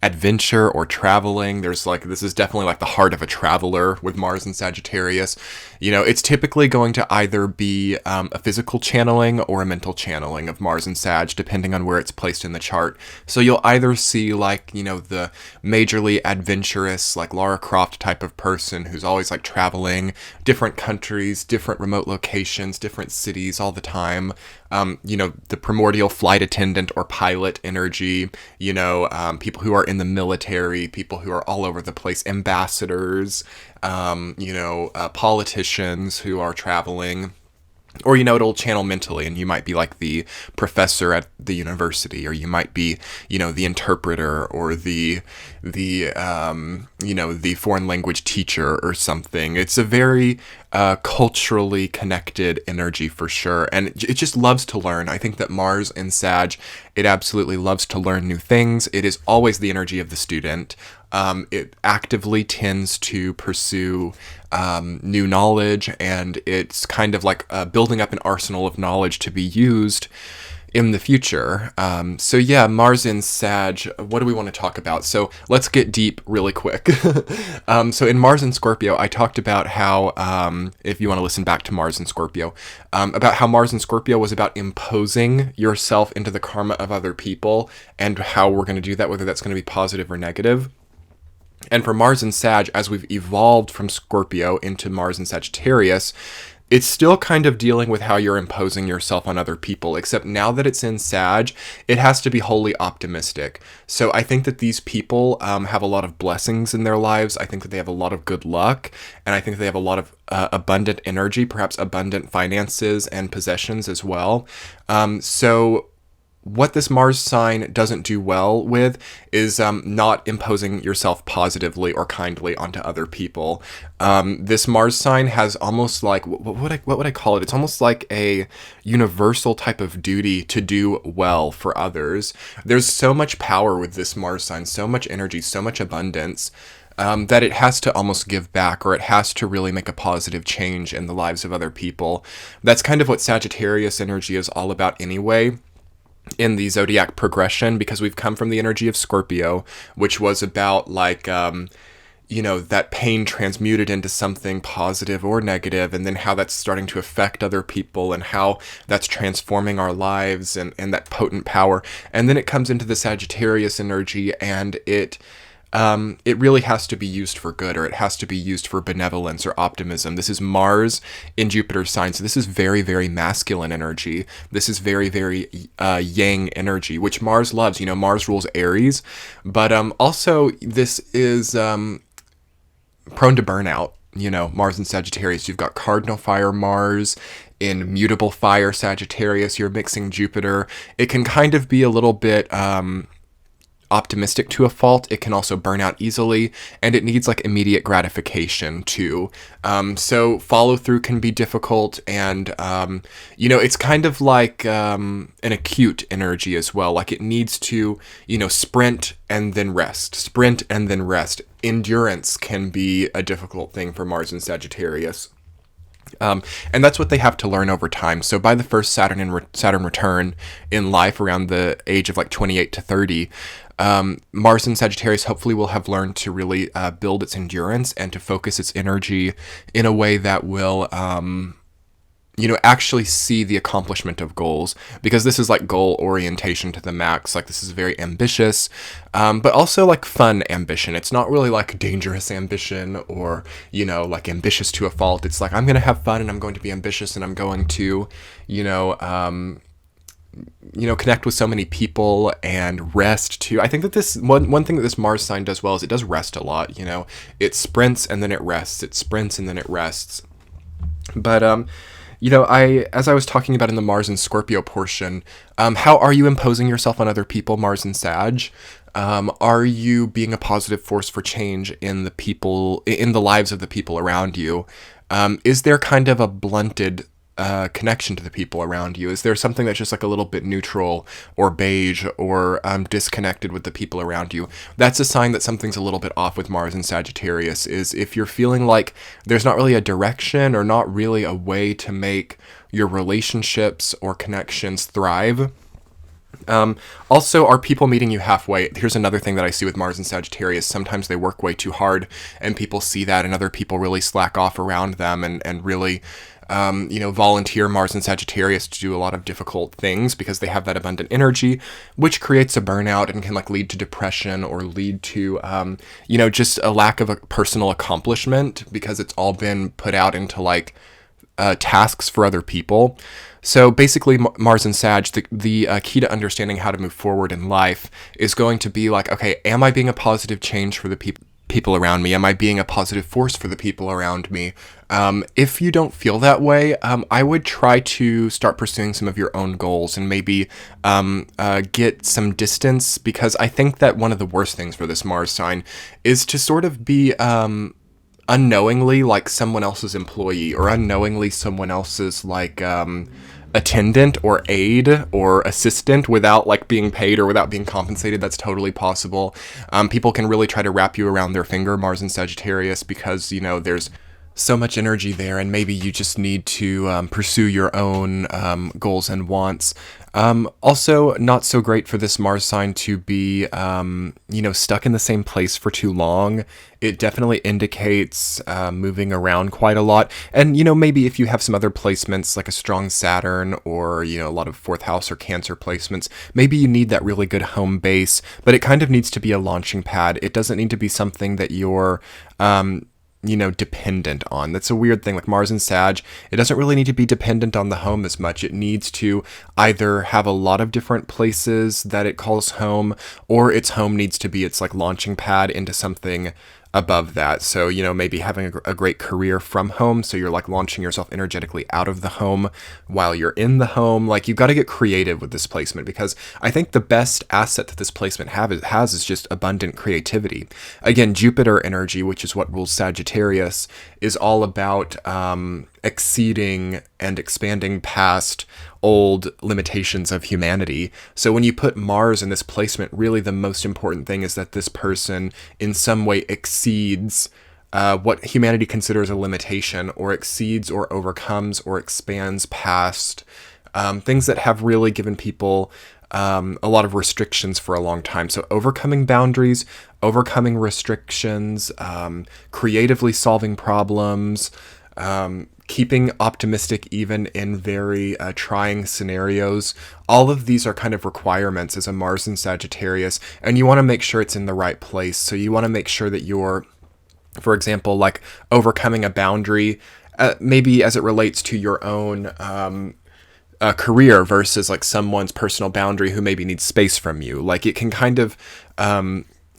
adventure or traveling. There's like, this is definitely like the heart of a traveler with Mars and Sagittarius. It's typically going to either be a physical channeling or a mental channeling of Mars and Sag, depending on where it's placed in the chart. So you'll either see like, the majorly adventurous, like Lara Croft type of person who's always like traveling different countries, different remote locations, different cities all the time. The primordial flight attendant or pilot energy, people who are in the military, people who are all over the place, ambassadors, politicians who are traveling. Or, it'll channel mentally, and you might be like the professor at the university, or you might be, the interpreter or the foreign language teacher or something. It's a very culturally connected energy for sure, and it just loves to learn. I think that Mars and Sag, it absolutely loves to learn new things. It is always the energy of the student. It actively tends to pursue new knowledge, and it's kind of like building up an arsenal of knowledge to be used in the future. So yeah, Mars in Sag, what do we want to talk about? So let's get deep really quick. So in Mars and Scorpio, I talked about how, if you want to listen back to Mars and Scorpio, about how Mars and Scorpio was about imposing yourself into the karma of other people, and how we're going to do that, whether that's going to be positive or negative. And for Mars and Sag, as we've evolved from Scorpio into Mars and Sagittarius, it's still kind of dealing with how you're imposing yourself on other people, except now that it's in Sag, it has to be wholly optimistic. So I think that these people have a lot of blessings in their lives. I think that they have a lot of good luck, and I think they have a lot of abundant energy, perhaps abundant finances and possessions as well. So what this Mars sign doesn't do well with is not imposing yourself positively or kindly onto other people. This Mars sign has almost like, what would I call it? It's almost like a universal type of duty to do well for others. There's so much power with this Mars sign, so much energy, so much abundance, that it has to almost give back, or it has to really make a positive change in the lives of other people. That's kind of what Sagittarius energy is all about anyway, in the zodiac progression, because we've come from the energy of Scorpio, which was about like, that pain transmuted into something positive or negative, and then how that's starting to affect other people, and how that's transforming our lives, and that potent power. And then it comes into the Sagittarius energy, and it really has to be used for good, or it has to be used for benevolence or optimism. This is Mars in Jupiter's sign, so this is very, very masculine energy. This is very, very yang energy, which Mars loves. Mars rules Aries, but also this is prone to burnout. Mars and Sagittarius. You've got cardinal fire Mars in mutable fire Sagittarius. You're mixing Jupiter. It can kind of be a little bit optimistic to a fault. It can also burn out easily, and it needs like immediate gratification too. So follow through can be difficult, and it's kind of like an acute energy as well. Like it needs to, sprint and then rest, sprint and then rest. Endurance can be a difficult thing for Mars and Sagittarius. And that's what they have to learn over time. So by the first Saturn return in life, around the age of like 28 to 30, Mars and Sagittarius hopefully will have learned to really build its endurance and to focus its energy in a way that will actually see the accomplishment of goals, because this is like goal orientation to the max. Like this is very ambitious, but also like fun ambition. It's not really like dangerous ambition or, like ambitious to a fault. It's like, I'm going to have fun and I'm going to be ambitious and I'm going to, connect with so many people and rest too. I think that this one thing that this Mars sign does well is it does rest a lot. It sprints and then it rests. It sprints and then it rests. But, as I was talking about in the Mars and Scorpio portion, how are you imposing yourself on other people, Mars and Sag? Are you being a positive force for change in the lives of the people around you? Is there kind of a blunted connection to the people around you? Is there something that's just like a little bit neutral or beige or disconnected with the people around you? That's a sign that something's a little bit off with Mars and Sagittarius, is if you're feeling like there's not really a direction or not really a way to make your relationships or connections thrive. Also, are people meeting you halfway? Here's another thing that I see with Mars and Sagittarius. Sometimes they work way too hard and people see that, and other people really slack off around them and really, volunteer Mars and Sagittarius to do a lot of difficult things because they have that abundant energy, which creates a burnout and can like lead to depression or lead to, just a lack of a personal accomplishment because it's all been put out into like tasks for other people. So basically, Mars and Sag, the key to understanding how to move forward in life is going to be like, okay, am I being a positive change for the people around me? Am I being a positive force for the people around me? If you don't feel that way, I would try to start pursuing some of your own goals and maybe get some distance, because I think that one of the worst things for this Mars sign is to sort of be unknowingly like someone else's employee, or unknowingly someone else's like attendant or aide or assistant without like being paid or without being compensated. That's totally possible. People can really try to wrap you around their finger, Mars and Sagittarius, because there's so much energy there, and maybe you just need to pursue your own goals and wants. Also, not so great for this Mars sign to be, stuck in the same place for too long. It definitely indicates moving around quite a lot. And, maybe if you have some other placements like a strong Saturn or, a lot of fourth house or Cancer placements, maybe you need that really good home base, but it kind of needs to be a launching pad. It doesn't need to be something that you're, dependent on. That's a weird thing. Like Mars and Sag, it doesn't really need to be dependent on the home as much. It needs to either have a lot of different places that it calls home, or its home needs to be its like launching pad into something above that. So, maybe having a great career from home. So you're like launching yourself energetically out of the home while you're in the home. Like you've got to get creative with this placement, because I think the best asset that this placement has is just abundant creativity. Again, Jupiter energy, which is what rules Sagittarius, is all about exceeding and expanding past old limitations of humanity. So when you put Mars in this placement, really the most important thing is that this person in some way exceeds what humanity considers a limitation, or exceeds or overcomes or expands past things that have really given people a lot of restrictions for a long time. So overcoming boundaries, overcoming restrictions, creatively solving problems, keeping optimistic even in very trying scenarios. All of these are kind of requirements as a Mars in Sagittarius, and you want to make sure it's in the right place. So you want to make sure that you're, for example, like overcoming a boundary, maybe as it relates to your own career versus like someone's personal boundary who maybe needs space from you. Like it can kind of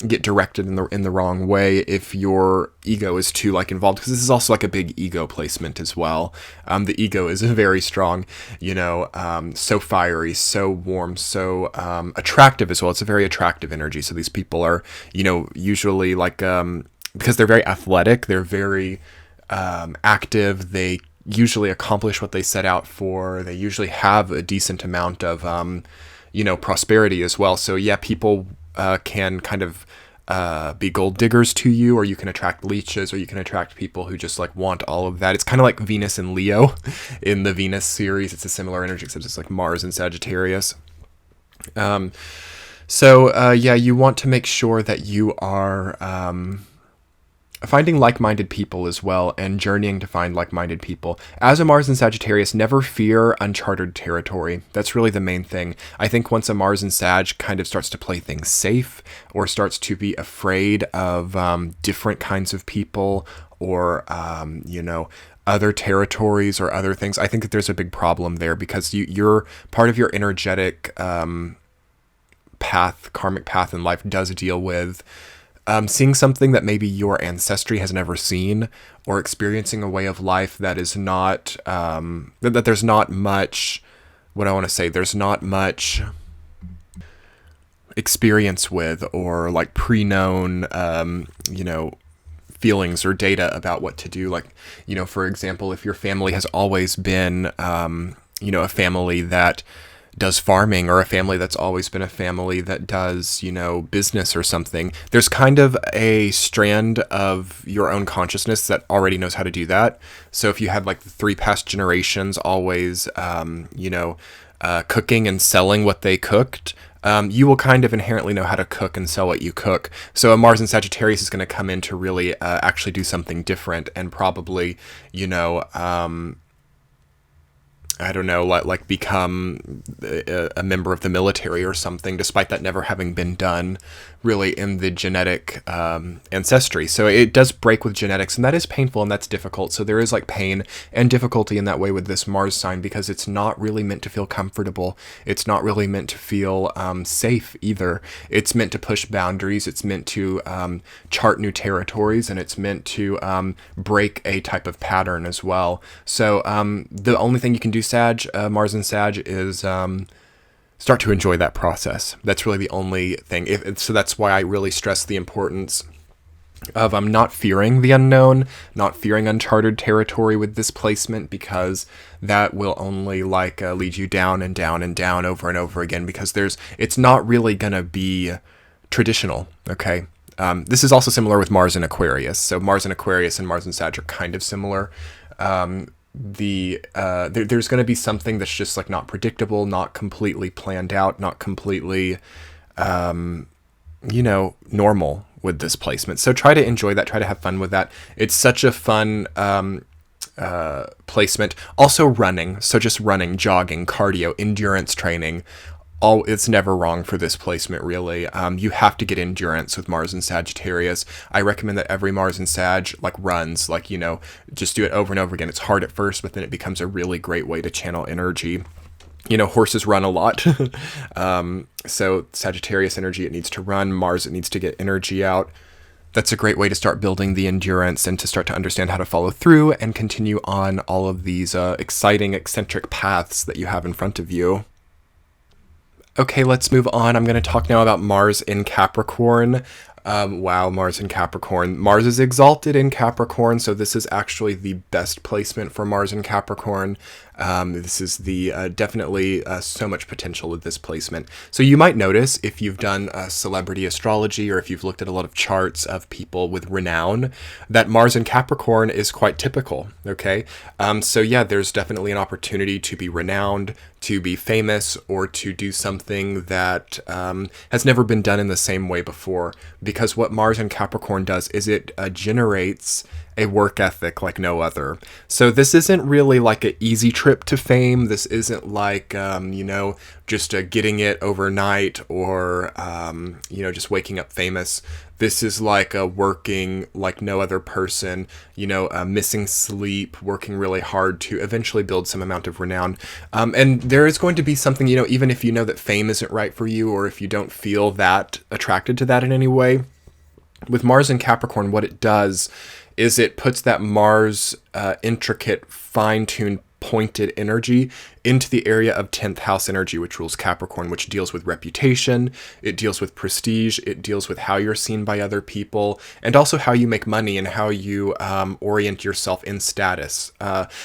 get directed in the wrong way if your ego is too like involved, because this is also like a big ego placement as well. The ego is very strong, so fiery, so warm, so attractive as well. It's a very attractive energy. So these people are, usually like because they're very athletic, they're very active, they usually accomplish what they set out for, they usually have a decent amount of prosperity as well. So yeah, people can kind of be gold diggers to you, or you can attract leeches, or you can attract people who just like want all of that. It's kind of like Venus and Leo in the Venus series. It's a similar energy, except it's like Mars and Sagittarius. You want to make sure that you are finding like-minded people as well, and journeying to find like-minded people. As a Mars in Sagittarius, never fear uncharted territory. That's really the main thing. I think once a Mars in Sag kind of starts to play things safe, or starts to be afraid of different kinds of people, or other territories or other things, I think that there's a big problem there, because you're part of your energetic karmic path in life does deal with seeing something that maybe your ancestry has never seen, or experiencing a way of life that is not, that there's not much, there's not much experience with, or like pre-known, feelings or data about what to do. Like, you know, for example, if your family has always been, you know, a family that does farming, or a family that's always been a family that does, you know, business or something, there's kind of a strand of your own consciousness that already knows how to do that. So if you had like the 3 past generations always, you know, cooking and selling what they cooked, you will kind of inherently know how to cook and sell what you cook. So a Mars in Sagittarius is going to come in to really actually do something different, and probably, you know, I don't know, like become a member of the military or something, despite that never having been done really in the genetic ancestry. So it does break with genetics, and that is painful and that's difficult. So there is like pain and difficulty in that way with this Mars sign, because it's not really meant to feel comfortable. It's not really meant to feel safe either. It's meant to push boundaries. It's meant to chart new territories, and it's meant to break a type of pattern as well. So the only thing you can do, Mars and Sag, is start to enjoy that process. That's really the only thing. So that's why I really stress the importance of not fearing the unknown, not fearing uncharted territory with this placement, because that will only lead you down and down and down over and over again, because it's not really going to be traditional, okay? This is also similar with Mars and Aquarius. So Mars and Aquarius and Mars and Sag are kind of similar. There's going to be something that's just like not predictable, not completely planned out, not completely, you know, normal with this placement. So try to enjoy that, try to have fun with that. It's such a fun, placement. Also running. So just running, jogging, cardio, endurance training. It's never wrong for this placement, really. You have to get endurance with Mars and Sagittarius. I recommend that every Mars and Sag runs, you know, just do it over and over again. It's hard at first, but then it becomes a really great way to channel energy. You know, horses run a lot. So Sagittarius energy, it needs to run. Mars, it needs to get energy out. That's a great way to start building the endurance and to start to understand how to follow through and continue on all of these exciting, eccentric paths that you have in front of you. Okay, let's move on. I'm going to talk now about Mars in Capricorn. Wow, Mars in Capricorn. Mars is exalted in Capricorn, so this is actually the best placement for Mars in Capricorn. This is definitely so much potential with this placement. So you might notice, if you've done celebrity astrology, or if you've looked at a lot of charts of people with renown, that Mars in Capricorn is quite typical, okay? So yeah, there's definitely an opportunity to be renowned, to be famous, or to do something that has never been done in the same way before. Because what Mars in Capricorn does is it generates a work ethic like no other. So this isn't really like an easy trip to fame. This isn't like, you know, just getting it overnight, or, you know, just waking up famous. This is like working like no other person, you know, missing sleep, working really hard to eventually build some amount of renown. And there is going to be something, you know, even if you know that fame isn't right for you, or if you don't feel that attracted to that in any way, with Mars in Capricorn, what it does is it puts that Mars intricate, fine-tuned, pointed energy into the area of 10th house energy, which rules Capricorn, which deals with reputation, it deals with prestige, it deals with how you're seen by other people, and also how you make money and how you orient yourself in status.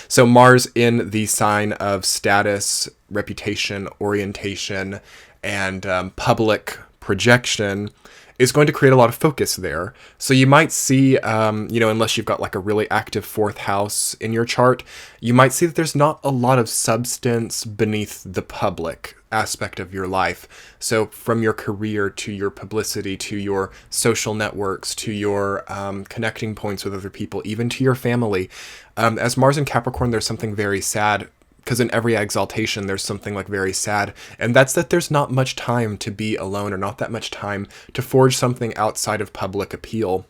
So Mars in the sign of status, reputation, orientation, and public projection is going to create a lot of focus there. So you might see, you know, unless you've got like a really active 4th house in your chart, you might see that there's not a lot of substance beneath the public aspect of your life. So from your career to your publicity, to your social networks, to your connecting points with other people, even to your family. As Mars in Capricorn, there's something very sad, because in every exaltation, there's something like very sad. And that's that there's not much time to be alone, or not that much time to forge something outside of public appeal.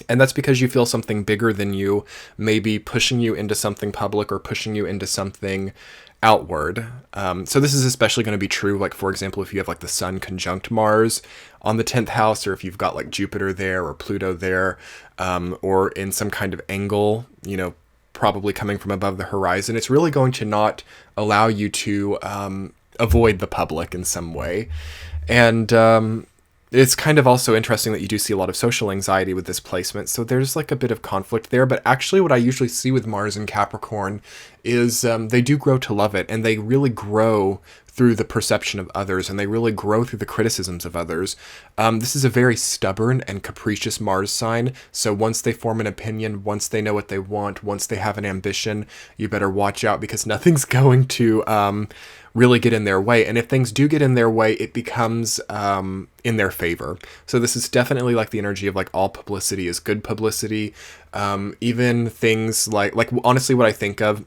And that's because you feel something bigger than you, maybe pushing you into something public, or pushing you into something outward. So this is especially going to be true, like, for example, if you have like the Sun conjunct Mars on the 10th house, or if you've got like Jupiter there or Pluto there, or in some kind of angle, you know, probably coming from above the horizon. It's really going to not allow you to avoid the public in some way. And It's kind of also interesting that you do see a lot of social anxiety with this placement. So there's like a bit of conflict there. But actually what I usually see with Mars and Capricorn is they do grow to love it. And they really grow through the perception of others. And they really grow through the criticisms of others. This is a very stubborn and capricious Mars sign. So once they form an opinion, once they know what they want, once they have an ambition, you better watch out, because nothing's going to really get in their way. And if things do get in their way, it becomes in their favor. So this is definitely like the energy of like all publicity is good publicity. Even things like honestly what I think of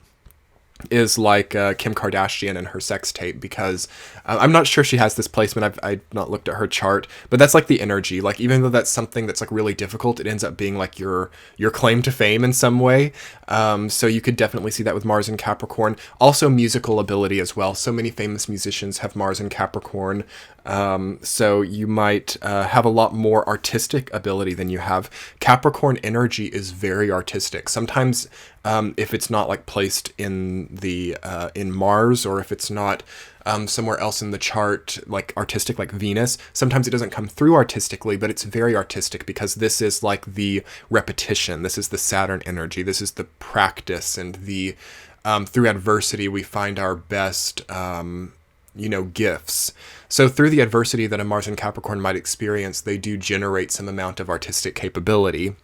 is like Kim Kardashian and her sex tape, because I'm not sure she has this placement. I've not looked at her chart, but that's like the energy. Like even though that's something that's like really difficult, it ends up being like your claim to fame in some way. So you could definitely see that with Mars and Capricorn. Also musical ability as well. So many famous musicians have Mars and Capricorn. So you might have a lot more artistic ability than you have. Capricorn energy is very artistic. Sometimes if it's not like placed in the in Mars, or if it's not somewhere else in the chart, like artistic, like Venus, sometimes it doesn't come through artistically, but it's very artistic because this is like the repetition. This is the Saturn energy. This is the practice, and the through adversity we find our best gifts. So through the adversity that a Mars and Capricorn might experience, they do generate some amount of artistic capability.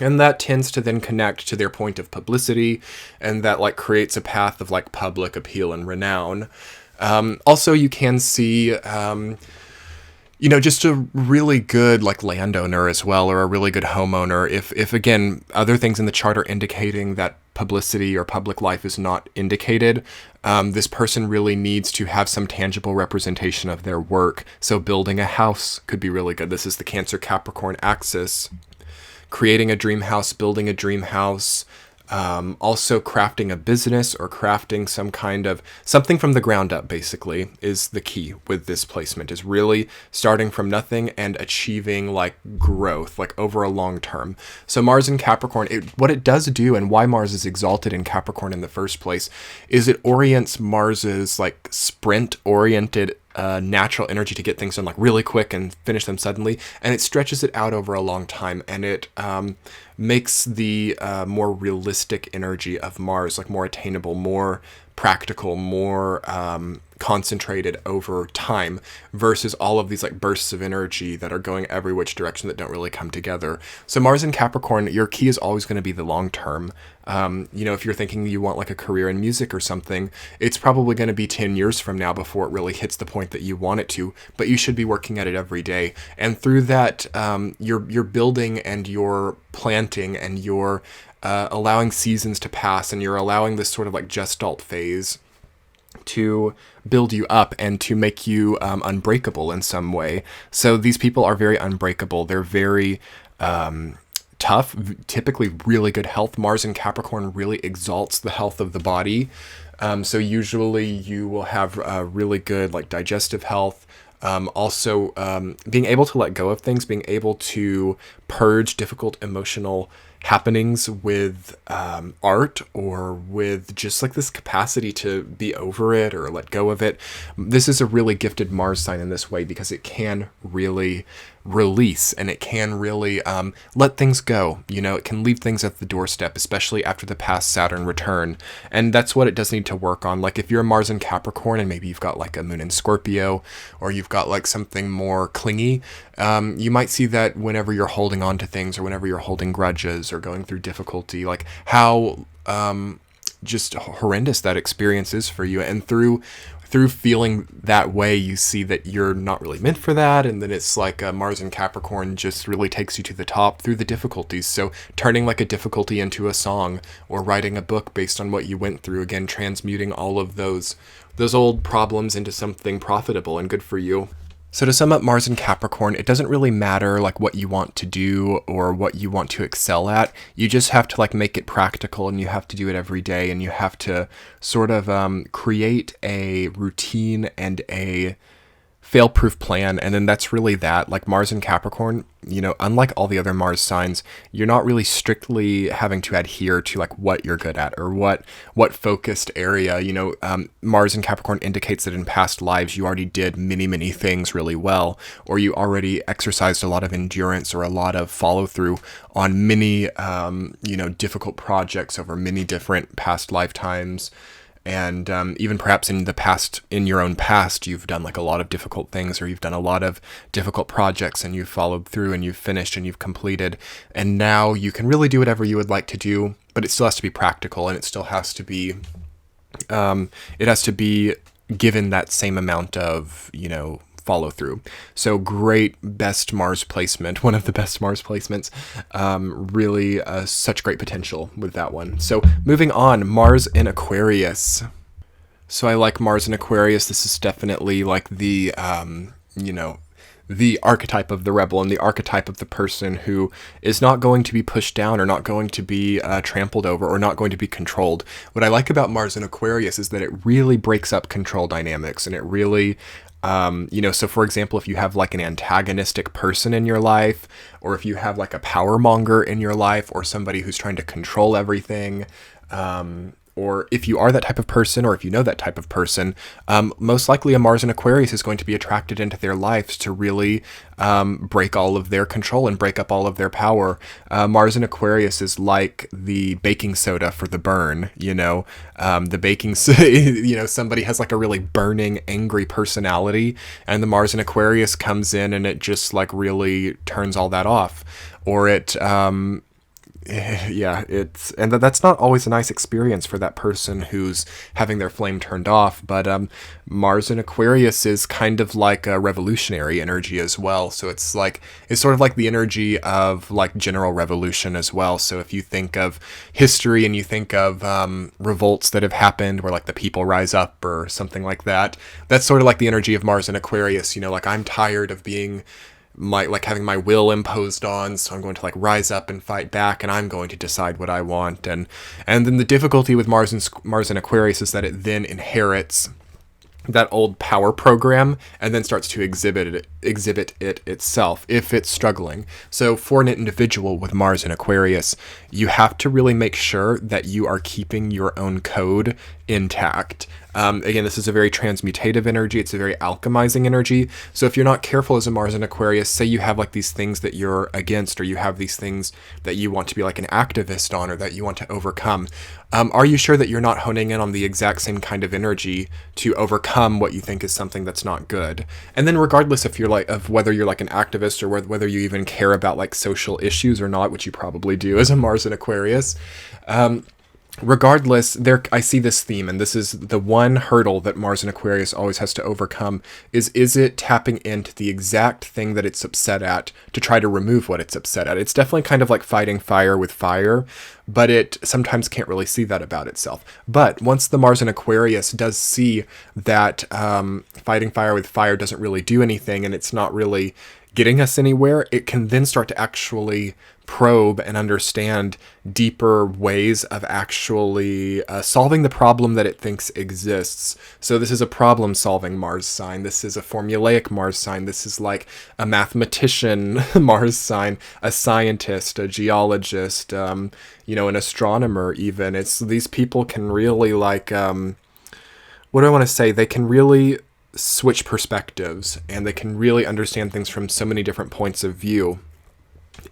And that tends to then connect to their point of publicity, and that like creates a path of like public appeal and renown. Also, you can see, just a really good like landowner as well, or a really good homeowner. If again, other things in the chart are indicating that publicity or public life is not indicated, this person really needs to have some tangible representation of their work. So building a house could be really good. This is the Cancer Capricorn axis. Creating a dream house, building a dream house, also crafting a business or crafting some kind of something from the ground up, basically, is the key with this placement, is really starting from nothing and achieving like growth, like over a long term. So Mars in Capricorn, what it does do, and why Mars is exalted in Capricorn in the first place, is it orients Mars's like sprint oriented natural energy to get things done like really quick and finish them suddenly, and it stretches it out over a long time, and it makes the more realistic energy of Mars like more attainable, more practical, more concentrated over time, versus all of these like bursts of energy that are going every which direction that don't really come together. So Mars in Capricorn, your key is always going to be the long term. If you're thinking you want like a career in music or something, it's probably going to be 10 years from now before it really hits the point that you want it to, but you should be working at it every day. And through that, you're building and you're planting and you're allowing seasons to pass, and you're allowing this sort of like gestalt phase to build you up and to make you unbreakable in some way. So these people are very unbreakable. They're very tough, typically really good health. Mars in Capricorn really exalts the health of the body. So usually you will have really good like digestive health. Also being able to let go of things, being able to purge difficult emotional happenings with art, or with just like this capacity to be over it or let go of it. This is a really gifted Mars sign in this way, because it can really release, and it can really let things go. It can leave things at the doorstep, especially after the past Saturn return. And that's what it does need to work on. Like if you're a Mars in Capricorn and maybe you've got like a moon in Scorpio, or you've got like something more clingy, you might see that whenever you're holding on to things, or whenever you're holding grudges or going through difficulty, like how just horrendous that experience is for you. And through feeling that way, you see that you're not really meant for that, and then it's like Mars in Capricorn just really takes you to the top through the difficulties. So turning like a difficulty into a song, or writing a book based on what you went through, again transmuting all of those old problems into something profitable and good for you. So to sum up Mars in Capricorn, it doesn't really matter like what you want to do or what you want to excel at. You just have to like make it practical, and you have to do it every day, and you have to sort of create a routine and a fail-proof plan, and then that's really that. Like Mars in Capricorn, unlike all the other Mars signs, you're not really strictly having to adhere to like what you're good at or what focused area. Mars in Capricorn indicates that in past lives you already did many things really well, or you already exercised a lot of endurance or a lot of follow-through on many difficult projects over many different past lifetimes. And even perhaps in your own past, you've done like a lot of difficult things, or you've done a lot of difficult projects, and you've followed through, and you've finished, and you've completed. And now you can really do whatever you would like to do, but it still has to be practical, and it still has to be, given that same amount of, follow through. So great, best Mars placement, one of the best Mars placements. Really such great potential with that one. So moving on, Mars in Aquarius. So I like Mars in Aquarius. This is definitely like the archetype of the rebel and the archetype of the person who is not going to be pushed down or not going to be trampled over or not going to be controlled. What I like about Mars in Aquarius is that it really breaks up control dynamics, and it really so for example, if you have like an antagonistic person in your life, or if you have like a power monger in your life, or somebody who's trying to control everything, or if you are that type of person, or if you know that type of person, most likely a Mars in Aquarius is going to be attracted into their lives to really break all of their control and break up all of their power. Mars in Aquarius is like the baking soda for the burn, the baking, somebody has like a really burning, angry personality, and the Mars in Aquarius comes in and it just like really turns all that off. Or that's not always a nice experience for that person who's having their flame turned off. But Mars in Aquarius is kind of like a revolutionary energy as well. So it's sort of like the energy of like general revolution as well. So if you think of history and you think of revolts that have happened where like the people rise up or something like that, that's sort of like the energy of Mars in Aquarius. Like I'm tired of being having my will imposed on, so I'm going to like rise up and fight back, and I'm going to decide what I want. And then the difficulty with Mars in Aquarius is that it then inherits that old power program and then starts to exhibit it itself if it's struggling. So for an individual with Mars in Aquarius, you have to really make sure that you are keeping your own code intact. Again, this is a very transmutative energy. It's a very alchemizing energy. So if you're not careful as a Mars in Aquarius, say you have like these things that you're against, or you have these things that you want to be like an activist on, or that you want to overcome, are you sure that you're not honing in on the exact same kind of energy to overcome what you think is something that's not good? And then regardless if you're of whether you're like an activist, or whether you even care about like social issues or not, which you probably do as a Mars in Aquarius, regardless, I see this theme, and this is the one hurdle that Mars in Aquarius always has to overcome, is it tapping into the exact thing that it's upset at to try to remove what it's upset at? It's definitely kind of like fighting fire with fire, but it sometimes can't really see that about itself. But once the Mars in Aquarius does see that fighting fire with fire doesn't really do anything, and it's not really getting us anywhere, it can then start to actually probe and understand deeper ways of actually solving the problem that it thinks exists. So this is a problem-solving Mars sign. This is a formulaic Mars sign. This is like a mathematician Mars sign, a scientist, a geologist, an astronomer even. These people can really what do I want to say? They can really switch perspectives, and they can really understand things from so many different points of view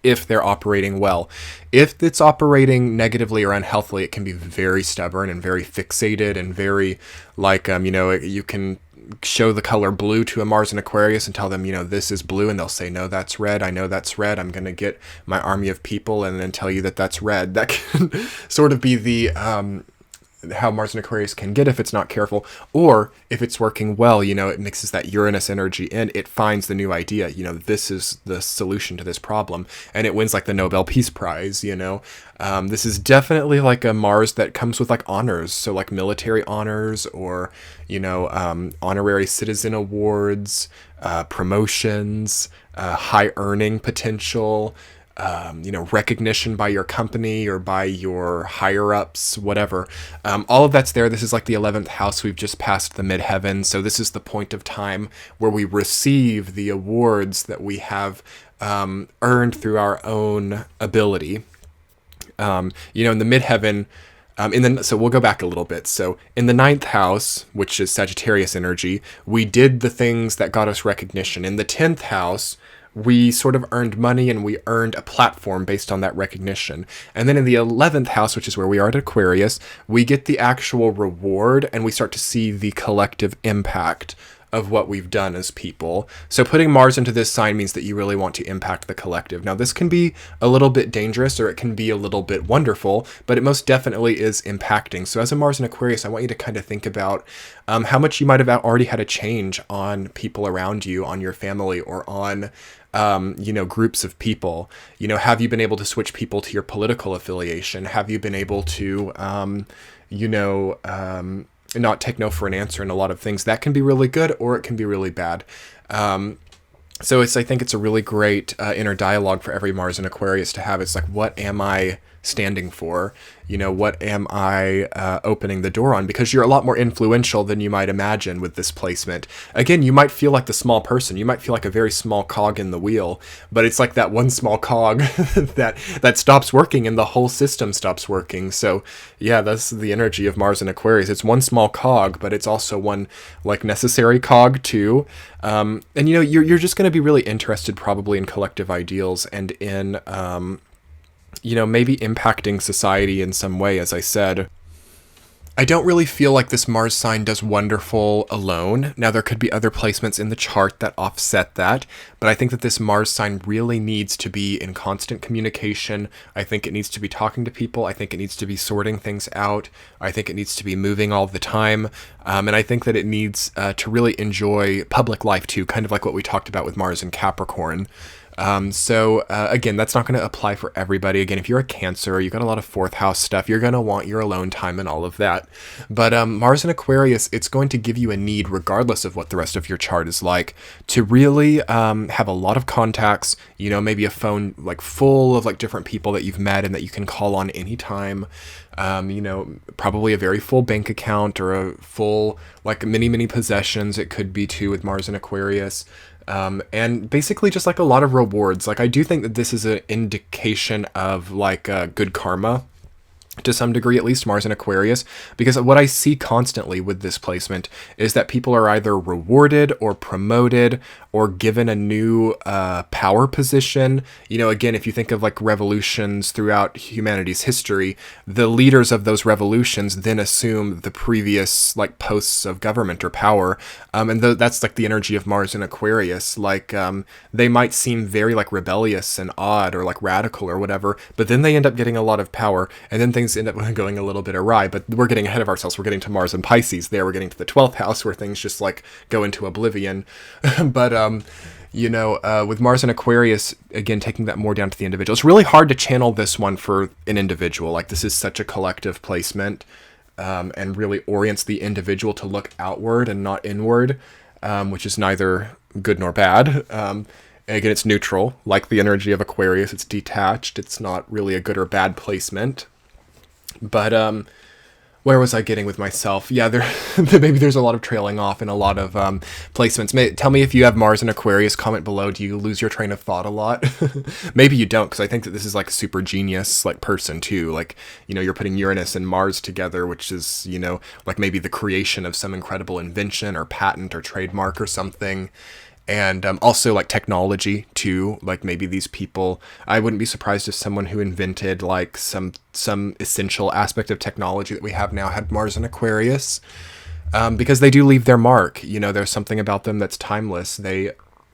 if they're operating well. If it's operating negatively or unhealthily, it can be very stubborn and very fixated and very you can show the color blue to a Mars in Aquarius and tell them, this is blue, and they'll say, no, that's red. I know that's red. I'm going to get my army of people and then tell you that that's red. That can sort of be the how Mars in Aquarius can get if it's not careful. Or if it's working well, it mixes that Uranus energy in, it finds the new idea, this is the solution to this problem, and it wins like the Nobel Peace Prize. This is definitely like a Mars that comes with like honors, so like military honors, or honorary citizen awards, promotions, high earning potential, recognition by your company or by your higher ups, whatever. All of that's there. This is like the 11th house. We've just passed the midheaven. So this is the point of time where we receive the awards that we have earned through our own ability. In the midheaven, so we'll go back a little bit. So in the 9th house, which is Sagittarius energy, we did the things that got us recognition. In the 10th house, we sort of earned money and we earned a platform based on that recognition. And then in the 11th house, which is where we are at Aquarius, we get the actual reward and we start to see the collective impact of what we've done as people. So putting Mars into this sign means that you really want to impact the collective. Now, this can be a little bit dangerous or it can be a little bit wonderful, but it most definitely is impacting. So as a Mars in Aquarius, I want you to kind of think about how much you might have already had a change on people around you, on your family, or on groups of people. Have you been able to switch people to your political affiliation? Have you been able to, not take no for an answer in a lot of things? That can be really good or it can be really bad. So I think it's a really great inner dialogue for every Mars in Aquarius to have. It's like, what am I standing for? What am I opening the door on? Because you're a lot more influential than you might imagine with this placement. Again, you might feel like the small person. You might feel like a very small cog in the wheel, but it's like that one small cog that stops working and the whole system stops working. So yeah, that's the energy of Mars in Aquarius. It's one small cog, but it's also one like necessary cog too. And you're just going to be really interested probably in collective ideals and in maybe impacting society in some way. As I said, I don't really feel like this Mars sign does wonderful alone. Now, there could be other placements in the chart that offset that, but I think that this Mars sign really needs to be in constant communication. I think it needs to be talking to people. I think it needs to be sorting things out. I think it needs to be moving all the time. And I think that it needs to really enjoy public life too, kind of like what we talked about with Mars in Capricorn. Again, that's not going to apply for everybody. Again, if you're a Cancer, you've got a lot of 4th house stuff, you're going to want your alone time and all of that. But Mars in Aquarius, it's going to give you a need, regardless of what the rest of your chart is like, to really have a lot of contacts, maybe a phone like full of like different people that you've met and that you can call on anytime. Probably a very full bank account or a full like many possessions. It could be too with Mars in Aquarius. And basically just like a lot of rewards. Like I do think that this is an indication of like good karma to some degree, at least Mars in Aquarius, because what I see constantly with this placement is that people are either rewarded or promoted or given a new power position. Again, if you think of like revolutions throughout humanity's history, the leaders of those revolutions then assume the previous like posts of government or power. That's like the energy of Mars in Aquarius. Like they might seem very like rebellious and odd or like radical or whatever, but then they end up getting a lot of power and then things end up going a little bit awry. But we're getting ahead of ourselves. We're getting to Mars and Pisces there. We're getting to the 12th house where things just like go into oblivion. But with Mars and Aquarius, again, taking that more down to the individual. It's really hard to channel this one for an individual. Like this is such a collective placement and really orients the individual to look outward and not inward, which is neither good nor bad. Again, it's neutral, like the energy of Aquarius. It's detached. It's not really a good or bad placement. But where was I getting with myself? Yeah, maybe there's a lot of trailing off in a lot of placements. Tell me if you have Mars in Aquarius. Comment below. Do you lose your train of thought a lot? Maybe you don't, because I think that this is like a super genius like person too. Like, you're putting Uranus and Mars together, which is, like maybe the creation of some incredible invention or patent or trademark or something. And also like technology too, like maybe these people, I wouldn't be surprised if someone who invented like some essential aspect of technology that we have now had Mars in Aquarius, because they do leave their mark. There's something about them that's timeless. They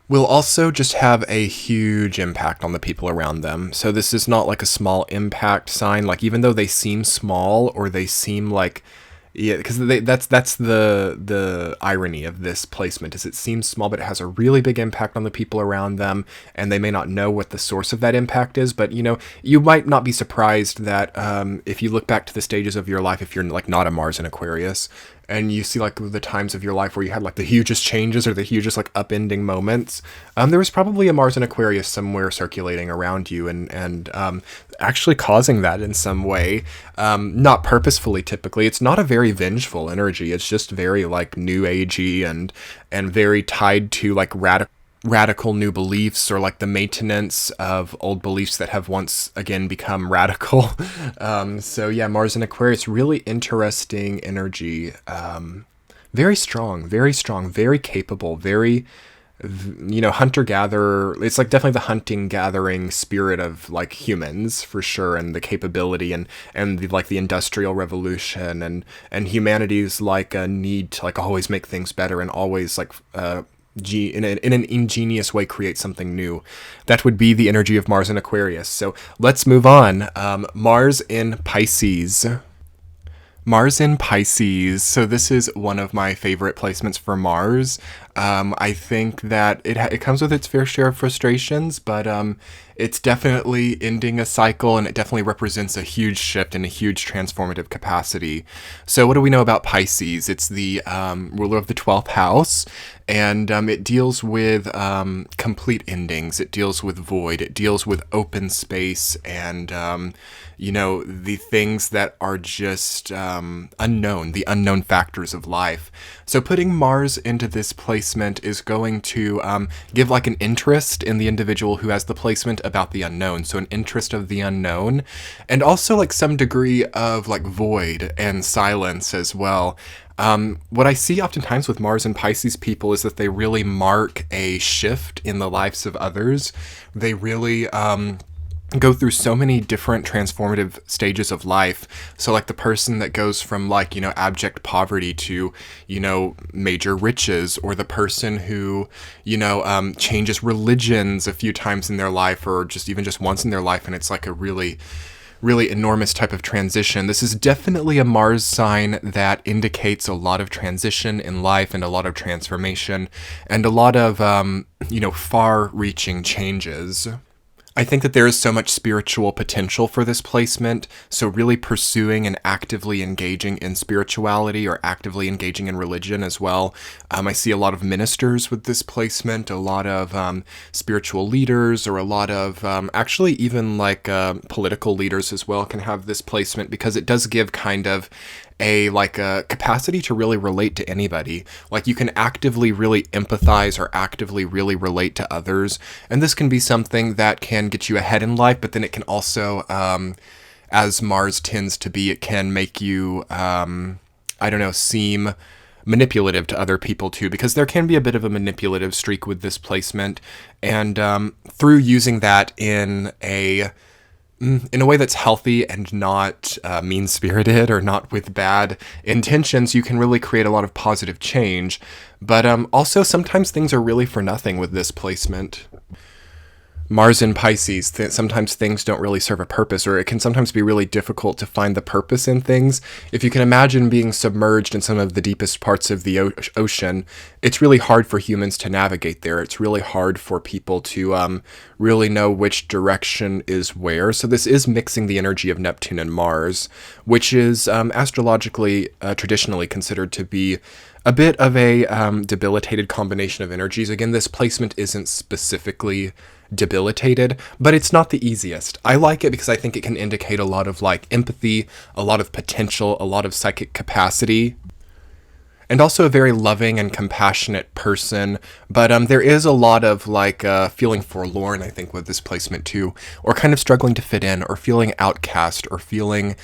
will also just have a huge impact on the people around them. So this is not like a small impact sign. Like even though they seem small or they seem like, yeah, because that's the irony of this placement is it seems small, but it has a really big impact on the people around them, and they may not know what the source of that impact is. But you might not be surprised that if you look back to the stages of your life, if you're like not a Mars in Aquarius, and you see like the times of your life where you had like the hugest changes or the hugest like upending moments, there was probably a Mars in Aquarius somewhere circulating around you and actually causing that in some way, not purposefully. Typically, it's not a very vengeful energy. It's just very like new agey and very tied to like radical new beliefs, or like the maintenance of old beliefs that have once again become radical. So yeah, Mars in Aquarius, really interesting energy. Very strong, very capable, very, hunter-gatherer. It's like definitely the hunting-gathering spirit of like humans for sure, and the capability and the industrial revolution and humanity's like a need to like always make things better and always like in an ingenious way create something new. That would be the energy of Mars in Aquarius. So let's move on. Mars in Pisces. Mars in Pisces. So this is one of my favorite placements for Mars. I think that it comes with its fair share of frustrations, but it's definitely ending a cycle, and it definitely represents a huge shift and a huge transformative capacity. So what do we know about Pisces? It's the ruler of the 12th house, and it deals with complete endings. It deals with void. It deals with open space and the things that are just unknown, the unknown factors of life. So putting Mars into this placement is going to give like an interest in the individual who has the placement about the unknown. So an interest of the unknown, and also like some degree of like void and silence as well. What I see oftentimes with Mars and Pisces people is that they really mark a shift in the lives of others. They really go through so many different transformative stages of life. So like the person that goes from like, abject poverty to, major riches, or the person who, changes religions a few times in their life, or just once in their life. And it's like a really enormous type of transition. This is definitely a Mars sign that indicates a lot of transition in life and a lot of transformation and a lot of, far-reaching changes. I think that there is so much spiritual potential for this placement, so really pursuing and actively engaging in spirituality or actively engaging in religion as well. I see a lot of ministers with this placement, a lot of spiritual leaders, or a lot of actually even like political leaders as well can have this placement, because it does give kind of a capacity to really relate to anybody. Like you can actively really empathize or actively really relate to others. And this can be something that can get you ahead in life, but then it can also, as Mars tends to be, it can make you, seem manipulative to other people too, because there can be a bit of a manipulative streak with this placement. And through using that in a way that's healthy and not mean-spirited or not with bad intentions, you can really create a lot of positive change. But also sometimes things are really for nothing with this placement. Mars in Pisces, sometimes things don't really serve a purpose, or it can sometimes be really difficult to find the purpose in things. If you can imagine being submerged in some of the deepest parts of the ocean, it's really hard for humans to navigate there. It's really hard for people to really know which direction is where. So this is mixing the energy of Neptune and Mars, which is astrologically traditionally considered to be a bit of a debilitated combination of energies. Again, this placement isn't specifically debilitated, but it's not the easiest. I like it because I think it can indicate a lot of like empathy, a lot of potential, a lot of psychic capacity, and also a very loving and compassionate person. But there is a lot of like feeling forlorn, I think, with this placement too, or kind of struggling to fit in, or feeling outcast, or feeling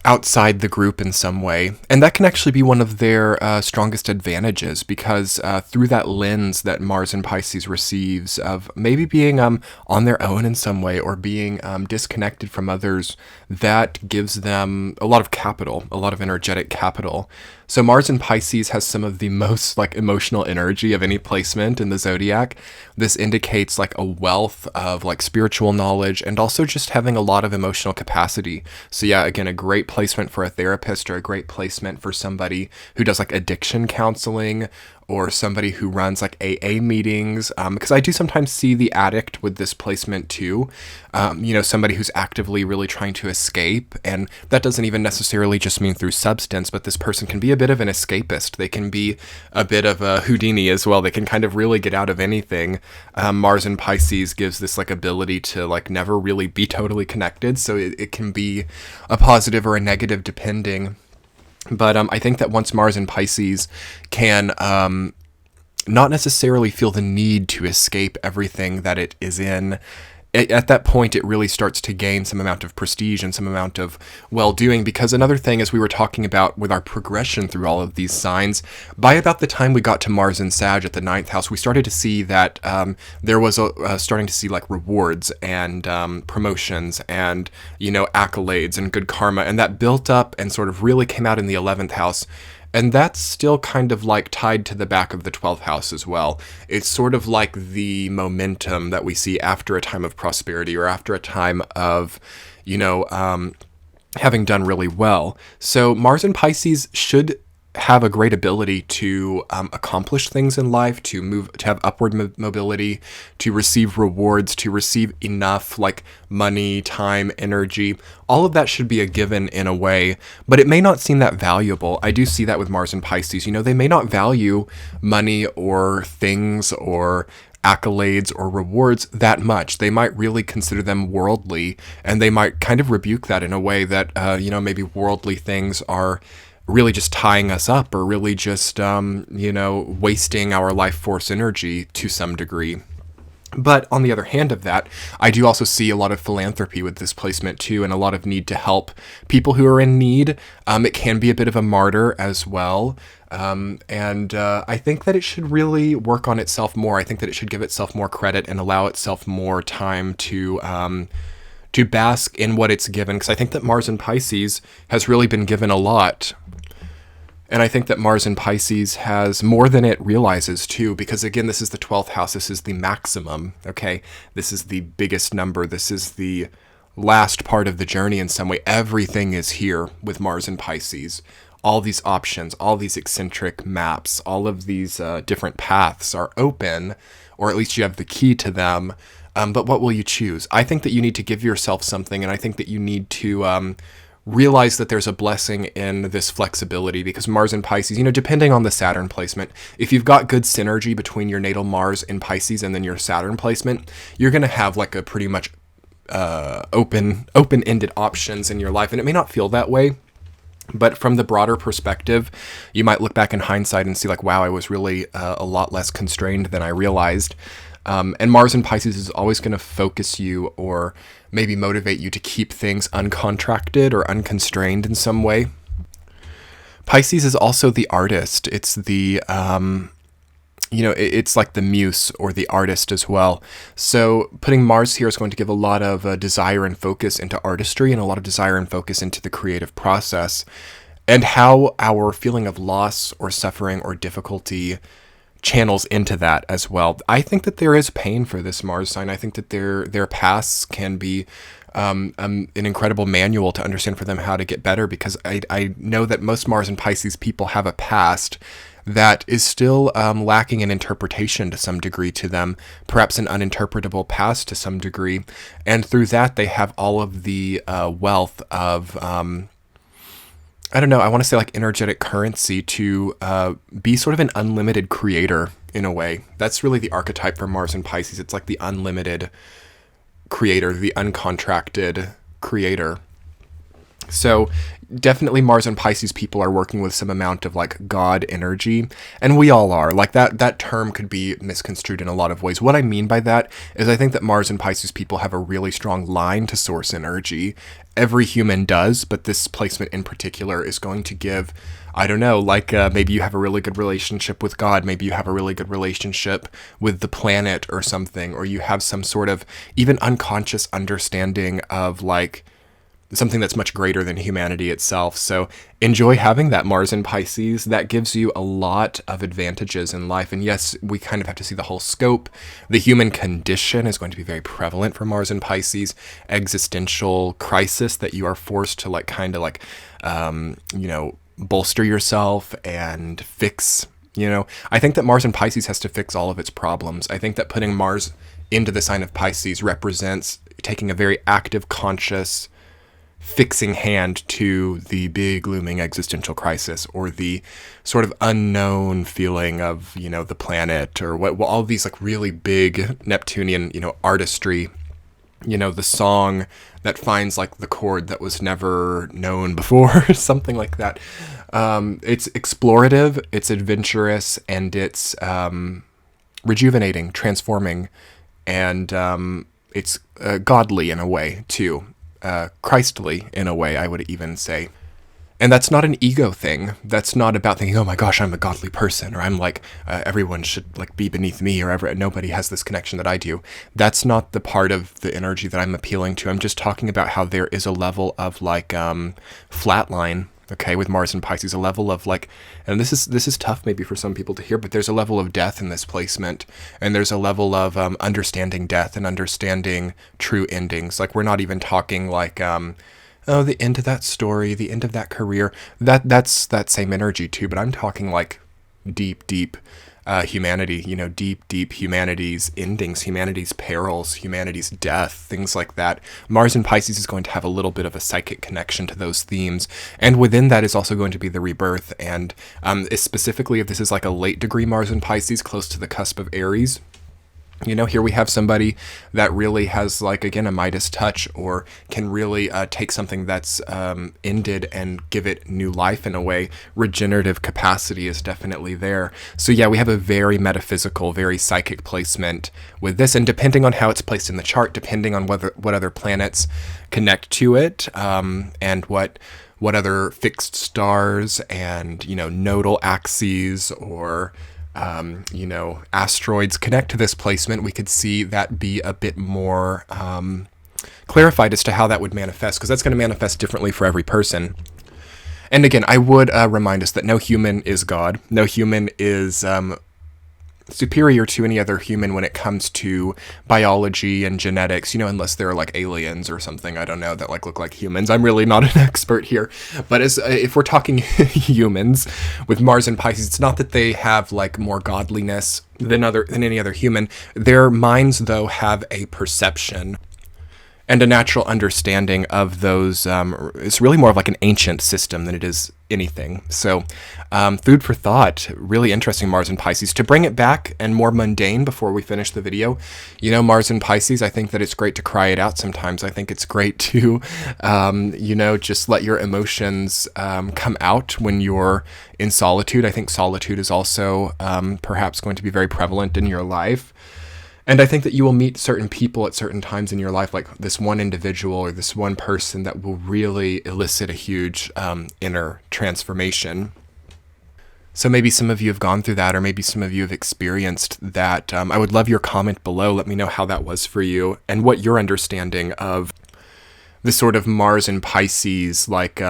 outside the group in some way. And that can actually be one of their strongest advantages, because through that lens that Mars in Pisces receives of maybe being on their own in some way, or being disconnected from others, that gives them a lot of capital, a lot of energetic capital. So Mars in Pisces has some of the most like emotional energy of any placement in the zodiac. This indicates like a wealth of like spiritual knowledge, and also just having a lot of emotional capacity. So yeah, again, a great placement for a therapist, or a great placement for somebody who does like addiction counseling, or somebody who runs like AA meetings, because I do sometimes see the addict with this placement too. Somebody who's actively really trying to escape, and that doesn't even necessarily just mean through substance, but this person can be a bit of an escapist. They can be a bit of a Houdini as well. They can kind of really get out of anything. Mars in Pisces gives this like ability to like never really be totally connected, so it can be a positive or a negative depending. But I think that once Mars in Pisces can not necessarily feel the need to escape everything that it is in, at that point, it really starts to gain some amount of prestige and some amount of well-doing. Because another thing, as we were talking about with our progression through all of these signs, by about the time we got to Mars in Sag at the 9th house, we started to see that there was starting to see like rewards and promotions and, accolades and good karma. And that built up and sort of really came out in the 11th house. And that's still kind of like tied to the back of the 12th house as well. It's sort of like the momentum that we see after a time of prosperity or after a time of, having done really well. So Mars in Pisces should have a great ability to accomplish things in life, to have upward mobility, to receive rewards, to receive enough like money, time, energy. All of that should be a given in a way, but it may not seem that valuable. I do see that with Mars and Pisces. They may not value money or things or accolades or rewards that much. They might really consider them worldly, and they might kind of rebuke that in a way that, maybe worldly things are really just tying us up or really just, wasting our life force energy to some degree. But on the other hand of that, I do also see a lot of philanthropy with this placement too, and a lot of need to help people who are in need. It can be a bit of a martyr as well. And I think that it should really work on itself more. I think that it should give itself more credit and allow itself more time to bask in what it's given. Because I think that Mars in Pisces has really been given a lot. And I think that Mars in Pisces has more than it realizes too, because again, this is the 12th house. This is the maximum, okay? This is the biggest number. This is the last part of the journey in some way. Everything is here with Mars in Pisces. All these options, all these eccentric maps, all of these different paths are open, or at least you have the key to them. But what will you choose? I think that you need to give yourself something, and I think that you need to realize that there's a blessing in this flexibility, because Mars in Pisces, depending on the Saturn placement, if you've got good synergy between your natal Mars in Pisces and then your Saturn placement, you're going to have like a pretty much open-ended options in your life. And it may not feel that way, but from the broader perspective, you might look back in hindsight and see like, wow, I was really a lot less constrained than I realized. And Mars in Pisces is always going to focus you or maybe motivate you to keep things uncontracted or unconstrained in some way. Pisces is also the artist. It's the, it's like the muse or the artist as well. So putting Mars here is going to give a lot of desire and focus into artistry, and a lot of desire and focus into the creative process, and how our feeling of loss or suffering or difficulty channels into that as well. I think that there is pain for this Mars sign. I think that their pasts can be an incredible manual to understand for them how to get better, because I know that most Mars and Pisces people have a past that is still lacking in interpretation to some degree to them, perhaps an uninterpretable past to some degree. And through that, they have all of the wealth of I don't know, I want to say like energetic currency to be sort of an unlimited creator in a way. That's really the archetype for Mars and Pisces. It's like the unlimited creator, the uncontracted creator. So definitely Mars and Pisces people are working with some amount of like God energy, and we all are. Like that term could be misconstrued in a lot of ways. What I mean by that is I think that Mars and Pisces people have a really strong line to source energy. Every human does, but this placement in particular is going to give, I don't know, like maybe you have a really good relationship with God, maybe you have a really good relationship with the planet or something, or you have some sort of even unconscious understanding of like something that's much greater than humanity itself. So enjoy having that Mars in Pisces. That gives you a lot of advantages in life. And yes, we kind of have to see the whole scope. The human condition is going to be very prevalent for Mars in Pisces. Existential crisis that you are forced to bolster yourself and fix You know, I think that Mars in Pisces has to fix all of its problems. I think that putting Mars into the sign of Pisces represents taking a very active, conscious, fixing hand to the big looming existential crisis, or the sort of unknown feeling of, you know, the planet, or what all these like really big Neptunian, you know, artistry, you know, the song that finds like the chord that was never known before, something like that. It's explorative, it's adventurous, and it's rejuvenating, transforming, and it's godly in a way too. Christly in a way, I would even say. And that's not an ego thing. That's not about thinking, oh my gosh, I'm a godly person, or I'm like, everyone should like be beneath me, or nobody has this connection that I do. That's not the part of the energy that I'm appealing to. I'm just talking about how there is a level of like flatline, okay, with Mars and Pisces, a level of like, and this is tough maybe for some people to hear, but there's a level of death in this placement, and there's a level of understanding death and understanding true endings. Like, we're not even talking like, oh, the end of that story, the end of that career. That's that same energy too, but I'm talking like deep humanity, you know, deep humanity's endings, humanity's perils, humanity's death, things like that. Mars in Pisces is going to have a little bit of a psychic connection to those themes, and within that is also going to be the rebirth, and specifically if this is like a late degree Mars in Pisces, close to the cusp of Aries. You know, here we have somebody that really has, like, again, a Midas touch, or can really take something that's ended and give it new life in a way. Regenerative capacity is definitely there. So yeah, we have a very metaphysical, very psychic placement with this, and depending on how it's placed in the chart, depending on what other planets connect to it, and what other fixed stars and, you know, nodal axes, or you know, asteroids connect to this placement, we could see that be a bit more clarified as to how that would manifest, because that's going to manifest differently for every person. And again, I would remind us that no human is God. No human is superior to any other human when it comes to biology and genetics, you know, unless they're like aliens or something, I don't know, that like look like humans. I'm really not an expert here, but if we're talking humans with Mars and Pisces, it's not that they have like more godliness than any other human. Their minds, though, have a perception and a natural understanding of those. It's really more of like an ancient system than it is anything. So food for thought, really interesting Mars and Pisces. To bring it back and more mundane before we finish the video, you know, Mars and Pisces, I think that it's great to cry it out sometimes. I think it's great to, you know, just let your emotions come out when you're in solitude. I think solitude is also perhaps going to be very prevalent in your life. And I think that you will meet certain people at certain times in your life, like this one individual or this one person that will really elicit a huge inner transformation. So maybe some of you have gone through that, or maybe some of you have experienced that. I would love your comment below. Let me know how that was for you, and what your understanding of this sort of Mars and Pisces, like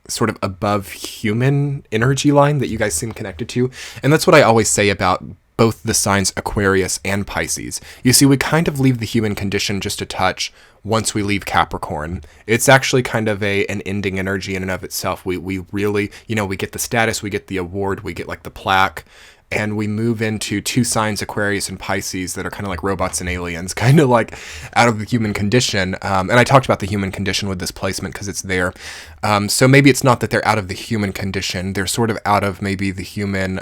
sort of above human energy line that you guys seem connected to. And that's what I always say about both the signs Aquarius and Pisces. You see, we kind of leave the human condition just a touch once we leave Capricorn. It's actually kind of an ending energy in and of itself. We really, you know, we get the status, we get the award, we get like the plaque, and we move into two signs, Aquarius and Pisces, that are kind of like robots and aliens, kind of like out of the human condition. And I talked about the human condition with this placement because it's there. So maybe it's not that they're out of the human condition. They're sort of out of maybe the human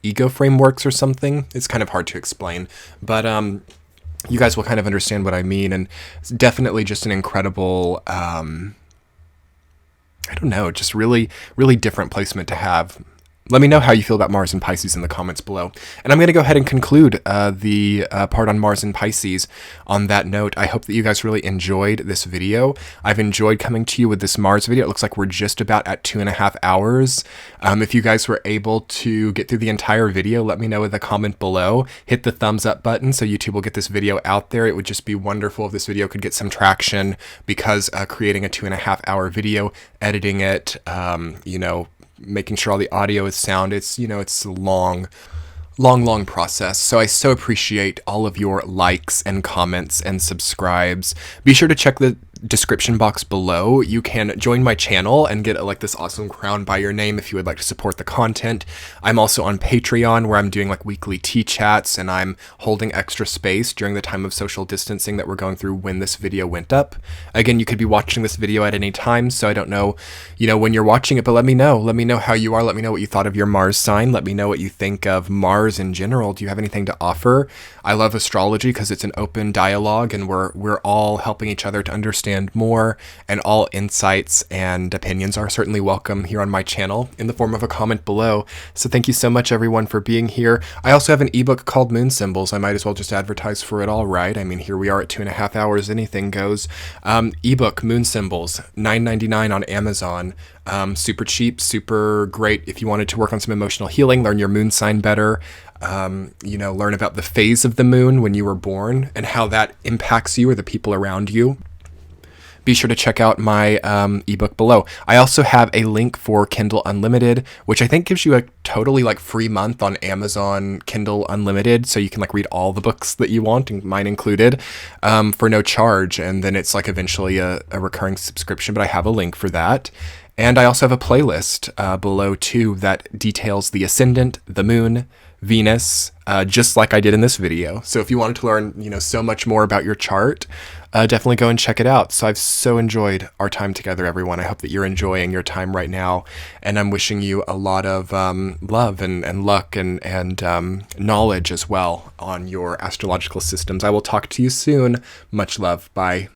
ego frameworks or something. It's kind of hard to explain. But you guys will kind of understand what I mean. And it's definitely just an incredible, I don't know, just really, really different placement to have. Let me know how you feel about Mars and Pisces in the comments below. And I'm going to go ahead and conclude the part on Mars and Pisces on that note. I hope that you guys really enjoyed this video. I've enjoyed coming to you with this Mars video. It looks like we're just about at 2.5 hours. If you guys were able to get through the entire video, let me know in the comment below. Hit the thumbs up button so YouTube will get this video out there. It would just be wonderful if this video could get some traction, because creating a 2.5 hour video, editing it, you know, making sure all the audio is sound, it's, you know, it's a long process. So I so appreciate all of your likes and comments and subscribes. Be sure to check the description box below, you can join my channel and get like this awesome crown by your name if you would like to support the content. I'm also on Patreon, where I'm doing like weekly tea chats, and I'm holding extra space during the time of social distancing that we're going through when this video went up. Again, you could be watching this video at any time, so I don't know, when you're watching it, but let me know. Let me know how you are. Let me know what you thought of your Mars sign. Let me know what you think of Mars in general. Do you have anything to offer? I love astrology because it's an open dialogue, and we're all helping each other to understand more, and all insights and opinions are certainly welcome here on my channel in the form of a comment below. So thank you so much, everyone, for being here. I also have an ebook called Moon Symbols. I might as well just advertise for it all, right? I mean, here we are at 2.5 hours, anything goes. Ebook Moon Symbols, $9.99 on Amazon. Super cheap, super great if you wanted to work on some emotional healing, learn your moon sign better, learn about the phase of the moon when you were born and how that impacts you or the people around you. Be sure to check out my ebook below. I also have a link for Kindle Unlimited, which I think gives you a totally free month on Amazon Kindle Unlimited, so you can read all the books that you want, and mine included, for no charge. And then it's eventually a recurring subscription, but I have a link for that. And I also have a playlist below too that details the ascendant, the moon, Venus, just like I did in this video. So if you wanted to learn, so much more about your chart, definitely go and check it out. So I've so enjoyed our time together, everyone. I hope that you're enjoying your time right now, and I'm wishing you a lot of love and luck and knowledge as well on your astrological systems. I will talk to you soon. Much love. Bye.